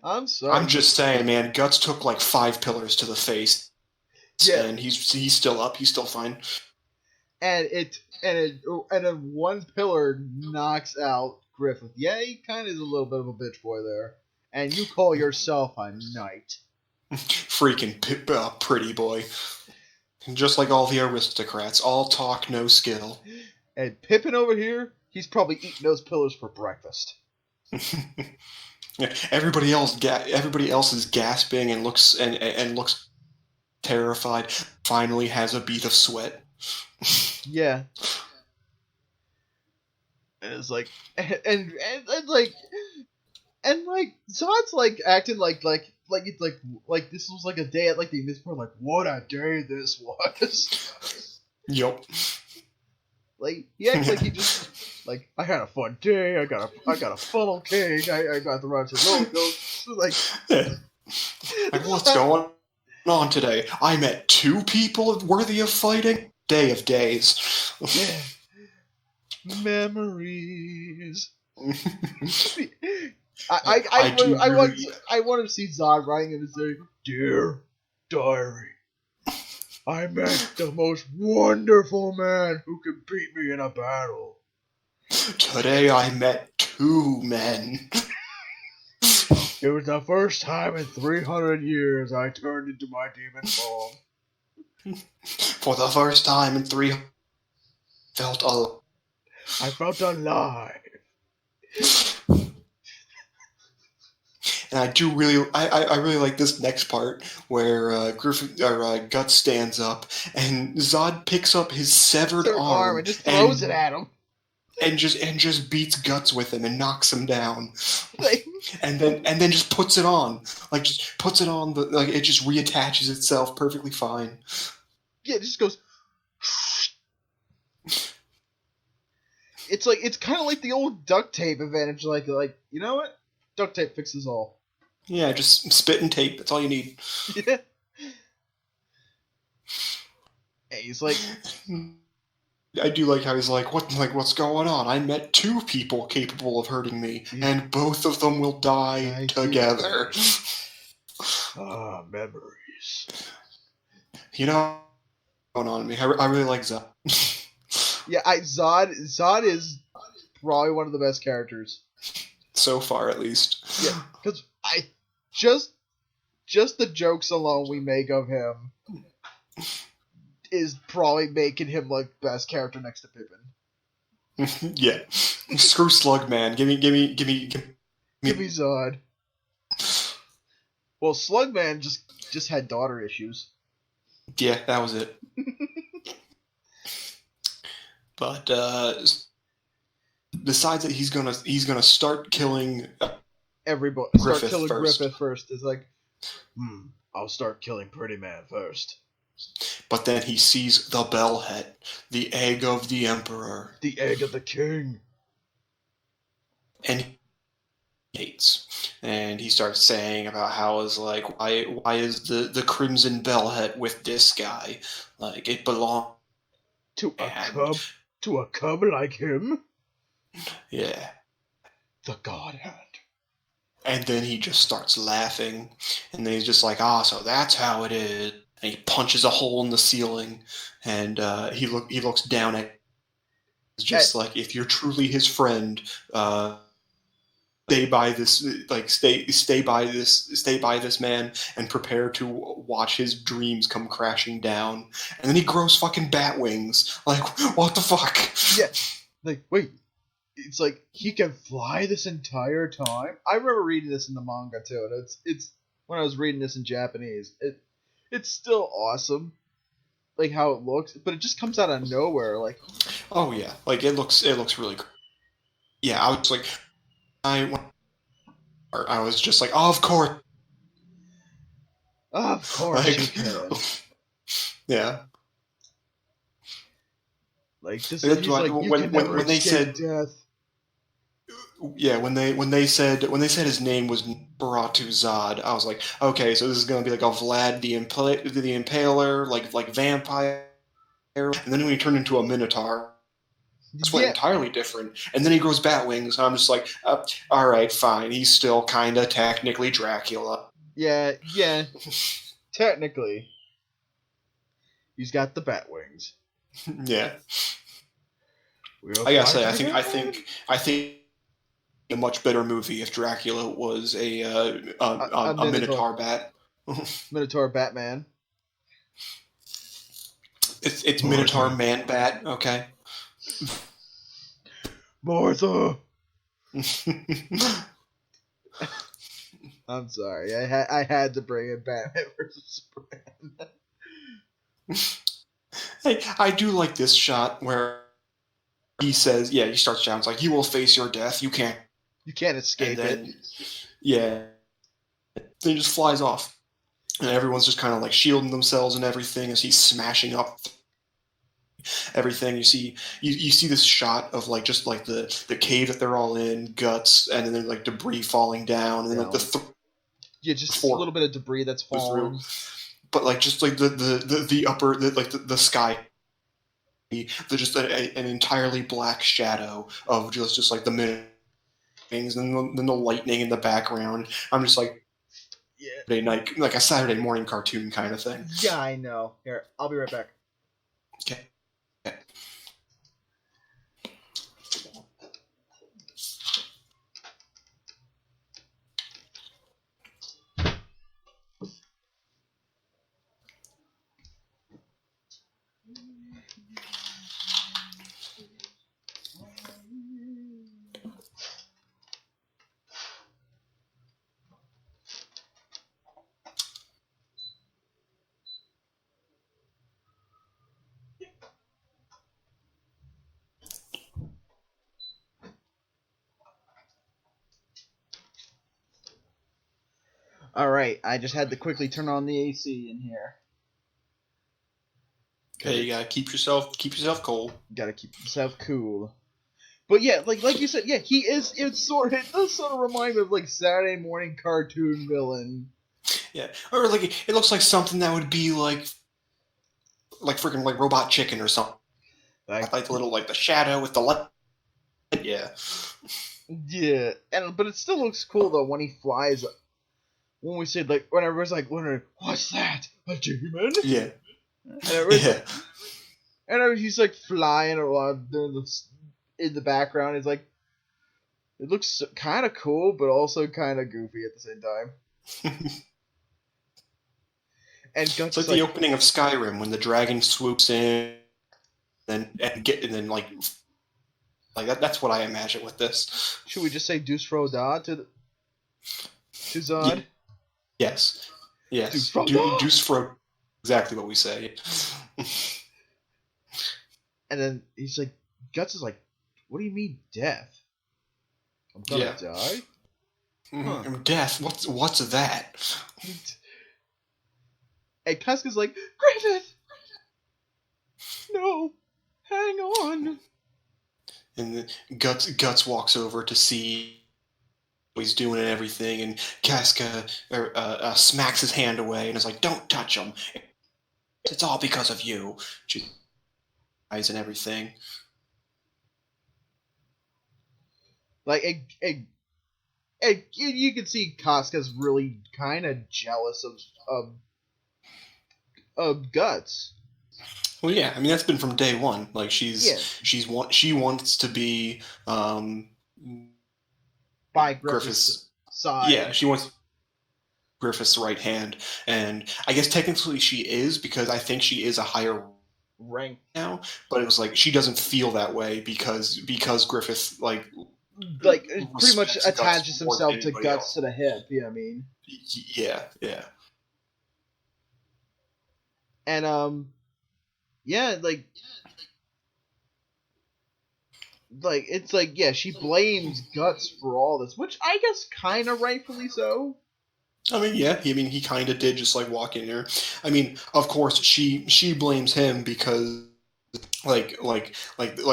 Speaker 1: I'm sorry.
Speaker 2: I'm just saying, man. Guts took like 5 pillars to the face. Yeah, and he's still up. He's still fine.
Speaker 1: And then one pillar knocks out Griffith. Yeah, he kind of is a little bit of a bitch boy there. And you call yourself a knight?
Speaker 2: Freaking pretty boy. Just like all the aristocrats, all talk, no skill.
Speaker 1: And Pippin over here, he's probably eating those pillars for breakfast.
Speaker 2: Yeah, everybody else is gasping and looks terrified. Finally has a bead of sweat.
Speaker 1: Yeah. And it's like, and Zod's like acting like this was like a day at like the Miss Point, like what a day this was.
Speaker 2: Yup.
Speaker 1: Like he acts like he just like I had a fun day. I got a funnel cake. I got the run to local. Like,
Speaker 2: yeah. Like what's going on today? I met 2 people worthy of fighting. Day of days.
Speaker 1: Yeah. Memories. I want to see Zod writing and say, "Dear Diary, I met the most wonderful man who could beat me in a battle.
Speaker 2: Today I met 2 men.
Speaker 1: It was the first time in 300 years I turned into my demon form.
Speaker 2: For the first time in 300
Speaker 1: I felt alive."
Speaker 2: And I really like this next part where Guts stands up and Zod picks up his severed arm
Speaker 1: and just throws it at him.
Speaker 2: And just beats Guts with him and knocks him down.
Speaker 1: Like,
Speaker 2: and then just puts it on. Like just puts it on it just reattaches itself perfectly fine.
Speaker 1: Yeah, it just goes. It's kind of like the old duct tape advantage. Like you know what? Duct tape fixes all.
Speaker 2: Yeah, just spit and tape. That's all you need.
Speaker 1: Yeah. Hey, he's like.
Speaker 2: I do like how he's like, what's going on? I met 2 people capable of hurting me, and both of them will die together.
Speaker 1: Ah, memories.
Speaker 2: You know what's going on with me? I really like Zod.
Speaker 1: Yeah, Zod is probably one of the best characters.
Speaker 2: So far, at least.
Speaker 1: Yeah, because just the jokes alone we make of him is probably making him like best character next to Pippin.
Speaker 2: Yeah. Screw Slug Man. Give me
Speaker 1: Give me Zod. Well, Slugman just had daughter issues.
Speaker 2: Yeah, that was it. But besides that, he's gonna start killing
Speaker 1: Everybody
Speaker 2: Griffith
Speaker 1: start killing
Speaker 2: first.
Speaker 1: Griffith first. It's like, I'll start killing Pretty Man first.
Speaker 2: But then he sees the Bellhead, the egg of the Emperor,
Speaker 1: The egg of the king.
Speaker 2: and he hates. And he starts saying about how is like why is the Crimson Bellhead with this guy? Like it belongs
Speaker 1: To a cub like him?
Speaker 2: Yeah.
Speaker 1: The God Hand.
Speaker 2: And then he just starts laughing, and then he's just like, so that's how it is. And he punches a hole in the ceiling, and he looks down at. It's just like, if you're truly his friend, stay by this, like stay by this man, and prepare to watch his dreams come crashing down. And then he grows fucking bat wings. Like, what the fuck?
Speaker 1: Yeah. Like, wait. It's like he can fly this entire time. I remember reading this in the manga too, and it's when I was reading this in Japanese. It's still awesome, like how it looks, but it just comes out of nowhere. Like,
Speaker 2: oh yeah, like it looks really cool. Yeah, I was like, I was just like, of course,
Speaker 1: like, you can.
Speaker 2: Yeah.
Speaker 1: Like this is like when they said death.
Speaker 2: Yeah, when they said his name was Baratu Zod, I was like, okay, so this is gonna be like a Vlad the Impaler, like vampire, and then when he turned into a Minotaur, it's entirely different. And then he grows bat wings, and I'm just like, all right, fine, he's still kind of technically Dracula.
Speaker 1: Yeah, technically, he's got the bat wings.
Speaker 2: Yeah, I gotta say, I think a much better movie if Dracula was a Minotaur bat.
Speaker 1: Minotaur Batman.
Speaker 2: It's Minotaur Man Bat, okay.
Speaker 1: Martha. I'm sorry, I had to bring in Batman versus Superman.
Speaker 2: Hey, I do like this shot where he says, he starts shouting, it's like, you will face your death, you can't
Speaker 1: escape it.
Speaker 2: Yeah. Then he just flies off. And everyone's just kind of like shielding themselves and everything as he's smashing up everything. You see this shot of like just like the cave that they're all in, guts, and then like debris falling down, and then like
Speaker 1: just a little bit of debris that's falling.
Speaker 2: But like just like the upper the sky, just an entirely black shadow of just like the minute things, and then the lightning in the background. I'm just like, Saturday night, like a Saturday morning cartoon kind of thing.
Speaker 1: Yeah, I know. Here, I'll be right back.
Speaker 2: Okay.
Speaker 1: Alright, I just had to quickly turn on the AC in here.
Speaker 2: Okay, you gotta keep yourself cold.
Speaker 1: Gotta keep yourself cool. But yeah, like you said, yeah, he is. It does sort of remind me of like Saturday morning cartoon villain.
Speaker 2: Yeah, or like it looks like something that would be like freaking like Robot Chicken or something. Like the little the shadow with the light. Yeah.
Speaker 1: Yeah, but it still looks cool though when he flies. When we said when everyone's wondering, what's that? A demon?
Speaker 2: Yeah.
Speaker 1: And he's flying around in the background. It's like, it looks kind of cool, but also kind of goofy at the same time. And Guts
Speaker 2: it's like the opening of Skyrim when the dragon swoops in, and then that's what I imagine with this.
Speaker 1: Should we just say Deuce Fro Da to Zod?
Speaker 2: Yes. Yes.
Speaker 1: Deuce
Speaker 2: Fro. Exactly what we say.
Speaker 1: And then he's like, Guts is like, what do you mean death? I'm gonna die? Huh.
Speaker 2: Death? What's that?
Speaker 1: And Casca's like, Griffith! No! Hang on!
Speaker 2: And Guts walks over to see what he's doing and everything, and Casca smacks his hand away and is like, "Don't touch him. It's all because of you." She eyes and everything.
Speaker 1: Like, you can see Casca's really kind of jealous of Guts.
Speaker 2: Well, yeah, I mean that's been from day one. Like she wants to be
Speaker 1: by Griffith's side.
Speaker 2: Yeah, she wants Griffith's right hand, and I guess technically she is, because I think she is a higher
Speaker 1: rank
Speaker 2: now. But it was like she doesn't feel that way because Griffith like
Speaker 1: pretty much attaches himself to Guts
Speaker 2: else.
Speaker 1: to the hip. Yeah, I mean.
Speaker 2: Yeah.
Speaker 1: And yeah, like it's like, yeah, she blames Guts for all this, which I guess kind of rightfully so.
Speaker 2: I mean, yeah, he kind of did just like walk in here. I mean, of course she blames him because like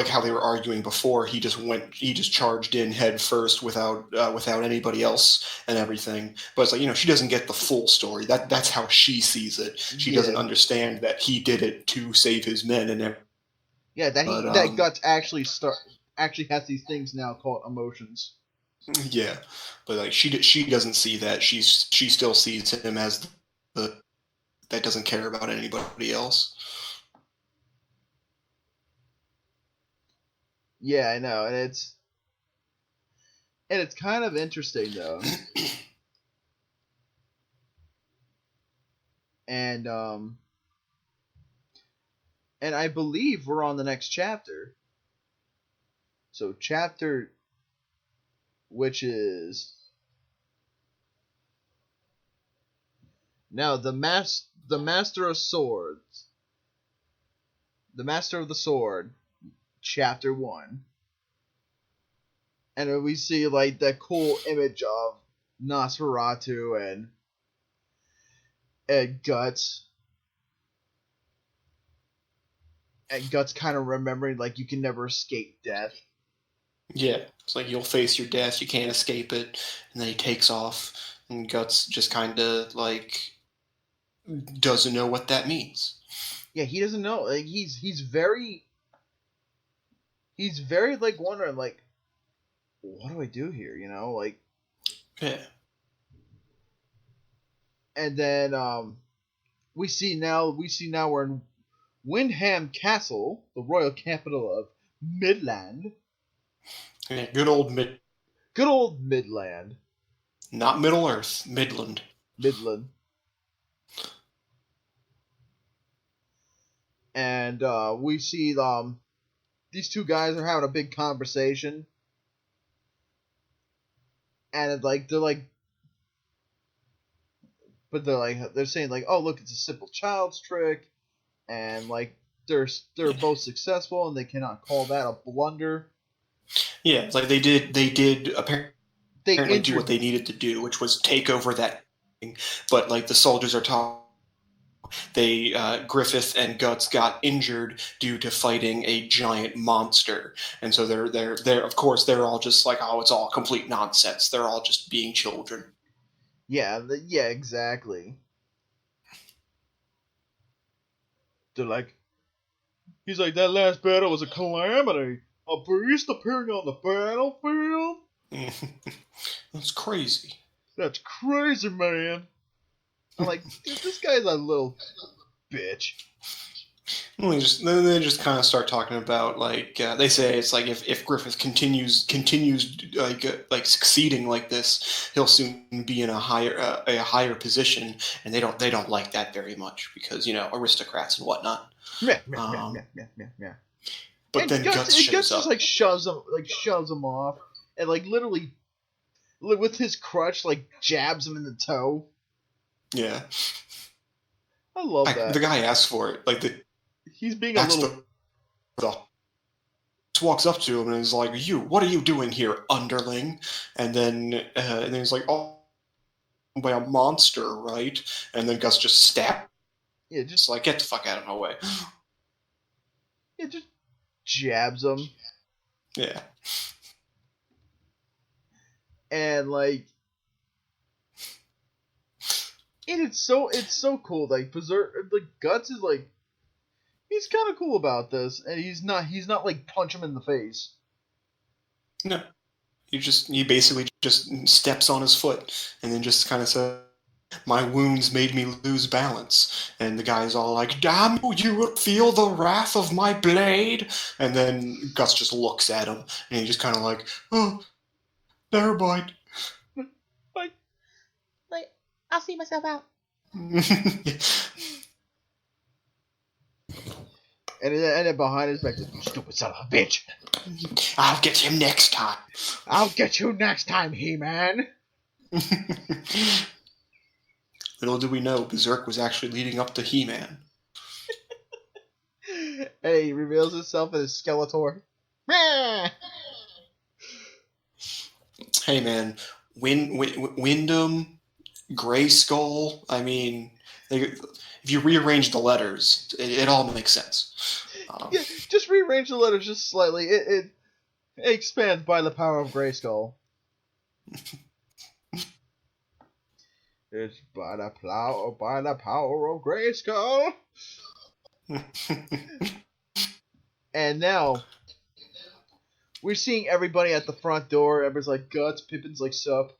Speaker 2: how they were arguing before, he just charged in head first without anybody else and everything. But it's like, she doesn't get the full story. That's how she sees it. She doesn't understand that he did it to save his men and everything.
Speaker 1: Yeah, that Guts actually has these things now called emotions.
Speaker 2: Yeah, but like she doesn't see that. She still sees him as the that doesn't care about anybody else.
Speaker 1: Yeah, I know, and it's kind of interesting though. And I believe we're on the next chapter. So chapter, which is now the master of swords, the master of the sword, chapter 1. And we see like that cool image of Nosferatu and Guts. And Guts kind of remembering, like, you can never escape death.
Speaker 2: Yeah, it's like you'll face your death, you can't escape it, and then he takes off, and Guts just kind of like doesn't know what that means.
Speaker 1: Yeah, he doesn't know. Like he's very like wondering, like, what do I do here? Like.
Speaker 2: Yeah.
Speaker 1: And then we see now we're in Windham Castle, the royal capital of Midland.
Speaker 2: Yeah, good old
Speaker 1: Midland.
Speaker 2: Not Middle Earth, Midland.
Speaker 1: And we see these two guys are having a big conversation. And they're saying like, oh, look, it's a simple child's trick, and like they're both successful and they cannot call that a blunder.
Speaker 2: Yeah, it's like they did apparently do what they needed to do, which was take over that thing. But like the soldiers are talking, Griffith and Guts got injured due to fighting a giant monster, and so they're of course they're all just like, oh, it's all complete nonsense. They're all just being children.
Speaker 1: Yeah, exactly. They're like, he's like, that last battle was a calamity. A beast appearing on the battlefield?
Speaker 2: That's crazy.
Speaker 1: That's crazy, man. I'm like, dude, this guy's a little bitch.
Speaker 2: Well, they just kind of start talking about like they say it's like if Griffith continues like succeeding like this, he'll soon be in a higher position, and they don't like that very much because aristocrats and whatnot.
Speaker 1: Yeah.
Speaker 2: But
Speaker 1: and
Speaker 2: then Guts shows up.
Speaker 1: Just like shoves him off, and like literally with his crutch like jabs him in the toe.
Speaker 2: Yeah.
Speaker 1: I love that.
Speaker 2: The guy asks for it. Like,
Speaker 1: He's being a
Speaker 2: that's
Speaker 1: little.
Speaker 2: the just walks up to him and is like, what are you doing here, underling? And then he's like, oh, by a monster, right? And then Gus just stabs.
Speaker 1: Yeah,
Speaker 2: Just like, get the fuck out of my way.
Speaker 1: Yeah, just jabs him.
Speaker 2: Yeah.
Speaker 1: And like, and it's so cool. Like Berserk, like Guts is like, he's kind of cool about this, and he's not like punch him in the face.
Speaker 2: No. He basically just steps on his foot and then just kind of says, my wounds made me lose balance. And the guy's all like, damn you feel the wrath of my blade? And then Gus just looks at him and he just kind of like, oh, never mind.
Speaker 4: Like, I'll see myself out.
Speaker 1: And then behind his back, you stupid son of a bitch.
Speaker 2: I'll get him next time.
Speaker 1: I'll get you next time, He-Man.
Speaker 2: Little did we know, Berserk was actually leading up to He-Man.
Speaker 1: And he reveals himself as Skeletor.
Speaker 2: Hey man, Wyndham, Grayskull, I mean, if you rearrange the letters, it all makes sense.
Speaker 1: Yeah, just rearrange the letters just slightly. It expands by the power of Grayskull. It's by the power of Grayskull. And now we're seeing everybody at the front door. Everybody's like Guts, Pippin's like sup.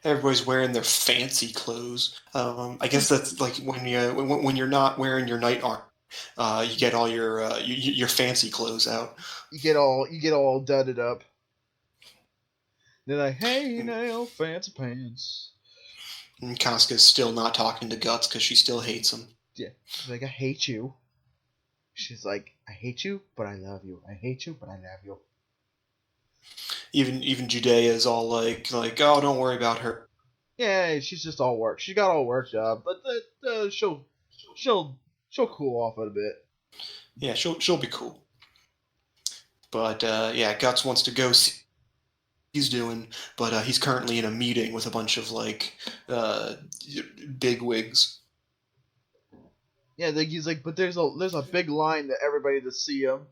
Speaker 2: Everybody's wearing their fancy clothes. I guess that's like when you're not wearing your night armor, you get all your fancy clothes out.
Speaker 1: You get all dudded up. They're like, hey now, fancy pants.
Speaker 2: And Casca's still not talking to Guts because she still hates him.
Speaker 1: Yeah, she's like, I hate you. She's like, I hate you, but I love you. I hate you, but I love you.
Speaker 2: Even Judea's all like, oh, don't worry about her.
Speaker 1: Yeah, she's just all worked. She got all worked up, but she'll cool off a bit.
Speaker 2: Yeah, she'll be cool. But yeah, Guts wants to go see what he's doing, but he's currently in a meeting with a bunch of like bigwigs.
Speaker 1: Yeah, he's like, but there's a big line to everybody to see him.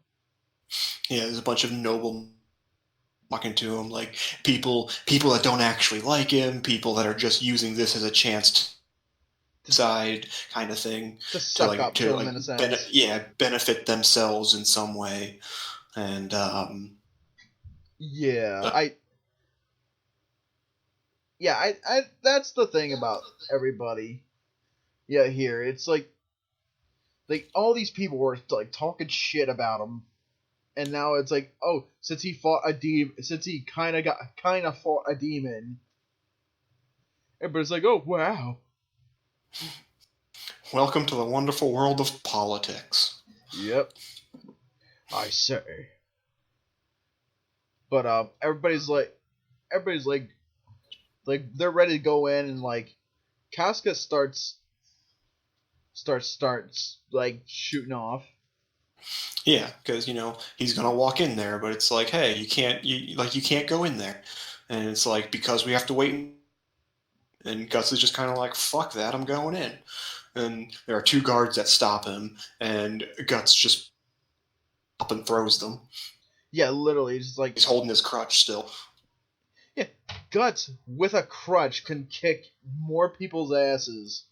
Speaker 2: Yeah, there's a bunch of noble talking to him, like people that don't actually like him, people that are just using this as a chance to decide, kind of thing,
Speaker 1: to suck up to him in a sense.
Speaker 2: Benefit themselves in some way, and
Speaker 1: I that's the thing about everybody. Yeah, here it's like all these people were like talking shit about him. And now it's like, oh, since he fought a demon, since he kind of fought a demon, everybody's like, oh wow.
Speaker 2: Welcome to the wonderful world of politics.
Speaker 1: Yep, I say. But everybody's like they're ready to go in, and like Casca starts like shooting off.
Speaker 2: Yeah, because he's gonna walk in there, but it's like, hey, you can't go in there, and it's like, because we have to wait. And Guts is just kind of like, fuck that, I'm going in. And there are two guards that stop him, and Guts just up and throws them.
Speaker 1: Yeah, literally, just like
Speaker 2: he's holding his crutch still.
Speaker 1: Yeah, Guts with a crutch can kick more people's asses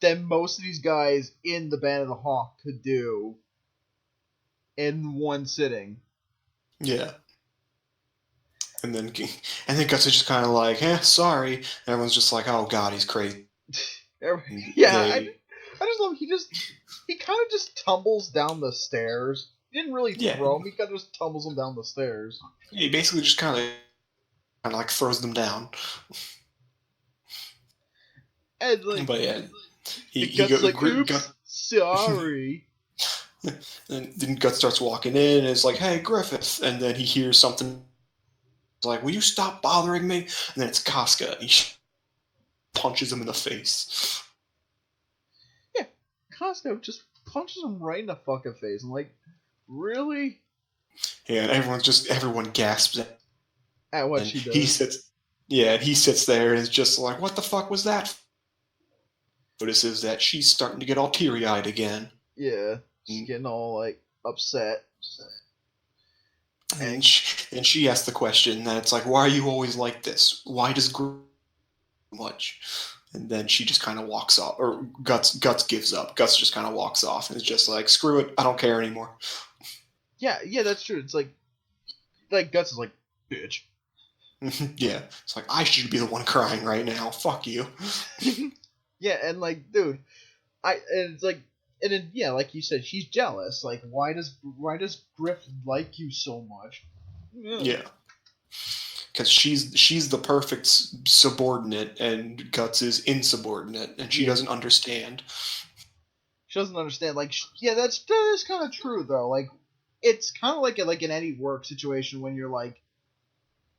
Speaker 1: than most of these guys in the Band of the Hawk could do in one sitting.
Speaker 2: Yeah. And then Guts is just kind of like, sorry. And everyone's just like, oh god, he's crazy.
Speaker 1: I just love he kind of just tumbles down the stairs. He didn't really throw him, he kind of just tumbles him down the stairs.
Speaker 2: He basically just kind of like throws them down.
Speaker 1: And like,
Speaker 2: but yeah. He
Speaker 1: goes like, oops, sorry.
Speaker 2: And then Guts starts walking in, and it's like, hey, Griffith. And then he hears something like, will you stop bothering me? And then it's Casca, and he punches him in the face.
Speaker 1: Yeah, Casca just punches him right in the fucking face. I'm like, really?
Speaker 2: Yeah, and everyone gasps
Speaker 1: At what
Speaker 2: and
Speaker 1: she does.
Speaker 2: he sits there and is just like, what the fuck was that? Notices that she's starting to get all teary-eyed again.
Speaker 1: Yeah, she's getting all, like, upset.
Speaker 2: And she asks the question that it's like, why are you always like this? Why does much? And then she just kind of walks off, or Guts gives up. Guts just kind of walks off and is just like, screw it, I don't care anymore.
Speaker 1: Yeah, that's true. It's like Guts is like, bitch.
Speaker 2: Yeah, it's like, I should be the one crying right now. Fuck you.
Speaker 1: Yeah, and like, dude, like you said, she's jealous. Like, why does Griff like you so much?
Speaker 2: Yeah. Because she's the perfect subordinate, and Guts is insubordinate, and she doesn't understand.
Speaker 1: She doesn't understand. Like, that is kind of true though. Like, it's kind of like in any work situation when you're like,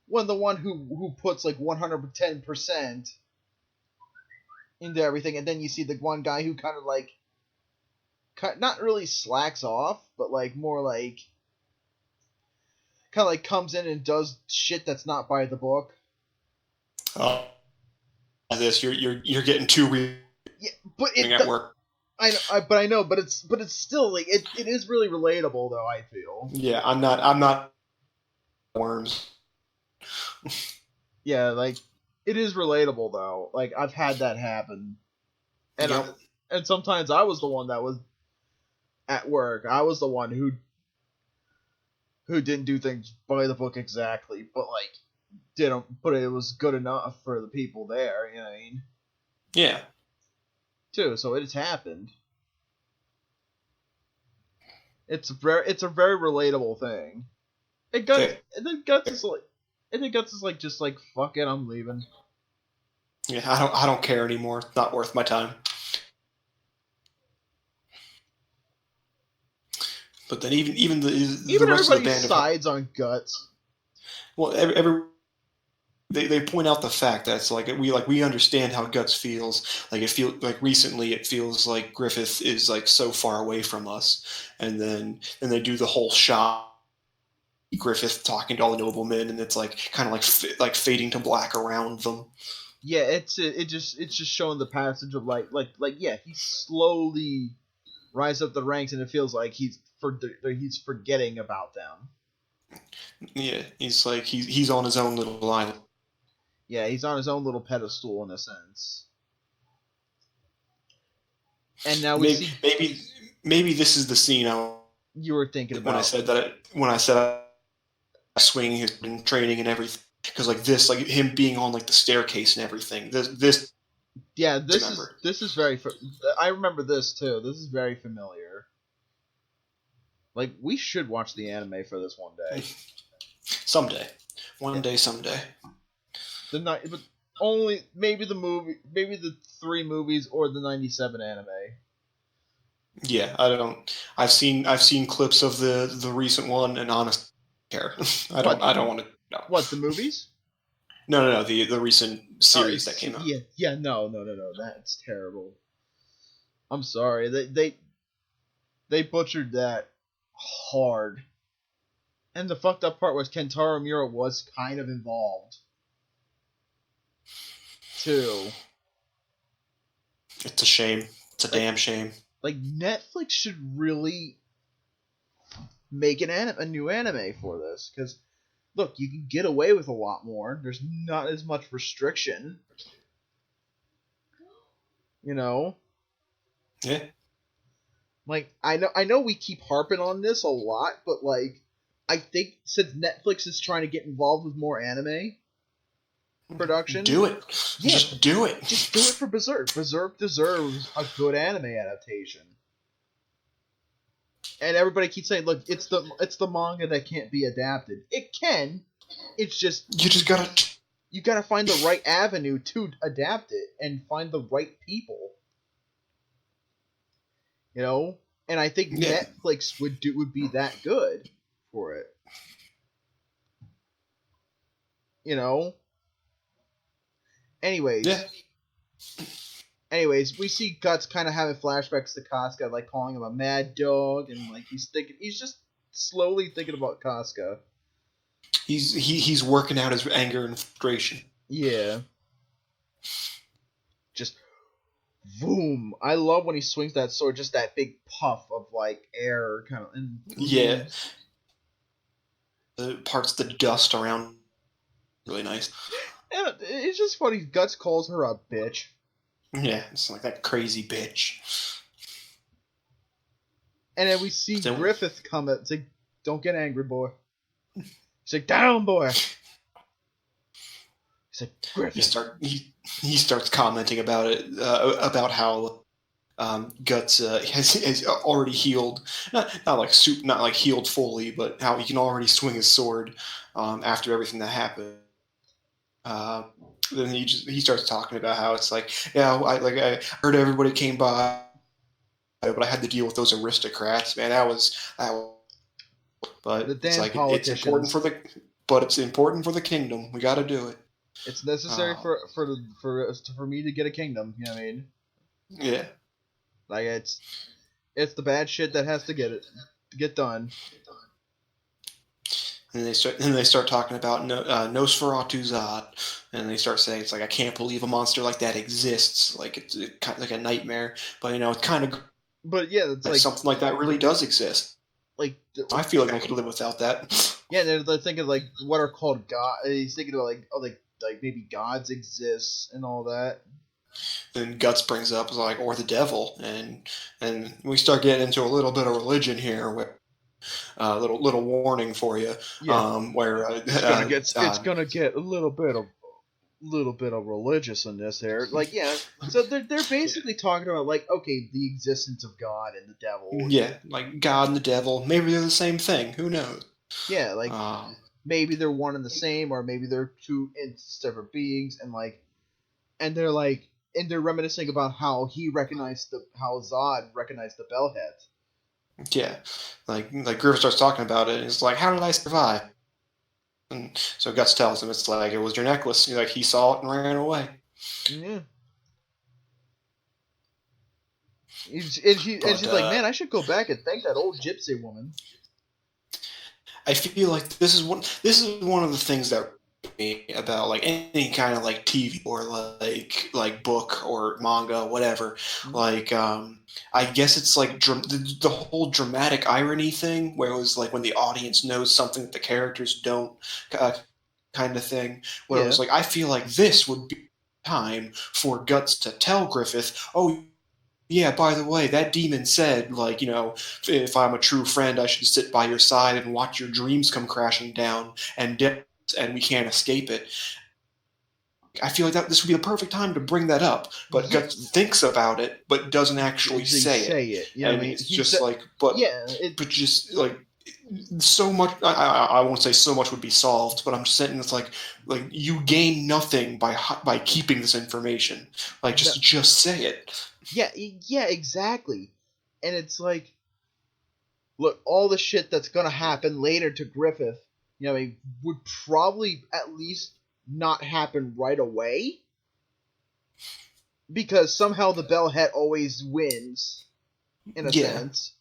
Speaker 1: when the one who puts like 110% into everything, and then you see the one guy who kind of like, not really slacks off, but like more like, kind of like comes in and does shit that's not by the book.
Speaker 2: Oh, this you're getting too real.
Speaker 1: Yeah, but
Speaker 2: at work.
Speaker 1: I know, but it's still like it is really relatable though. I feel.
Speaker 2: Yeah, I'm not worms.
Speaker 1: Yeah, like it is relatable though. Like I've had that happen, and
Speaker 2: Yep.
Speaker 1: and sometimes I was the one that was at work. I was the one who didn't do things by the book exactly, but like but it was good enough for the people there. You know what I mean?
Speaker 2: Yeah.
Speaker 1: Too. So it has happened. It's a very relatable thing. And Guts is like just like, fuck it, I'm leaving.
Speaker 2: Yeah, I don't care anymore. It's not worth my time. But then even the rest of the band
Speaker 1: sides on Guts.
Speaker 2: Well, they point out the fact that it's like we understand how Guts feels. Like recently it feels like Griffith is like so far away from us, and then they do the whole shot. Griffith talking to all the noblemen, and it's like kind of like fading to black around them.
Speaker 1: Yeah, it's just showing the passage of like he slowly rises up the ranks, and it feels like he's forgetting about them.
Speaker 2: Yeah, he's like he's on his own little island.
Speaker 1: Yeah, he's on his own little pedestal in a sense. And now
Speaker 2: maybe this is the scene
Speaker 1: you were thinking about
Speaker 2: when I said swinging his training and everything, because like this, like him being on like the staircase and everything. This
Speaker 1: is very. I remember this too. This is very familiar. Like we should watch the anime for this one day.
Speaker 2: Someday, someday.
Speaker 1: But only maybe the movie, maybe the 3 movies or the 97 anime.
Speaker 2: Yeah, I don't. I've seen clips of the recent one, and honestly, care. I don't want to know.
Speaker 1: What, the movies?
Speaker 2: No, the recent series that came out.
Speaker 1: Yeah, no, that's terrible. I'm sorry, they butchered that hard. And the fucked up part was Kentarou Miura was kind of involved too.
Speaker 2: It's a shame. It's a damn shame.
Speaker 1: Like Netflix should really make a new anime for this, because look, you can get away with a lot more. There's not as much restriction. You know?
Speaker 2: Yeah.
Speaker 1: Like I know we keep harping on this a lot, but like I think since Netflix is trying to get involved with more anime production,
Speaker 2: do it. Yeah. Just do it.
Speaker 1: Just do it for Berserk. Berserk deserves a good anime adaptation. And everybody keeps saying, "Look, it's the manga that can't be adapted. It can. It's just you gotta find the right avenue to adapt it and find the right people. You know, and I think Netflix would be that good for it. you know. Anyways,
Speaker 2: Yeah.
Speaker 1: we see Guts kind of having flashbacks to Casca, like calling him a mad dog, and like he's just slowly thinking about Casca.
Speaker 2: He's working out his anger and frustration.
Speaker 1: Yeah. Just boom. I love when he swings that sword, just that big puff of like air kind of. And,
Speaker 2: yeah. The parts the dust around really nice.
Speaker 1: And it's just funny. Guts calls her a bitch.
Speaker 2: Yeah, it's like that crazy bitch.
Speaker 1: And then we see Griffith come up and say, "Don't get angry, boy." He's like, "Down, boy." He's like, "Griffith."
Speaker 2: He starts commenting about it, about how Guts has already healed, not like healed fully, but how he can already swing his sword after everything that happened. Then he starts talking about how it's like, yeah, I heard everybody came by, but I had to deal with those aristocrats. Man, that was. But it's like it's important for the kingdom. We got to do it.
Speaker 1: It's necessary for me to get a kingdom. You know what I mean?
Speaker 2: Yeah.
Speaker 1: Like it's the bad shit that has to get done.
Speaker 2: And they start talking about Nosferatu Zod, and they start saying it's like I can't believe a monster like that exists. Like it's kind of like a nightmare, but it's kind of.
Speaker 1: But yeah, it's like
Speaker 2: something like that really does exist.
Speaker 1: Like
Speaker 2: I feel like I could live without that.
Speaker 1: Yeah, they're thinking like what are called God. He's thinking about like maybe gods exist and all that.
Speaker 2: Then Guts brings up like or the devil, and we start getting into a little bit of religion here. Where little warning for you.
Speaker 1: Yeah.
Speaker 2: Where
Speaker 1: it's gonna get a little bit of religious in this here. Like yeah, so they're basically talking about like okay the existence of God and the devil.
Speaker 2: Yeah, like God and the devil. Maybe they're the same thing. Who knows?
Speaker 1: Yeah, like maybe they're one and the same, or maybe they're two separate beings, and they're reminiscing about how how Zod recognized the Bellhead.
Speaker 2: Yeah, like Griffith starts talking about it, and it's like, how did I survive? And so Guts tells him it's like it was your necklace. Like he saw it and ran away.
Speaker 1: Yeah. And she's like, man, I should go back and thank that old gypsy woman.
Speaker 2: I feel like this is one of the things that me about like any kind of like TV or like book or manga, whatever. Like I guess it's like the whole dramatic irony thing, where it was like when the audience knows something that the characters don't, kind of thing. Where it was like I feel like this would be time for Guts to tell Griffith, oh. Yeah, by the way, that demon said, like, if I'm a true friend, I should sit by your side and watch your dreams come crashing down and we can't escape it. I feel like this would be the perfect time to bring that up, but Guts thinks about it, but doesn't actually say it.
Speaker 1: Yeah,
Speaker 2: and it's just but just like so much. I won't say so much would be solved, but I'm just saying it's like you gain nothing by keeping this information. Like just say it.
Speaker 1: Yeah, exactly. And it's like, look, all the shit that's gonna happen later to Griffith, would probably at least not happen right away. Because somehow the Bellhead always wins, in a sense.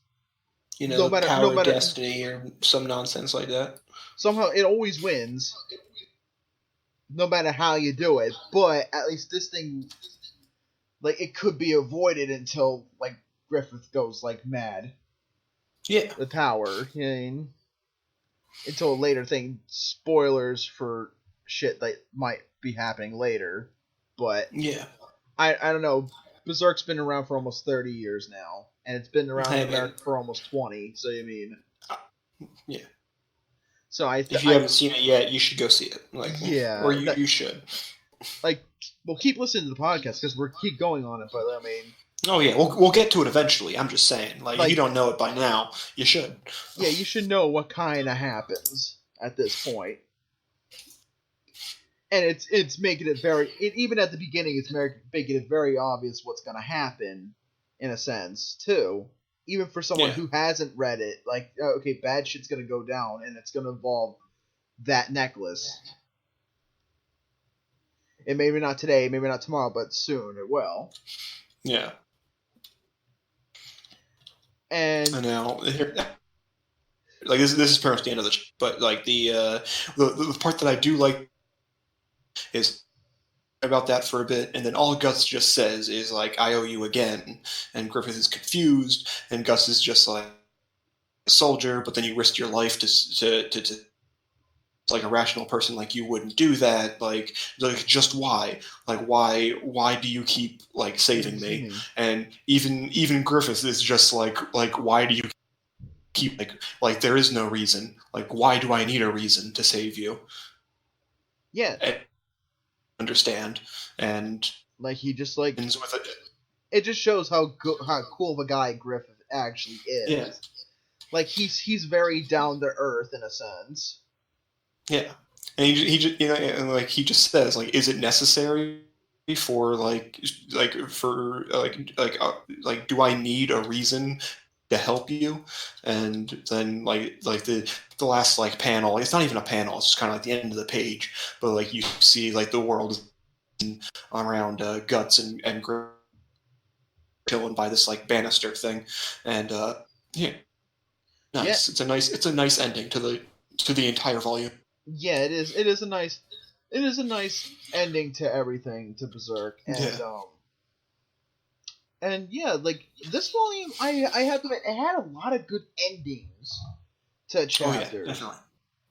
Speaker 2: No matter destiny or some nonsense like that.
Speaker 1: Somehow it always wins. No matter how you do it. But at least this thing... Like, it could be avoided until, like, Griffith goes, like, mad.
Speaker 2: Yeah.
Speaker 1: The tower. Until a later thing. Spoilers for shit that might be happening later. But...
Speaker 2: Yeah.
Speaker 1: I don't know. Berserk's been around for almost 30 years now. And it's been around in America for almost 20. So,
Speaker 2: Yeah.
Speaker 1: So
Speaker 2: if you haven't seen it yet, you should go see it. Like,
Speaker 1: yeah.
Speaker 2: Or you should.
Speaker 1: Like... We'll keep listening to the podcast because we'll keep going on it, but I mean...
Speaker 2: Oh, yeah, we'll get to it eventually. I'm just saying. Like, if you don't know it by now, you should.
Speaker 1: Yeah, you should know what kind of happens at this point. And it's making it very... even at the beginning, it's making it very obvious what's going to happen, in a sense, too. Even for someone who hasn't read it. Like, okay, bad shit's going to go down, and it's going to involve that necklace. And maybe not today, maybe not tomorrow, but soon it will.
Speaker 2: Yeah.
Speaker 1: And
Speaker 2: now here, like this is pretty much the end of the but like the part that I do like is about that for a bit, and then all Guts just says is like, "I owe you again," and Griffith is confused, and Gus is just like a soldier, but then you risked your life to like a rational person like you wouldn't do that. Like just why? Like why do you keep like saving me? And even Griffith is just like why do you keep like there is no reason. Like why do I need a reason to save you?
Speaker 1: Yeah.
Speaker 2: And understand. And
Speaker 1: like he just like
Speaker 2: ends with
Speaker 1: it just shows how cool of a guy Griffith actually is.
Speaker 2: Yeah.
Speaker 1: Like he's very down to earth in a sense.
Speaker 2: Yeah, and he just and like he just says like, is it necessary for like do I need a reason to help you? And then like the last like panel, it's not even a panel, it's just kind of like the end of the page, but like you see like the world around Guts and killing by this like banister thing, and yeah, nice.
Speaker 1: Yeah.
Speaker 2: It's a nice ending to the entire volume.
Speaker 1: Yeah, it is. It is a nice ending to everything, to Berserk, and yeah, like this volume, I have to admit, it had a lot of good endings to chapters.
Speaker 2: Oh yeah,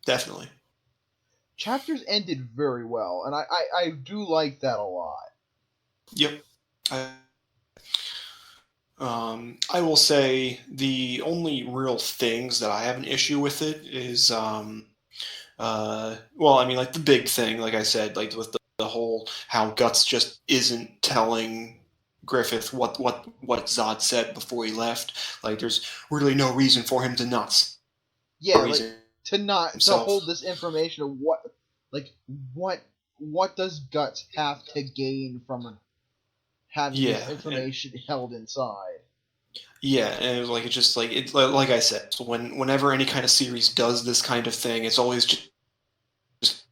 Speaker 2: definitely.
Speaker 1: Chapters ended very well, and I do like that a lot.
Speaker 2: Yep. I will say the only real things that I have an issue with it is well, I mean, like the big thing, like I said, like with the whole how Guts just isn't telling Griffith what Zod said before he left. Like, there's really no reason for him to not.
Speaker 1: Yeah, like to hold this information of what does Guts have to gain from having this information held inside.
Speaker 2: Yeah, and it was like, it's just like like I said, so whenever any kind of series does this kind of thing, it's always just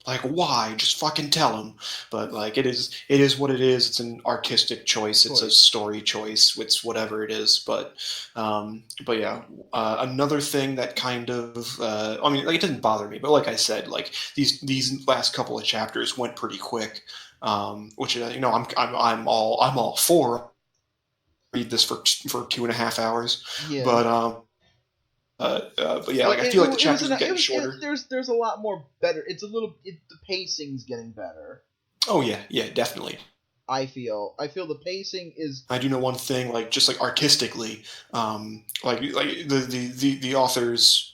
Speaker 2: like, why? Just fucking tell him. But like it is what it is. It's an artistic choice. It's a story choice. It's whatever it is. But yeah, another thing that kind of I mean, like it didn't bother me, but like I said, like these last couple of chapters went pretty quick. Which I'm all for. Read this for 2.5 hours. Yeah. But yeah, like I feel like the chapters are getting shorter.
Speaker 1: There's a lot more better. The pacing's getting better.
Speaker 2: Oh yeah, definitely.
Speaker 1: I feel the pacing is.
Speaker 2: I do know one thing, like just like artistically, like the author's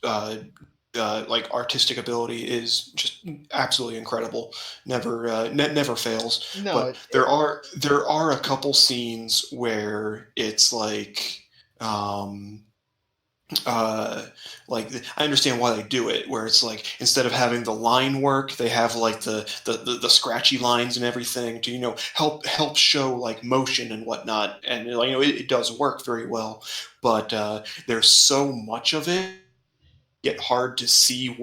Speaker 2: like artistic ability is just absolutely incredible. Never fails.
Speaker 1: No,
Speaker 2: but there are a couple scenes where it's like. Like I understand why they do it, where it's like instead of having the line work, they have like the scratchy lines and everything to help show like motion and whatnot, and it does work very well, but there's so much of it get hard to see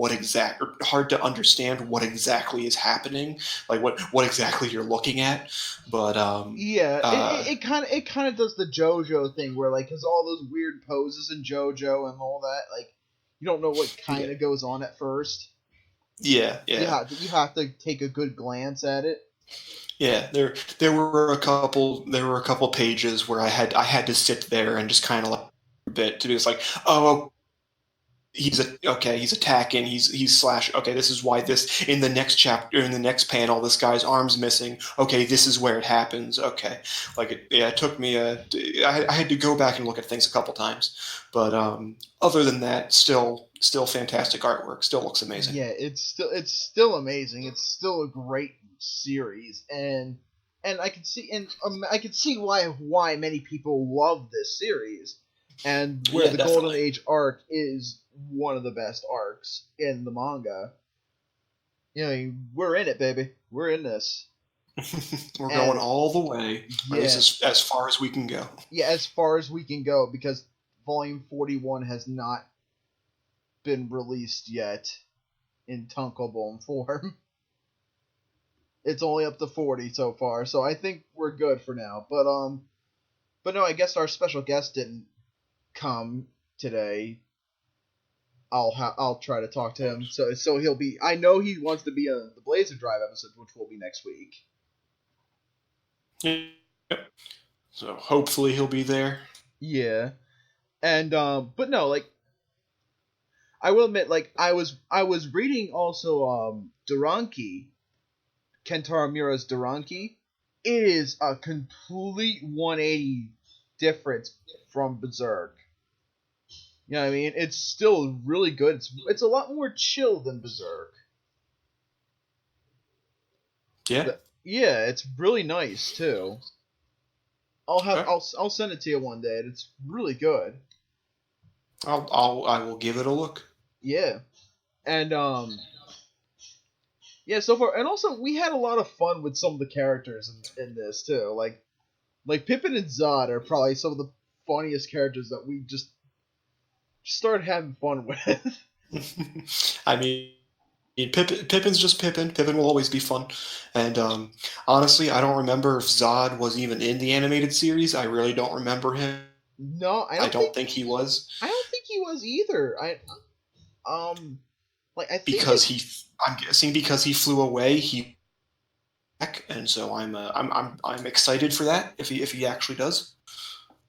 Speaker 2: hard to understand what exactly is happening, like what exactly you're looking at. But
Speaker 1: it kind of does the JoJo thing where like has all those weird poses in JoJo and all that, like you don't know what kind of goes on at first.
Speaker 2: Yeah.
Speaker 1: You have to take a good glance at it.
Speaker 2: Yeah, there were a couple pages where I had to sit there and just kind of like a bit to be just like, oh, he's attacking, he's slash, okay, this is why this in the next chapter, in the next panel, this guy's arm's missing, okay, this is where it happens, okay, like it took me I had to go back and look at things a couple times, but other than that, still fantastic artwork, still looks amazing.
Speaker 1: Yeah, it's still amazing, it's still a great series, and I can see why many people love this series. And where the
Speaker 2: definitely.
Speaker 1: Golden Age arc is one of the best arcs in the manga. We're in it, baby. We're in this.
Speaker 2: We're going all the way. Yeah. As far as we can go.
Speaker 1: Yeah, as far as we can go, because Volume 41 has not been released yet in tankobon form. It's only up to 40 so far, so I think we're good for now. But no, I guess our special guest didn't come today. I'll try to talk to him. So he'll be. I know he wants to be on the Blazer Drive episode, which will be next week.
Speaker 2: Yep. So hopefully he'll be there.
Speaker 1: Yeah, and but no, like I will admit, like I was reading also Duranki, Kentaro Miura's Duranki. It is a complete 180 difference from Berserk. You know what I mean? It's still really good. It's a lot more chill than Berserk.
Speaker 2: Yeah.
Speaker 1: Yeah, it's really nice too.
Speaker 2: Okay.
Speaker 1: I'll send it to you one day. It's really good.
Speaker 2: I will give it a look.
Speaker 1: Yeah, and yeah. So far, and also we had a lot of fun with some of the characters in this too. Like Pippin and Zod are probably some of the funniest characters that we just started having fun with.
Speaker 2: I mean, Pippin's just Pippin. Pippin will always be fun. And honestly, I don't remember if Zod was even in the animated series. I really don't remember him.
Speaker 1: No,
Speaker 2: I don't think he was.
Speaker 1: I don't think he was either. Like I think
Speaker 2: because I'm guessing because he flew away, he back, and so I'm excited for that if he actually does.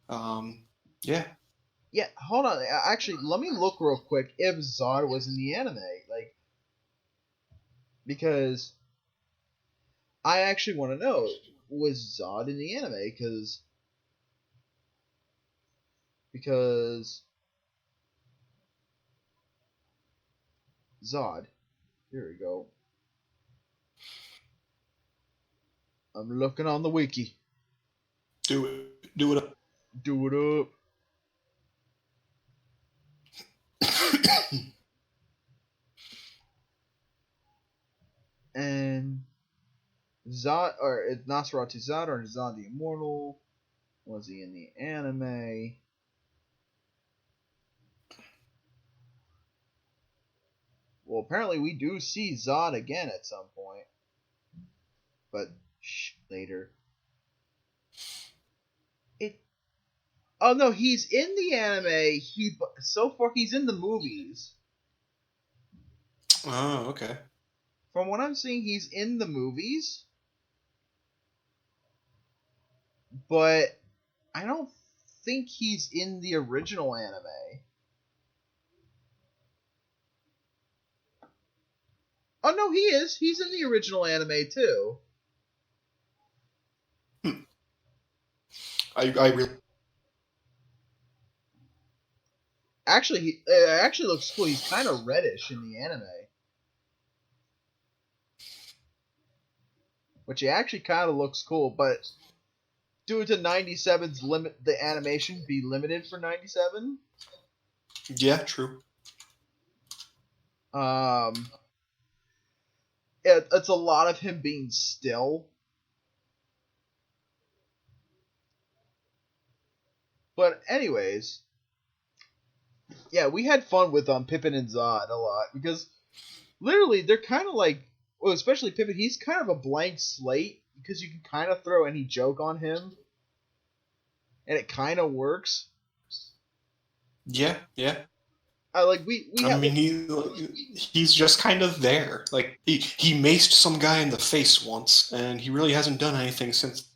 Speaker 2: Yeah.
Speaker 1: Yeah, hold on. Actually, let me look real quick if Zod was in the anime, like, because I actually want to know, was Zod in the anime? Because Zod. Here we go. I'm looking on the wiki.
Speaker 2: Do it up.
Speaker 1: Do it up. And Zod, or Nosferatu Zod, or Zod the Immortal, was he in the anime? Well, apparently we do see Zod again at some point, but later. Oh no, he's in the anime. So far he's in the movies.
Speaker 2: Oh, okay.
Speaker 1: From what I'm seeing, he's in the movies, but I don't think he's in the original anime. Oh no, he is. He's in the original anime too.
Speaker 2: I really.
Speaker 1: Actually, it actually looks cool. He's kind of reddish in the anime, which he actually kind of looks cool. But due to 97's limit, the animation be limited for 97.
Speaker 2: Yeah, true.
Speaker 1: It's a lot of him being still. But anyways, yeah, we had fun with Pippin and Zod a lot because literally they're kind of like, well, especially Pippin, he's kind of a blank slate because you can kind of throw any joke on him, and it kind of works.
Speaker 2: Yeah.
Speaker 1: Like we
Speaker 2: I mean, he's just kind of there. Like he maced some guy in the face once, and he really hasn't done anything since.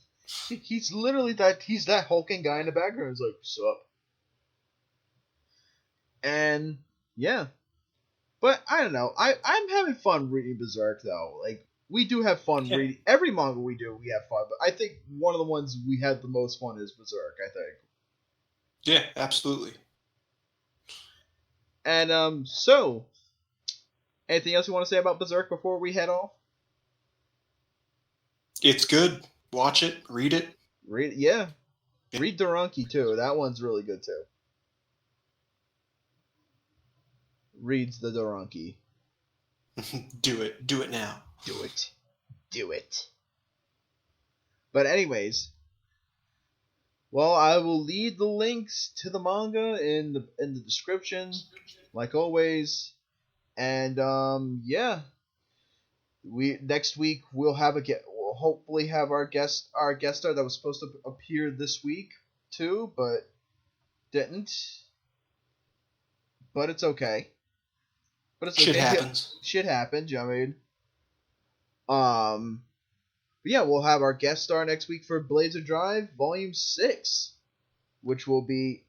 Speaker 1: He's literally that. He's that hulking guy in the background who's like, "Sup?" And yeah, but I don't know. I'm having fun reading Berserk though. Like we do have fun reading every manga we do. We have fun, but I think one of the ones we had the most fun is Berserk. I think.
Speaker 2: Yeah, absolutely.
Speaker 1: And so, anything else you want to say about Berserk before we head off?
Speaker 2: It's good. Watch it. Read it.
Speaker 1: Yeah. Read Duranki too. That one's really good too. Reads the Duranki.
Speaker 2: Do it. Do it now.
Speaker 1: Do it. But anyways, well, I will leave the links to the manga in the description, like always. And yeah, Next week we'll we'll hopefully have our guest star that was supposed to appear this week too, but didn't. But it's okay. But it's okay.
Speaker 2: Shit happens.
Speaker 1: Shit happens. You know what I mean? But yeah, we'll have our guest star next week for Blazer Drive Volume 6, which hopefully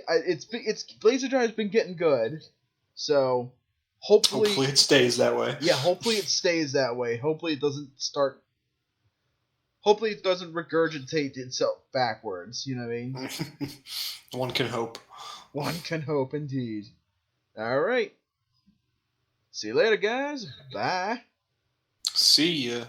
Speaker 1: it's Blazer Drive has been getting good, so hopefully
Speaker 2: it stays that way.
Speaker 1: Yeah, hopefully it stays that way. Hopefully it doesn't regurgitate itself backwards. You know what I mean?
Speaker 2: One can hope.
Speaker 1: One can hope, indeed. All right. See you later, guys. Bye.
Speaker 2: See ya.